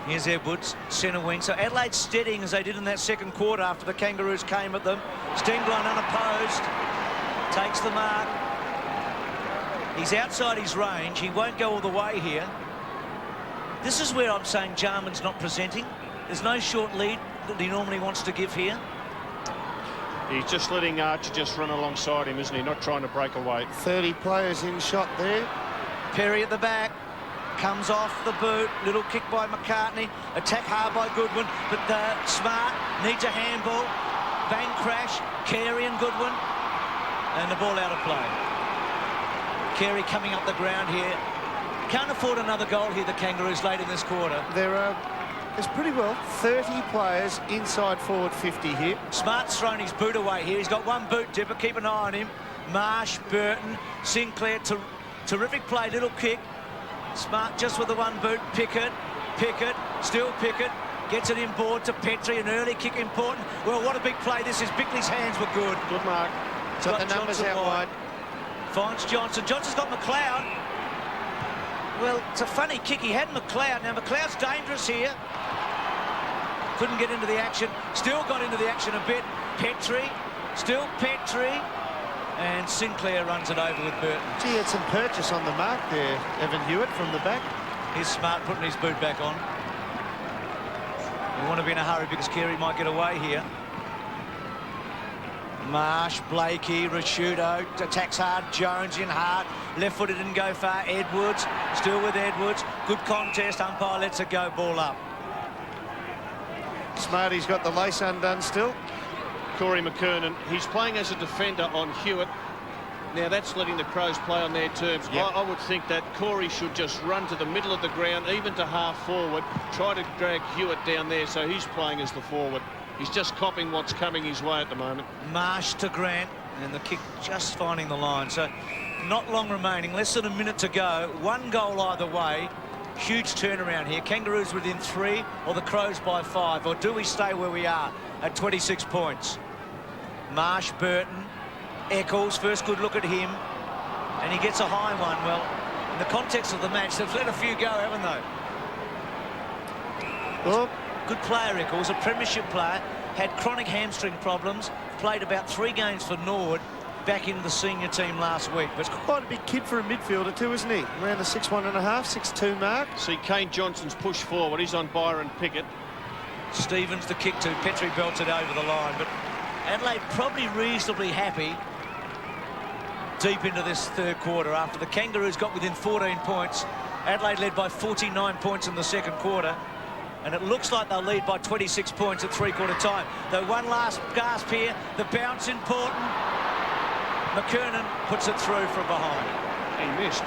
Here's Edwards, centre wing. So Adelaide steadying as they did in that second quarter after the Kangaroos came at them. Stenglein unopposed. Takes the mark. He's outside his range. He won't go all the way here. This is where I'm saying Jarman's not presenting. There's no short lead that he normally wants to give here. He's just letting Archer just run alongside him, isn't he? Not trying to break away. 30 players in shot there. Perry at the back. Comes off the boot. Little kick by McCartney. Attack hard by Goodwin. But Smart needs a handball. Bang crash. Carey and Goodwin. And the ball out of play. Carey coming up the ground here. Can't afford another goal here, the Kangaroos, late in this quarter. There's pretty well 30 players inside forward 50 here. Smart's thrown his boot away here. He's got one boot, Dipper. Keep an eye on him. Marsh, Burton, Sinclair. Terrific play. Little kick. Smart just with the one boot. Pickett, still Pickett, gets it inboard to Petrie, an early kick important. Well, what a big play this is. Bickley's hands were good. Good mark. Got the numbers Johnson out wide. Finds Johnson. Johnson's got McLeod. Well, it's a funny kick. He had McLeod. Now, McLeod's dangerous here. Couldn't get into the action. Still got into the action a bit. Petrie, still Petrie. And Sinclair runs it over with Burton. Gee, had some purchase on the mark there, Evan Hewitt from the back. He's Smart putting his boot back on. We want to be in a hurry because Carey might get away here. Marsh, Blakey, Rashudo, attacks hard, Jones in hard, left-footed didn't go far, Edwards, still with Edwards, good contest, umpire lets it go, ball up. Smarty's got the lace undone still. Corey McKernan, he's playing as a defender on Hewitt. Now that's letting the Crows play on their terms. Yep. I would think that Corey should just run to the middle of the ground, even to half forward, try to drag Hewitt down there, so he's playing as the forward. He's just copying what's coming his way at the moment. Marsh to Grant, and the kick just finding the line. So not long remaining, less than a minute to go. 1 goal either way. Huge turnaround here. Kangaroos within 3, or the Crows by 5. Or do we stay where we are at 26 points? Marsh, Burton, Eccles, first good look at him. And he gets a high one. Well, in the context of the match, they've let a few go, haven't they? Well, good player, Eccles, a premiership player, had chronic hamstring problems, played about 3 games for Nord, back in the senior team last week. But quite a big kid for a midfielder too, isn't he? Around the 6'1½", 6'2" mark. See Kane Johnson's push forward. He's on Byron Pickett. Stevens the kick to Petrie, belts it over the line. But Adelaide probably reasonably happy deep into this third quarter after the Kangaroos got within 14 points. Adelaide led by 49 points in the second quarter. And it looks like they'll lead by 26 points at three-quarter time. Though one last gasp here, the bounce important. McKernan puts it through from behind. He missed.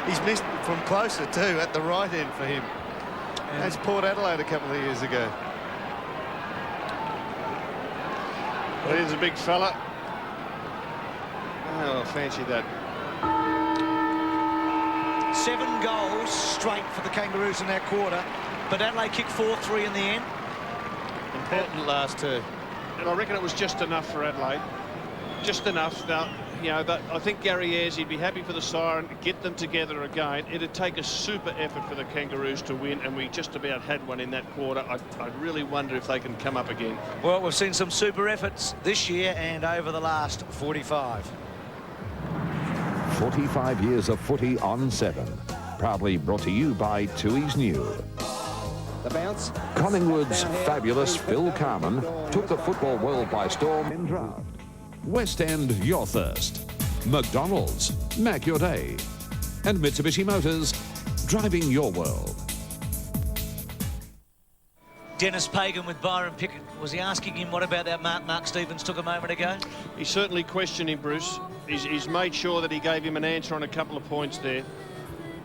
He's missed from closer too, at the right end for him. And that's Port Adelaide a couple of years ago. Well, here's a big fella. Oh, fancy that. 7 goals straight for the Kangaroos in that quarter, but Adelaide kicked 4-3 in the end. Important last 2. And I reckon it was just enough for Adelaide. Just enough. Now, you know, I think Gary Ayres, he'd be happy for the siren to get them together again. It'd take a super effort for the Kangaroos to win, and we just about had one in that quarter. I really wonder if they can come up again. Well, we've seen some super efforts this year and over the last 45. 45 years of footy on 7. Proudly brought to you by Tui's New. The bounce. Collingwood's fabulous Phil Carman took the football world by storm in draft. West End, your thirst. McDonald's, make your day. And Mitsubishi Motors, driving your world. Dennis Pagan with Byron Pickett. Was he asking him what about that mark Mark Stevens took a moment ago? He certainly questioned him, Bruce. He's made sure that he gave him an answer on a couple of points there.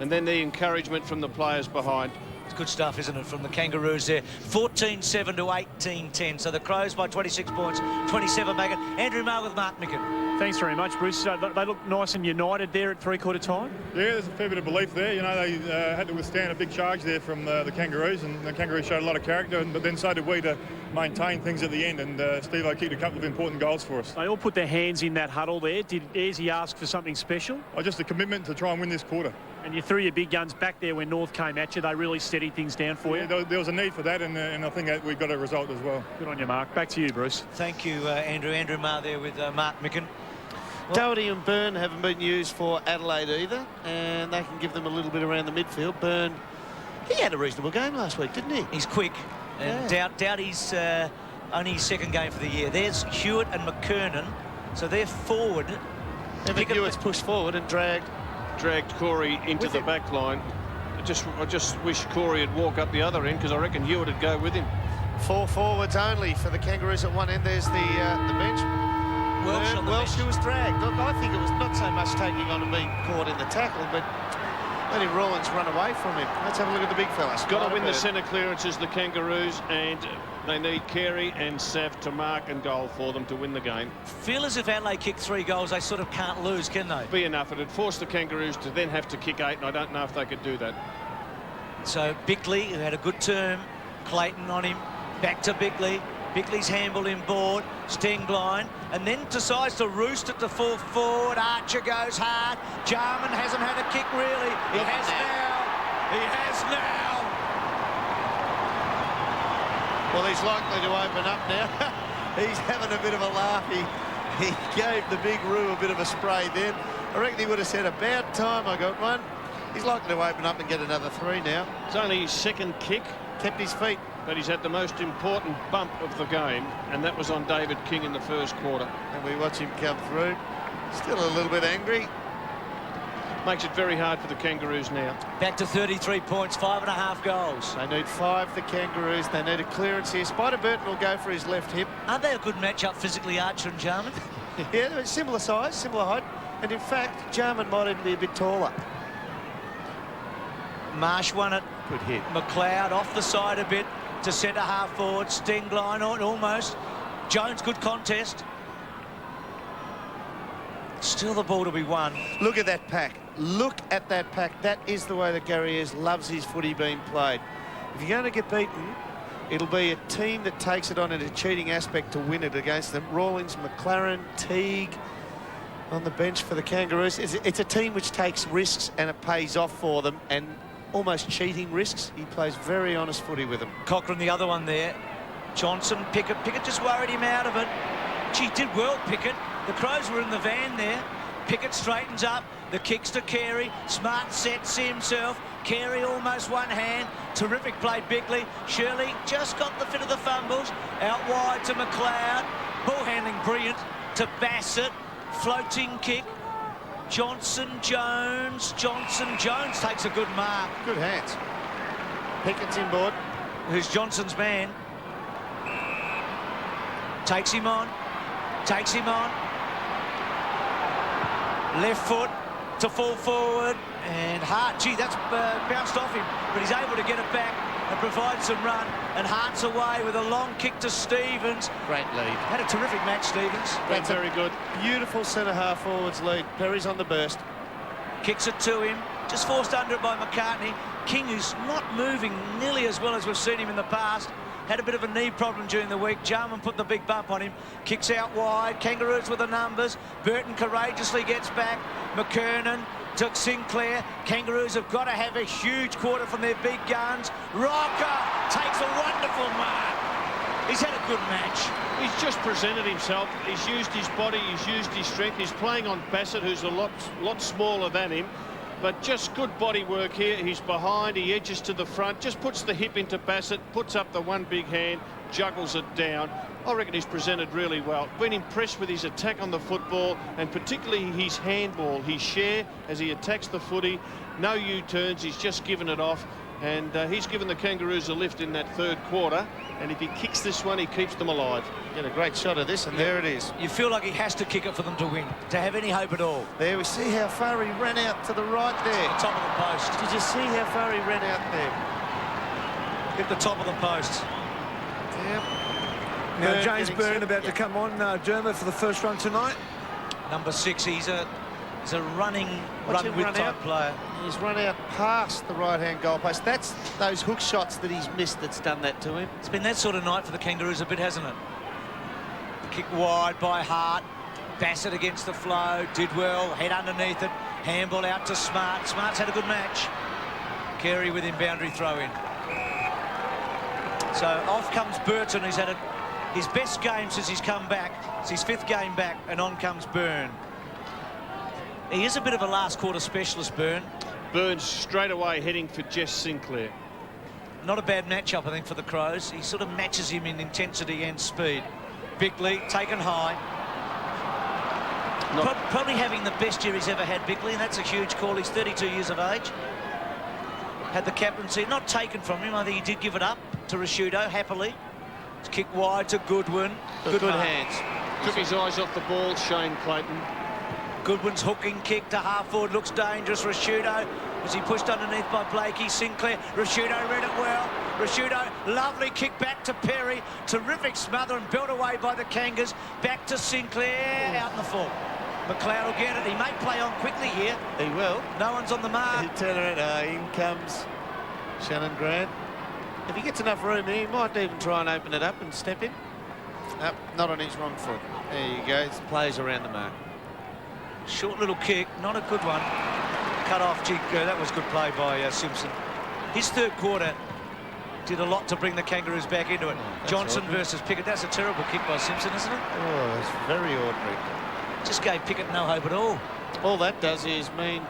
And then the encouragement from the players behind. It's good stuff, isn't it, from the Kangaroos there. 14-7 to 18-10. So the Crows by 26 points, 27 make it. Andrew Marr with Mark Micken. Thanks very much, Bruce. They look nice and united there at three-quarter time. Yeah, there's a fair bit of belief there. You know, they had to withstand a big charge there from the Kangaroos, and the Kangaroos showed a lot of character, but then so did we to maintain things at the end, and Steve-O kicked a couple of important goals for us. They all put their hands in that huddle there. Did Ayresy ask for something special? Just a commitment to try and win this quarter. And you threw your big guns back there when North came at you. They really steadied things down for you. There was a need for that, and I think that we got a result as well. Good on you, Mark. Back to you, Bruce. Thank you, Andrew. Andrew Marr there with Mark Micken. Doherty and Byrne haven't been used for Adelaide either, and they can give them a little bit around the midfield. Byrne, he had a reasonable game last week, didn't he? He's quick, and Doughty's only his second game for the year. There's Hewitt and McKernan, so they're forward. Hewitt's pushed forward and dragged Corey into the back line. I just wish Corey had walked up the other end, because I reckon Hewitt would go with him. 4 forwards only for the Kangaroos at one end. There's the bench. Welsh, who was dragged. Look, I think it was not so much taking on and being caught in the tackle, but letting Rawlins run away from him. Let's have a look at the big fellas. Got to win the centre clearances, the Kangaroos, and they need Carey and Sav to mark and goal for them to win the game. Feel as if Adelaide kicked 3 goals, they sort of can't lose, can they? Be enough. It'd force the Kangaroos to then have to kick 8, and I don't know if they could do that. So Bickley, who had a good term, Clayton on him, back to Bickley. Bickley's handball in board, Stengline, and then decides to roost it to full forward. Archer goes hard. Jarman hasn't had a kick really. He has now. He has now. Well, he's likely to open up now. He's having a bit of a laugh. He gave the big Roo a bit of a spray then. I reckon he would have said, about time I got one. He's likely to open up and get another 3 now. It's only his second kick. Kept his feet. But he's had the most important bump of the game, and that was on David King in the first quarter. And we watch him come through. Still a little bit angry. Makes it very hard for the Kangaroos now. Back to 33 points, 5.5 goals. They need 5, the Kangaroos. They need a clearance here. Spider Burton will go for his left hip. Aren't they a good matchup physically, Archer and Jarman? Yeah, they're similar size, similar height. And in fact, Jarman might even be a bit taller. Marsh won it. Good hit. McLeod off the side a bit to centre half forward. Stengline on almost. Jones, good contest. Still the ball to be won. Look at that pack. Look at that pack. That is the way that Gary Ayres loves his footy being played. If you're going to get beaten, it'll be a team that takes it on in a cheating aspect to win it against them. Rawlings, McLaren, Teague on the bench for the Kangaroos. It's a team which takes risks and it pays off for them, and almost cheating risks. He plays very honest footy with them. Cochrane, the other one there. Johnson, Pickett. Pickett just worried him out of it. Gee, did well, Pickett. The Crows were in the van there. Pickett straightens up. The kicks to Carey. Smart sets himself. Carey almost one hand. Terrific play, Bickley. Shirley just got the fit of the fumbles. Out wide to McLeod. Ball handling brilliant to Bassett. Floating kick. Johnson-Jones takes a good mark. Good hands. Pickett's inboard. Who's Johnson's man. Takes him on. Left foot to fall forward. And Hart, gee, that's bounced off him. But he's able to get it back and provide some run. And Hart's away with a long kick to Stevens. Great lead. Had a terrific match, Stevens. That's very good. Beautiful centre-half forwards lead. Perry's on the burst. Kicks it to him. Just forced under it by McCartney. King, who's not moving nearly as well as we've seen him in the past. had a bit of a knee problem during the week. Jarman put the big bump on him. Kicks out wide. Kangaroos with the numbers. Burton courageously gets back. McKernan to Sinclair. Kangaroos have got to have a huge quarter from their big guns. Rocker takes a wonderful mark. He's had a good match. He's just presented himself. He's used his body. He's used his strength. He's playing on Bassett, who's a lot smaller than him. But just good body work here. He's behind. He edges to the front. Just puts the hip into Bassett. Puts up the one big hand. Juggles it down. I reckon he's presented really well. Been impressed with his attack on the football and particularly his handball. His share as he attacks the footy. No U-turns. He's just given it off. And he's given the Kangaroos a lift in that third quarter. And if he kicks this one, he keeps them alive. Get a great shot of this, and there it is. You feel like he has to kick it for them to win, to have any hope at all. There we see how far he ran out to the right there. The top of the post. Did you see how far he ran out there? Hit the top of the post. Yep. Now, James Byrne about to come on, Dermot, for the first run tonight. Number 6, he's a running, run-with type player. He's run out past the right-hand goalpost. That's those hook shots that he's missed that's done that to him. It's been that sort of night for the Kangaroos a bit, hasn't it? Kick wide by Hart. Bassett against the flow. Did well. Head underneath it. Handball out to Smart. Smart's had a good match. Carey with him, boundary throw in. So off comes Burton, who's had his best game since he's come back. It's his 5th game back, and on comes Byrne. He is a bit of a last quarter specialist, Byrne. Burns straight away heading for Jess Sinclair. Not a bad matchup, I think, for the Crows. He sort of matches him in intensity and speed. Bickley taken high. Probably having the best year he's ever had, Bickley, and that's a huge call. He's 32 years of age. Had the captaincy not taken from him. I think he did give it up to Rashudo happily. It's kicked wide to Goodwin. Good hands. Took his eyes off the ball, Shane Clayton. Goodwin's hooking kick to half forward looks dangerous. Rashudo, was he pushed underneath by Blakey? Sinclair, Rashudo read it well. Rashudo, lovely kick back to Perry. Terrific smother and built away by the Kangas. Back to Sinclair, out in the full. McLeod will get it. He may play on quickly here. He will. No one's on the mark. He'll turn around. In comes Shannon Grant. If he gets enough room here, he might even try and open it up and step in. Nope, not on his wrong foot. There you go. It's plays around the mark. Short little kick, not a good one. Cut off jig. That was good play by Simpson. His third quarter did a lot to bring the Kangaroos back into it. Johnson versus Pickett. That's a terrible kick by Simpson, isn't it? Oh, it's very ordinary. Just gave Pickett no hope at all. All that does is mean,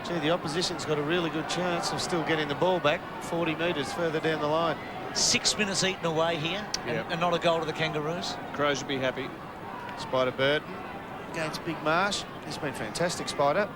gee, the opposition's got a really good chance of still getting the ball back 40 metres further down the line. 6 minutes eaten away here, and not a goal to the Kangaroos. Crows will be happy. Spider Burton against Big Marsh. He's been fantastic, Spider.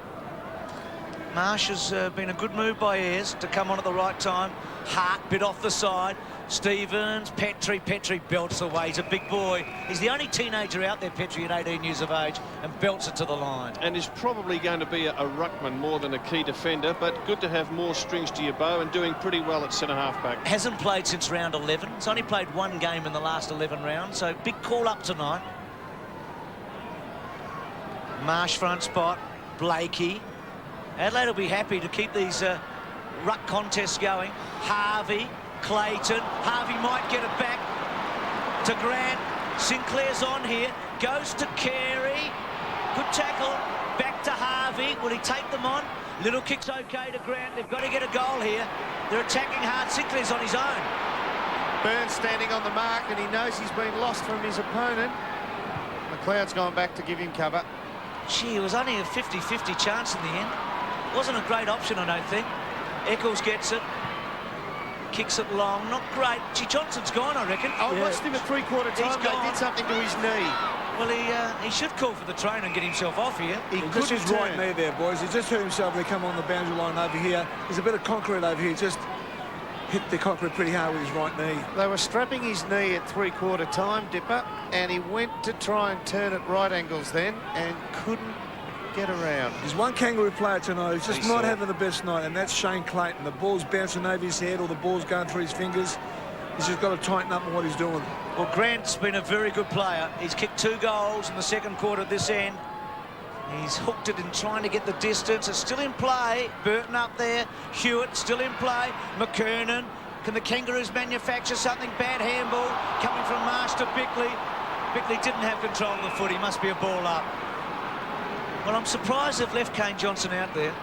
Marsh has been a good move by Ayres to come on at the right time. Hart bit off the side. Stevens, Petrie belts away. He's a big boy. He's the only teenager out there, Petrie, at 18 years of age, and belts it to the line. And is probably going to be a ruckman more than a key defender, but good to have more strings to your bow and doing pretty well at centre-half back. Hasn't played since round 11. He's only played 1 game in the last 11 rounds, so big call up tonight. Marsh front spot, Blakey. Adelaide will be happy to keep these ruck contests going. Harvey, Clayton. Harvey might get it back to Grant. Sinclair's on here. Goes to Carey. Good tackle. Back to Harvey. Will he take them on? Little kick's okay to Grant. They've got to get a goal here. They're attacking hard. Sinclair's on his own. Burns standing on the mark, and he knows he's been lost from his opponent. McLeod's gone back to give him cover. Gee, it was only a 50-50 chance in the end. Wasn't a great option, I don't think. Eccles gets it. Kicks it long. Not great. Gee, Johnson's gone, I reckon. I watched him at three-quarter time. They did something to his knee. Well, he should call for the trainer and get himself off here. He pushed his right knee there, boys. He just hurt himself. They come on the boundary line over here. There's a bit of concrete over here. Just hit the concrete pretty hard with his right knee. They were strapping his knee at three-quarter time, Dipper, and he went to try and turn at right angles then and couldn't get around. There's one Kangaroo player tonight who's just not having the best night, and that's Shane Clayton. The ball's bouncing over his head or the ball's going through his fingers. He's just got to tighten up on what he's doing. Well, Grant's been a very good player. He's kicked 2 goals in the second quarter at this end. He's hooked it in trying to get the distance. It's still in play. Burton up there. Hewitt still in play. McKernan. Can the Kangaroos manufacture something? Bad handball coming from Marsh to Bickley. Bickley didn't have control of the foot. He must be a ball up. Well, I'm surprised they've left Kane Johnson out there.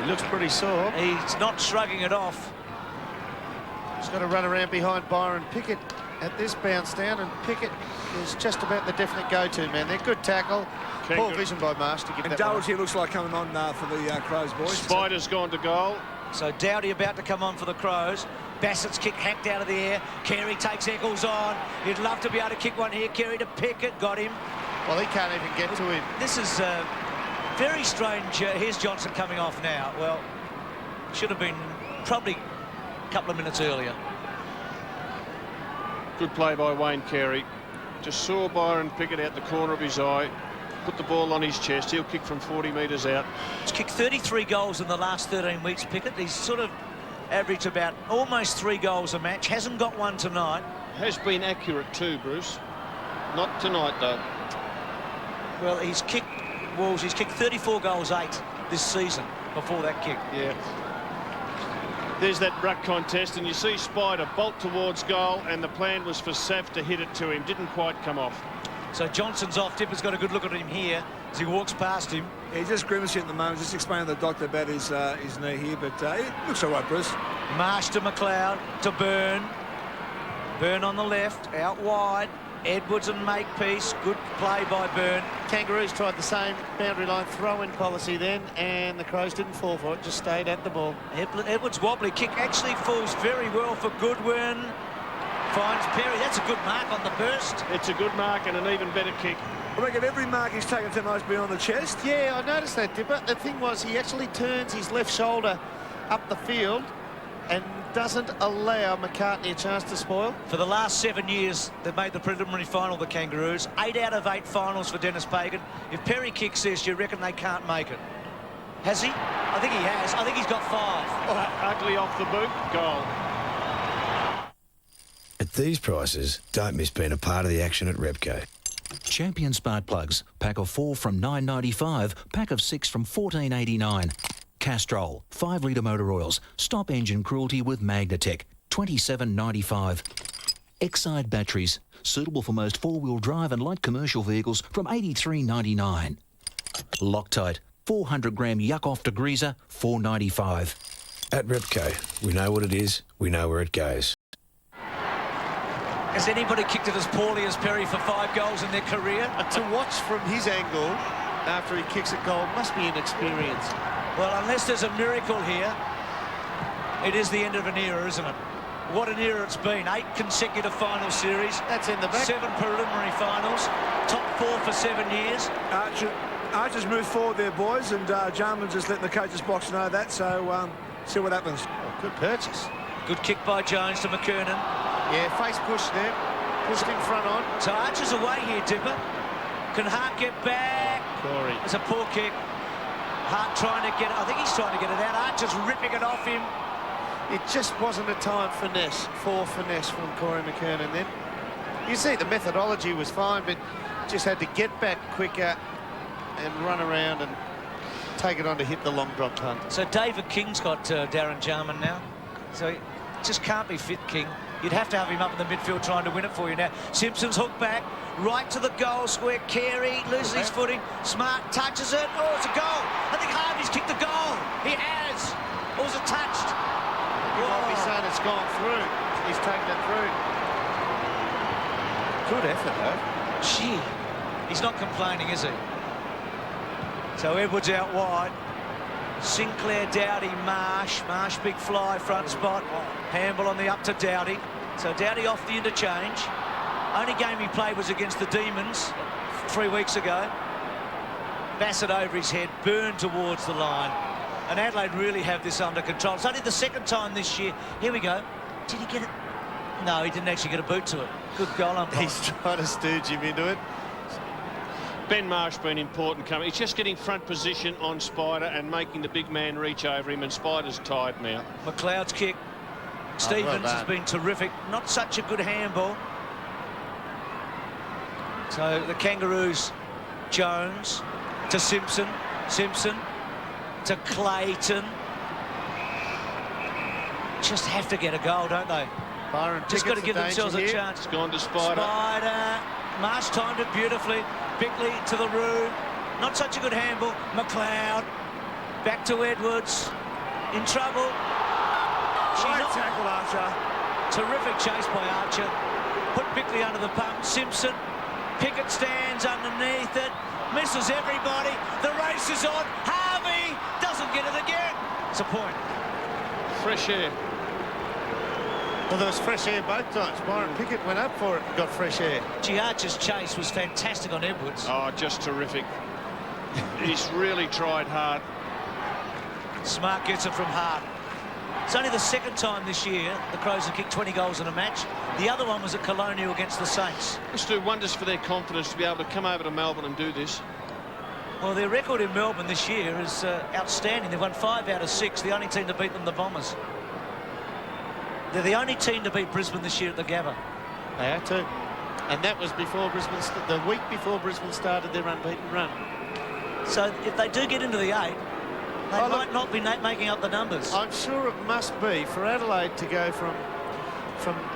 He looks pretty sore. He's not shrugging it off. He's got to run around behind Byron Pickett at this bounce down, and Pickett is just about the definite go-to man. They're good tackle. Poor vision by Marsh to get and that Doherty looks like coming on for the Crows, boys. Spider's gone to goal. So Dowdy about to come on for the Crows. Bassett's kick hacked out of the air. Carey takes Eccles on. He'd love to be able to kick one here. Carey to Pickett. Got him. Well, he can't even get to him. This is very strange. Here's Johnson coming off now. Well, should have been probably a couple of minutes earlier. Good play by Wayne Carey. Just saw Byron Pickett out the corner of his eye. Put the ball on his chest. He'll kick from 40 metres out. He's kicked 33 goals in the last 13 weeks, Pickett. He's sort of averaged about almost 3 goals a match. Hasn't got one tonight. Has been accurate too, Bruce. Not tonight, though. Well, he's kicked, Wolves, he's kicked 34 goals, 8 this season before that kick. Yeah. There's that ruck contest, and you see Spider bolt towards goal, and the plan was for Saf to hit it to him. Didn't quite come off. So Johnson's off. Dipper's got a good look at him here as he walks past him. He's just grimacing at the moment, just explaining to the doctor about his knee here, but it looks all right, Bruce. Marsh to McLeod, to Byrne. Byrne on the left, out wide. Edwards and Makepeace. Good play by Byrne. Kangaroos tried the same boundary line throw-in policy then, and the Crows didn't fall for it, just stayed at the ball. Edwards' wobbly kick actually falls very well for Goodwin. Finds Perry. That's a good mark on the burst. It's a good mark and an even better kick. I reckon every mark he's taken tonight's been on the chest. Yeah, I noticed that, Dipper. The thing was, he actually turns his left shoulder up the field and doesn't allow McCartney a chance to spoil. For the last 7 years, they've made the preliminary final, the Kangaroos. 8 out of 8 finals for Dennis Pagan. If Perry kicks this, you reckon they can't make it? Has he? I think he has. I think he's got 5. Ugly off the boot. Goal. At these prices, don't miss being a part of the action at Repco. Champion Spark Plugs. Pack of 4 from $9.95. Pack of 6 from $14.89. Castrol. 5 litre motor oils. Stop engine cruelty with Magnatech. $27.95. Exide batteries. Suitable for most 4-wheel drive and light commercial vehicles from $83.99. Loctite. 400 gram yuck off degreaser. $4.95. At Repco, we know what it is, we know where it goes. Has anybody kicked it as poorly as Perry for 5 goals in their career? To watch from his angle after he kicks a goal must be an experience. Well, unless there's a miracle here, it is the end of an era, isn't it? What an era it's been. 8 consecutive final series. That's in the back. 7 preliminary finals. Top 4 for 7 years. Archer's moved forward there, boys, and Jarman's just letting the coach's box know that, so see what happens. Oh, good purchase. Good kick by Jones to McKernan. Yeah, face push there. Pushed in front on. So Archer's away here, Dipper. Can Hart get back? Corey. It's a poor kick. Hart trying to get it. I think he's trying to get it out. Archer's ripping it off him. It just wasn't a time for finesse from Corey McKernan then. You see the methodology was fine, but just had to get back quicker and run around and take it on to hit the long drop punt. So David King's got Darren Jarman now. So he just can't be fit, King. You'd have to have him up in the midfield trying to win it for you now. Simpson's hooked back, right to the goal square. Carey loses his footing. Smart touches it. Oh, it's a goal. I think Harvey's kicked the goal. He has. Or was it touched? You might be saying it's gone through. He's taken it through. Good effort, though. Gee, he's not complaining, is he? So Edwards out wide. Sinclair, Dowdy, Marsh. Marsh, big fly, front spot. Hamble on the up to Dowdy. So Dowdy off the interchange. Only game he played was against the Demons 3 weeks ago. Bassett over his head, Byrne towards the line. And Adelaide really have this under control. It's only the 2nd time this year. Here we go. Did he get it? No, he didn't actually get a boot to it. Good goal umpire. He's trying to stooge him into it. Ben Marsh been important coming. He's just getting front position on Spider and making the big man reach over him, and Spider's tired now. McLeod's kick. Stevens has been terrific. Not such a good handball. So the Kangaroos, Jones to Simpson. Simpson to Clayton. just have to get a goal, don't they? Byron just got to Pickett's give in themselves danger a here. chance. It's gone to Spider. Marsh timed it beautifully. Bickley to the Roo. Not such a good handball. McLeod back to Edwards. In trouble. Right tackle, Archer. Terrific chase by Archer. Put Bickley under the pump. Simpson. Pickett stands underneath it. Misses everybody. The race is on. Harvey doesn't get it again. It's a point. Fresh air. Well, there was fresh air both times. Byron Pickett went up for it and got fresh air. Gee, Archer's chase was fantastic on Edwards. Oh, just terrific. He's really tried hard. Smart gets it from Hart. It's only the second time this year the Crows have kicked 20 goals in a match. The other one was at Colonial against the Saints. This do wonders for their confidence to be able to come over to Melbourne and do this. Well, their record in Melbourne this year is outstanding. They've won 5 out of 6. The only team to beat them, the Bombers. They're the only team to beat Brisbane this year at the Gabba. They are too. And that was before Brisbane, the week before Brisbane started their unbeaten run. So if they do get into the 8, they might not be making up the numbers. I'm sure it must be for Adelaide to go from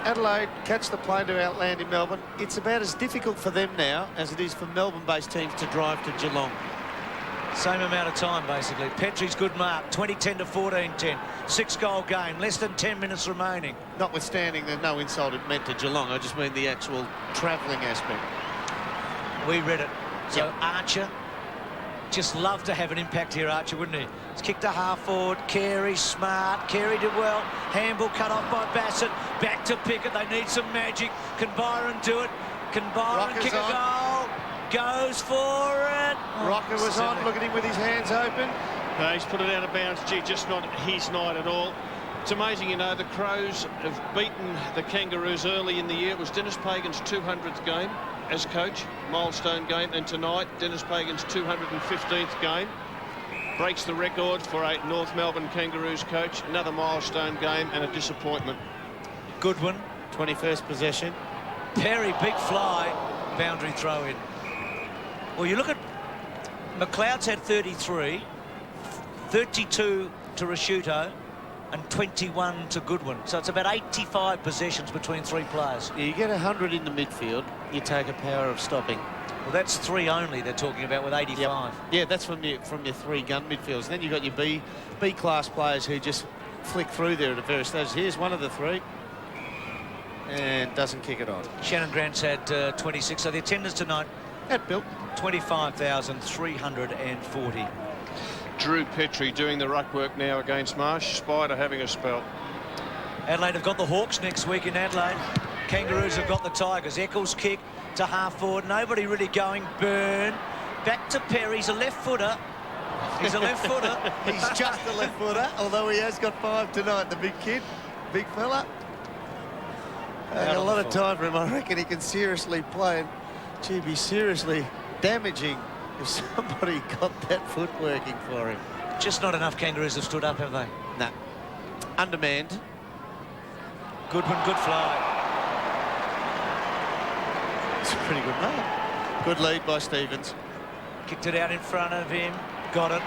Adelaide, catch the plane to outland in Melbourne. It's about as difficult for them now as it is for Melbourne-based teams to drive to Geelong. Same amount of time, basically. Petrie's good mark, 20-10 to 14-10. 6-goal game, less than 10 minutes remaining. Notwithstanding, there's no insult it meant to Geelong. I just mean the actual travelling aspect. We read it. So Archer, just love to have an impact here, Archer, wouldn't he? It's kicked to half forward. Carey, smart. Carey did well. Handball cut off by Bassett. Back to Pickett. They need some magic. Can Byron do it? Can Byron Rocker's kick a goal? Goes for it. Rocker was on. Look at him with his hands open. No, he's put it out of bounds. Gee, just not his night at all. It's amazing, you know, the Crows have beaten the Kangaroos early in the year. It was Dennis Pagan's 200th game as coach, milestone game, and tonight Dennis Pagan's 215th game. Breaks the record for a North Melbourne Kangaroos coach. Another milestone game and a disappointment. Goodwin. 21st possession. Perry, big fly. Boundary throw in. Well, you look at McLeod's had 33, 32 to Rasciuto, and 21 to Goodwin. So it's about 85 possessions between 3 players. You get 100 in the midfield, you take a power of stopping. Well, that's 3 only they're talking about with 85. Yep. Yeah, that's from your 3 gun midfielders. Then you've got your B class players who just flick through there at a various stages. Here's one of the 3. And doesn't kick it on. Shannon Grant's had 26, so the attendance tonight at Bill 25,340. Drew Petrie doing the ruck work now against Marsh. Spider having a spell. Adelaide have got the Hawks next week in Adelaide. Kangaroos have got the Tigers. Eccles kick to half forward. Nobody really going. Byrne back to Perry. He's a left footer. He's a left footer. He's just a left footer, although he has got 5 tonight. The big kid, big fella. A lot of time for him. I reckon he can seriously play, and gee, be seriously damaging if somebody got that foot working for him. Just not enough Kangaroos have stood up, have they? No. Undermanned. Goodwin, good fly. It's a pretty good mark. Good lead by Stevens. Kicked it out in front of him. Got it.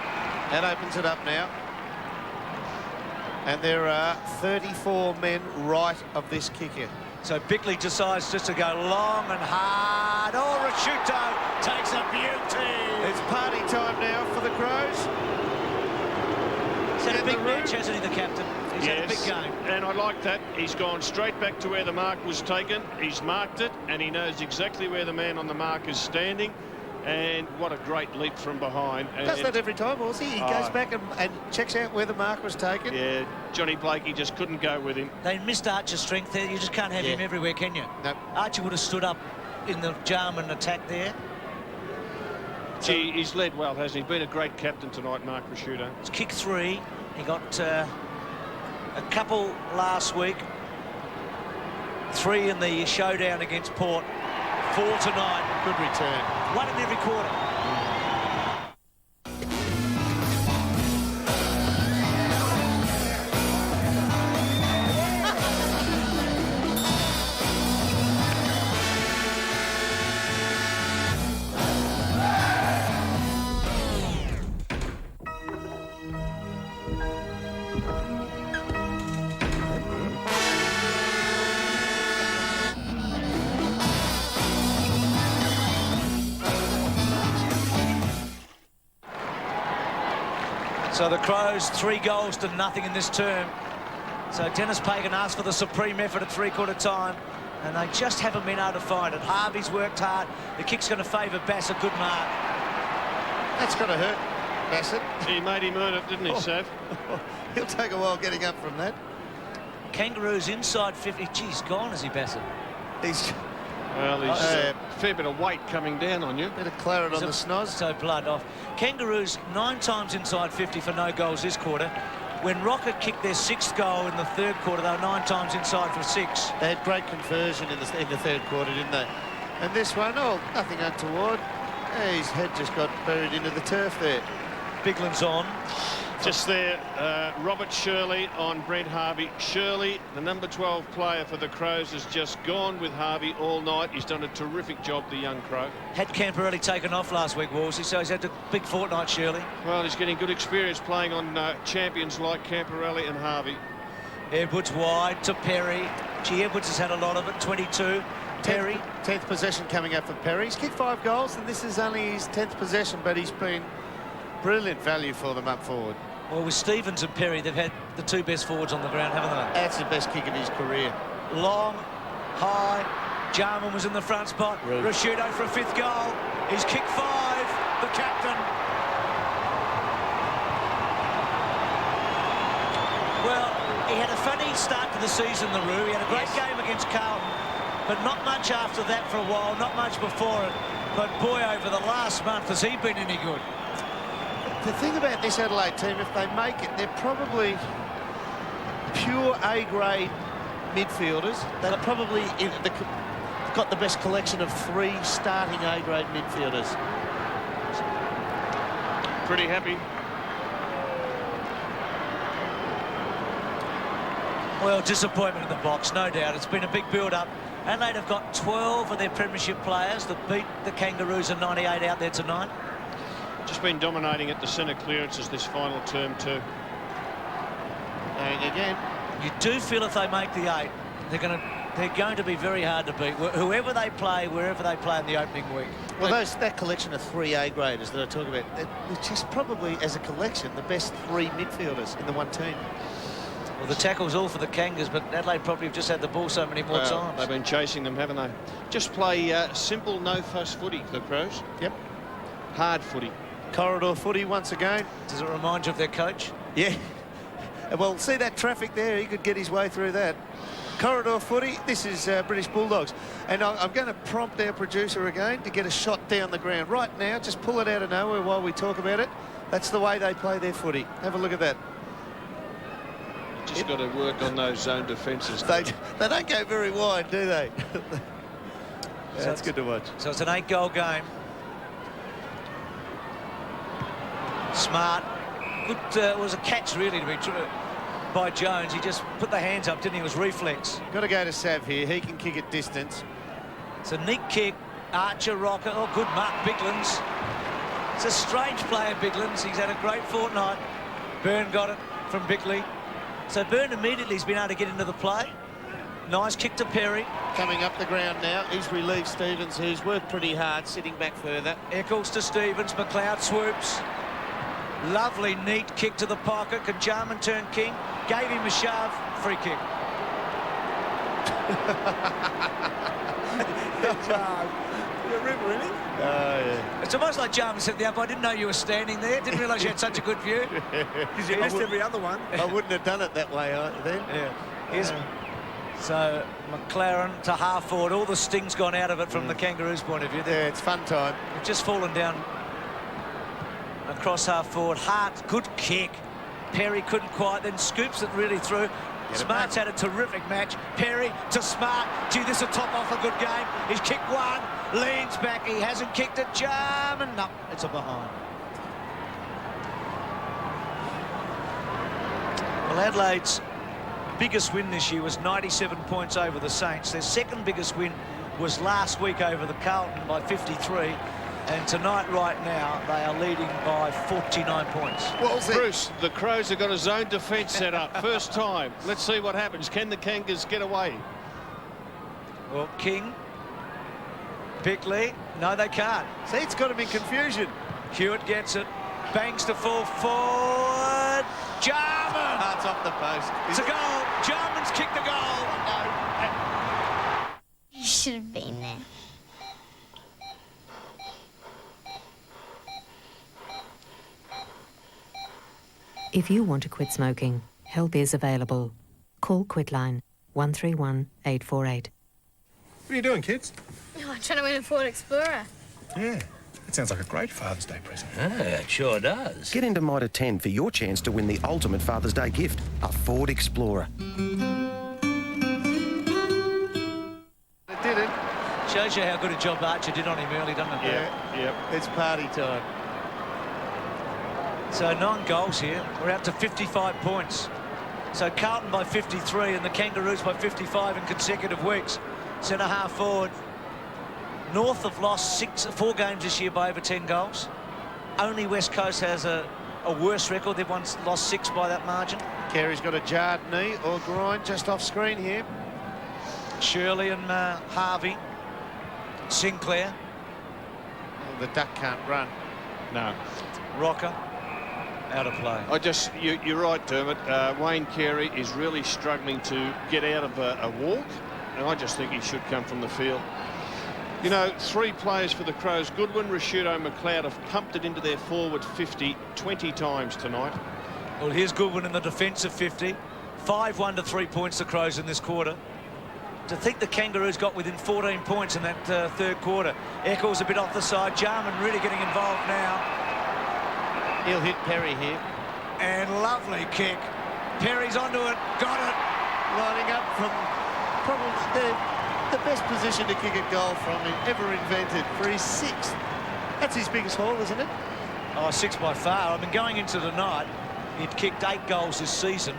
That opens it up now. And there are 34 men right of this kicker. So Bickley decides just to go long and hard. Oh, Rasciuto takes a beauty. It's party time now for the Crows. He's had a big match, hasn't he, the captain? He's had a big game. And I like that. He's gone straight back to where the mark was taken. He's marked it, and he knows exactly where the man on the mark is standing. And what a great leap from behind. Does that every time, Aussie? He goes back and checks out where the mark was taken. Yeah, Johnny Blakey just couldn't go with him. They missed Archer's strength there. You just can't have him everywhere, can you? Nope. Archer would have stood up in the Jarman attack there. Gee, he's led well, hasn't he? Been a great captain tonight, Mark Rasciuto. It's kick 3. He got a couple last week. 3 in the showdown against Port. 4 tonight. Good return. 1 in every quarter. So the Crows 3 goals to nothing in this term. So Dennis Pagan asked for the supreme effort at three-quarter time, and they just haven't been able to find it. Harvey's worked hard. The kick's going to favour Bassett. Good mark. That's going to hurt Bassett. He made him earn it, didn't he, Sav? He'll take a while getting up from that. Kangaroos inside 50. Geez, gone is he, Bassett? Well, he's a fair bit of weight coming down on you. Bit of claret on the snoz. So blood off. Kangaroos 9 times inside 50 for no goals this quarter. When Rocket kicked their 6th goal in the 3rd quarter, they were 9 times inside for 6. They had great conversion in the 3rd quarter, didn't they? And this one, oh, nothing untoward. His head just got buried into the turf there. Bigland's on. Just there, Robert Shirley on Brent Harvey. Shirley, the number 12 player for the Crows, has just gone with Harvey all night. He's done a terrific job, the young Crow. Had Camperelli taken off last week, Wolsey, so he's had a big fortnight, Shirley. Well, he's getting good experience playing on champions like Camperelli and Harvey. Edwards wide to Perry. Gee, Edwards has had a lot of it, 22. Perry. 10th possession coming up for Perry. He's kicked 5 goals, and this is only his 10th possession, but he's been brilliant value for them up forward. Well, with Stevens and Perry, they've had the 2 best forwards on the ground, haven't they? That's the best kick of his career. Long, high. Jarman was in the front spot. Rashudo for a 5th goal. He's kicked 5. The captain. Well, he had a funny start to the season, the Roo. He had a great game against Carlton, but not much after that for a while, not much before it. But boy, over the last month, has he been any good? The thing about this Adelaide team, if they make it, they're probably pure A-grade midfielders. They've probably got the best collection of 3 starting A-grade midfielders. Pretty happy. Well, disappointment in the box, no doubt. It's been a big build-up. Adelaide have got 12 of their premiership players that beat the Kangaroos in 98 out there tonight. Just been dominating at the centre clearances this final term too. And again, you do feel if they make the 8, they're going to be very hard to beat. Whoever they play, wherever they play in the opening week. Well, that collection of 3 A-graders that I talk about, they're just probably, as a collection, the best 3 midfielders in the one team. Well, the tackle's all for the Kangas, but Adelaide probably have just had the ball so many more times. They've been chasing them, haven't they? Just play simple, no-fuss footy, the Crows. Yep. Hard footy. Corridor footy once again. Does it remind you of their coach? Yeah. Well, see that traffic there? He could get his way through that. Corridor footy, this is British Bulldogs. And I'm going to prompt our producer again to get a shot down the ground. Right now, just pull it out of nowhere while we talk about it. That's the way they play their footy. Have a look at that. Just got to work on those zone defences. They don't go very wide, do they? So that's good to watch. So it's an 8-goal game. Smart. Good, was a catch, really, to be true, by Jones. He just put the hands up, didn't he? It was reflex. Got to go to Sav here. He can kick at distance. It's a neat kick. Archer, Rocker. Oh, good mark, Biglands. It's a strange player, Biglands. He's had a great fortnight. Byrne got it from Bickley. So Byrne immediately has been able to get into the play. Nice kick to Perry. Coming up the ground now. He's relieved Stevens, who's worked pretty hard, sitting back further. Eccles to Stevens. McLeod swoops. Lovely, neat kick to the pocket. Can Jarman turn king? Gave him a shove. Free kick. You remember, really? Yeah. It's almost like Jarman said the up. I didn't know you were standing there. Didn't realise you had such a good view. Because you missed every other one. I wouldn't have done it that way then. Yeah. So McLaren to half forward. All the sting's gone out of it from the Kangaroos' point of view. Yeah, it's fun time. They've just fallen down across half forward. Hart, good kick. Perry couldn't quite, then scoops it really through. Smart's had a terrific match. Perry to Smart. Gee, this will top off a good game. He's kicked 1, leans back. He hasn't kicked it. Jarman. No, it's a behind. Well, Adelaide's biggest win this year was 97 points over the Saints. Their second biggest win was last week over the Carlton by 53. And tonight, right now, they are leading by 49 points. Bruce, the Crows have got a zone defence set up. First time. Let's see what happens. Can the Kangas get away? Well, King, Bickley, no, they can't. See, it's got him in confusion. Hewitt gets it. bangs to full forward. Jarman! It's off the post. It's a goal. Jarman's kicked the goal. You should have been there. If you want to quit smoking, help is available. Call Quitline 131 848. What are you doing, kids? Oh, I'm trying to win a Ford Explorer. Yeah, that sounds like a great Father's Day present. It sure does. Get into Mitre 10 for your chance to win the ultimate Father's Day gift, a Ford Explorer. It did it. Shows you how good a job Archer did on him early, doesn't it? Yep. It's party time. So 9 goals here. We're out to 55 points. So Carlton by 53 and the Kangaroos by 55 in consecutive weeks. Centre half forward. North have lost 4 games this year by over 10 goals. Only West Coast has a worse record. They've lost 6 by that margin. Carey's got a jarred knee or groin just off screen here. Shirley and Harvey. Sinclair. The duck can't run. No. Rocker. Out of play. You're right, Dermot. Wayne Carey is really struggling to get out of a walk, and I just think he should come from the field. You know, 3 players for the Crows, Goodwin, Rashudo, McLeod, have pumped it into their forward 50 20 times tonight. Well, here's Goodwin in the defensive 50. 5-1 to 3 points the Crows in this quarter. To think the Kangaroos got within 14 points in that third quarter. Eccles a bit off the side. Jarman really getting involved now. He'll hit Perry here. And lovely kick. Perry's onto it. Got it. Lining up from probably the best position to kick a goal from him ever invented for his 6th. That's his biggest haul, isn't it? Oh, 6 by far. I mean, going into the night, he'd kicked 8 goals this season.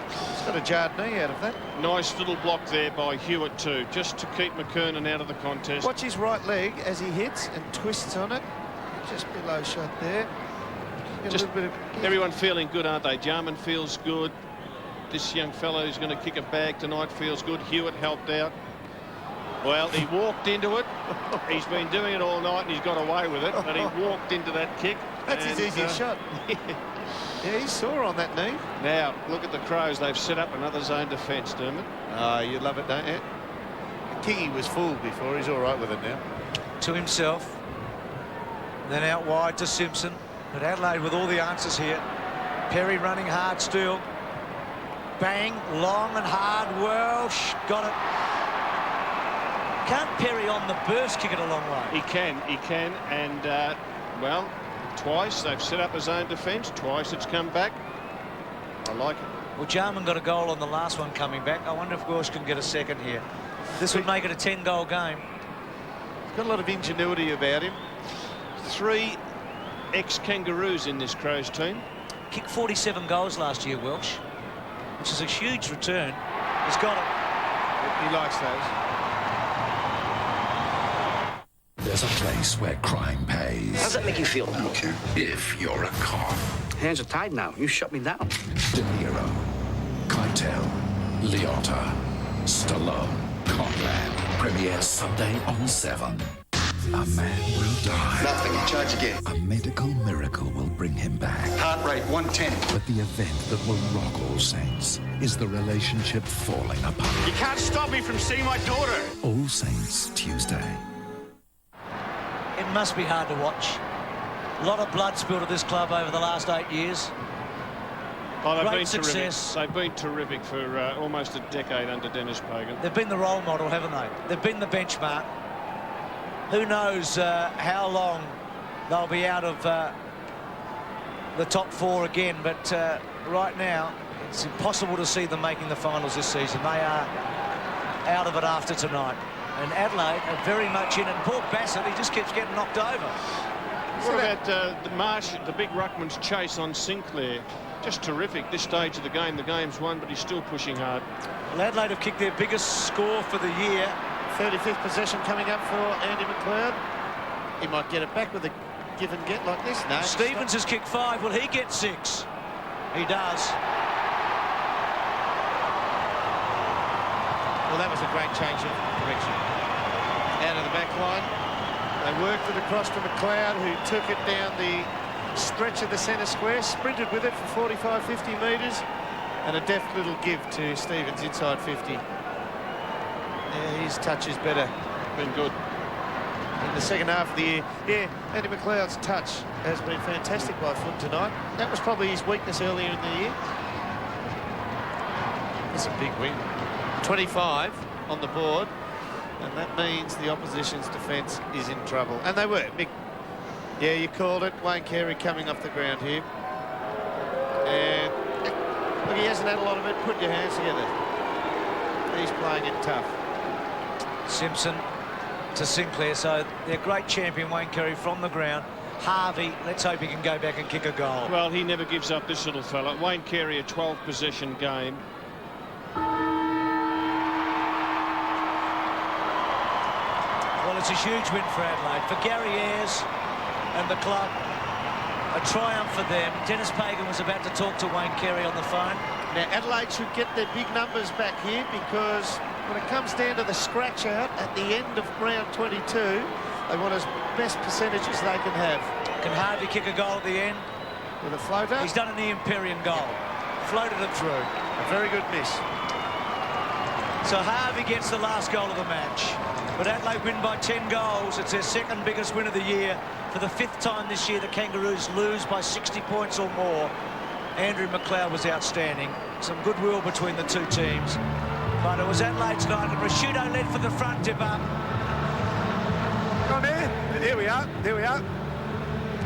He's got a jarred knee out of that. Nice little block there by Hewitt too, just to keep McKernan out of the contest. Watch his right leg as he hits and twists on it. Just below shot there. Just everyone feeling good, aren't they? Jarman feels good. This young fellow who's going to kick a bag tonight feels good. Hewitt helped out. Well, he walked into it. He's been doing it all night and he's got away with it. But he walked into that kick. That's his easiest shot. Yeah, he's sore on that knee. Now, look at the Crows. They've set up another zone defence, Dermot. Oh, you love it, don't you? Kingy was fooled before. He's all right with it now. To himself. Then out wide to Simpson. But Adelaide with all the answers here. Perry running hard still. Bang, long and hard. Welsh got it. Can't Perry on the burst kick it a long way? He can. And, well, twice they've set up a zone defence. Twice it's come back. I like it. Well, Jarman got a goal on the last one coming back. I wonder if Welsh can get a second here. This would make it a 10-goal game. He's got a lot of ingenuity about him. 3 ex-Kangaroos in this Crows team. Kicked 47 goals last year, Welsh, which is a huge return. He's got it. He likes those. There's a place where crime pays. How does that make you feel? I don't care. If you're a cop. Hands are tied now. You shut me down. De Niro, Keitel, Liotta, Stallone, Conrad. Premieres Sunday on 7. A man will die. Nothing. Charge again. A medical miracle will bring him back. Heart rate 110. But the event that will rock All Saints is the relationship falling apart. You can't stop me from seeing my daughter. All Saints Tuesday. It must be hard to watch. A lot of blood spilled at this club over the last 8 years. Oh, they've Great been success. terrific. They've been terrific for almost a decade under Dennis Pagan. They've been the role model, haven't they? They've been the benchmark. Who knows how long they'll be out of the top 4 again, but right now it's impossible to see them making the finals this season. They are out of it after tonight. And Adelaide are very much in it. And poor Bassett, he just keeps getting knocked over. What about the Marsh, the big ruckman's chase on Sinclair? Just terrific. This stage of the game, the game's won, but he's still pushing hard. Well, Adelaide have kicked their biggest score for the year. 35th possession coming up for Andy McLeod. He might get it back with a give and get like this. No. Stevens has kicked 5. Will he get 6? He does. Well, that was a great change of direction. Out of the back line. They worked it across to McLeod, who took it down the stretch of the centre square, sprinted with it for 45, 50 metres, and a deft little give to Stevens inside 50. Yeah, his touch is better. Been good. In the second half of the year, yeah, Andy McLeod's touch has been fantastic by foot tonight. That was probably his weakness earlier in the year. It's a big win. 25 on the board, and that means the opposition's defence is in trouble. And they were. Mick, yeah, you called it. Wayne Carey coming off the ground here. And look, he hasn't had a lot of it. Put your hands together. He's playing it tough. Simpson to Sinclair, so their great champion Wayne Carey from the ground. Harvey, let's hope he can go back and kick a goal. Well, he never gives up, this little fella. Wayne Carey, a 12-possession game. Well, it's a huge win for Adelaide. For Gary Ayres and the club, a triumph for them. Dennis Pagan was about to talk to Wayne Carey on the phone. Now, Adelaide should get their big numbers back here, because when it comes down to the scratch out at the end of round 22, they want as best percentages they can have. Can Harvey kick a goal at the end? With a floater? He's done an Ian Perrion goal. Floated it through. A very good miss. So Harvey gets the last goal of the match. But Adelaide win by 10 goals. It's their second biggest win of the year. For the 5th time this year, the Kangaroos lose by 60 points or more. Andrew McLeod was outstanding. Some goodwill between the two teams. But it was Adelaide's night, and Rashudo led for the front dip up. Come here. There we are. There we are.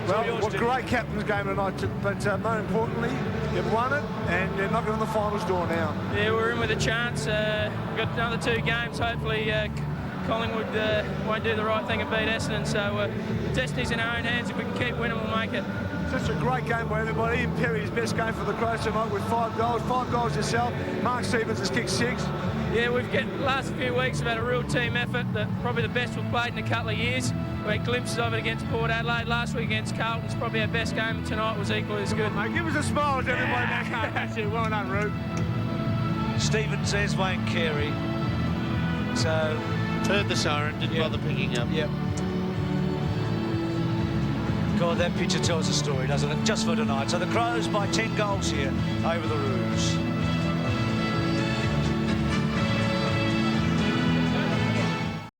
Well, what great captain's game tonight, but more importantly, you've won it, and you're knocking on the finals door now. Yeah, we're in with a chance. We've got another 2 games. Hopefully, Collingwood won't do the right thing and beat Essendon. So, destiny's in our own hands. If we can keep winning, we'll make it. Such a great game by everybody. Ian Perry's best game for the Crows tonight with 5 goals. 5 goals yourself. Mark Stevens has kicked 6. Yeah, we've got the last few weeks have had a real team effort. Probably the best we've played in a couple of years. We had glimpses of it against Port Adelaide. Last week against Carlton's probably our best game, and tonight was equally as good. Mate, give us a smile to everybody back home. That's it. Well done, Rube. Stephen says Wayne Carey. So heard the siren, didn't bother picking up. Yep. God, that picture tells a story, doesn't it? Just for tonight. So the Crows by 10 goals here over the Roos.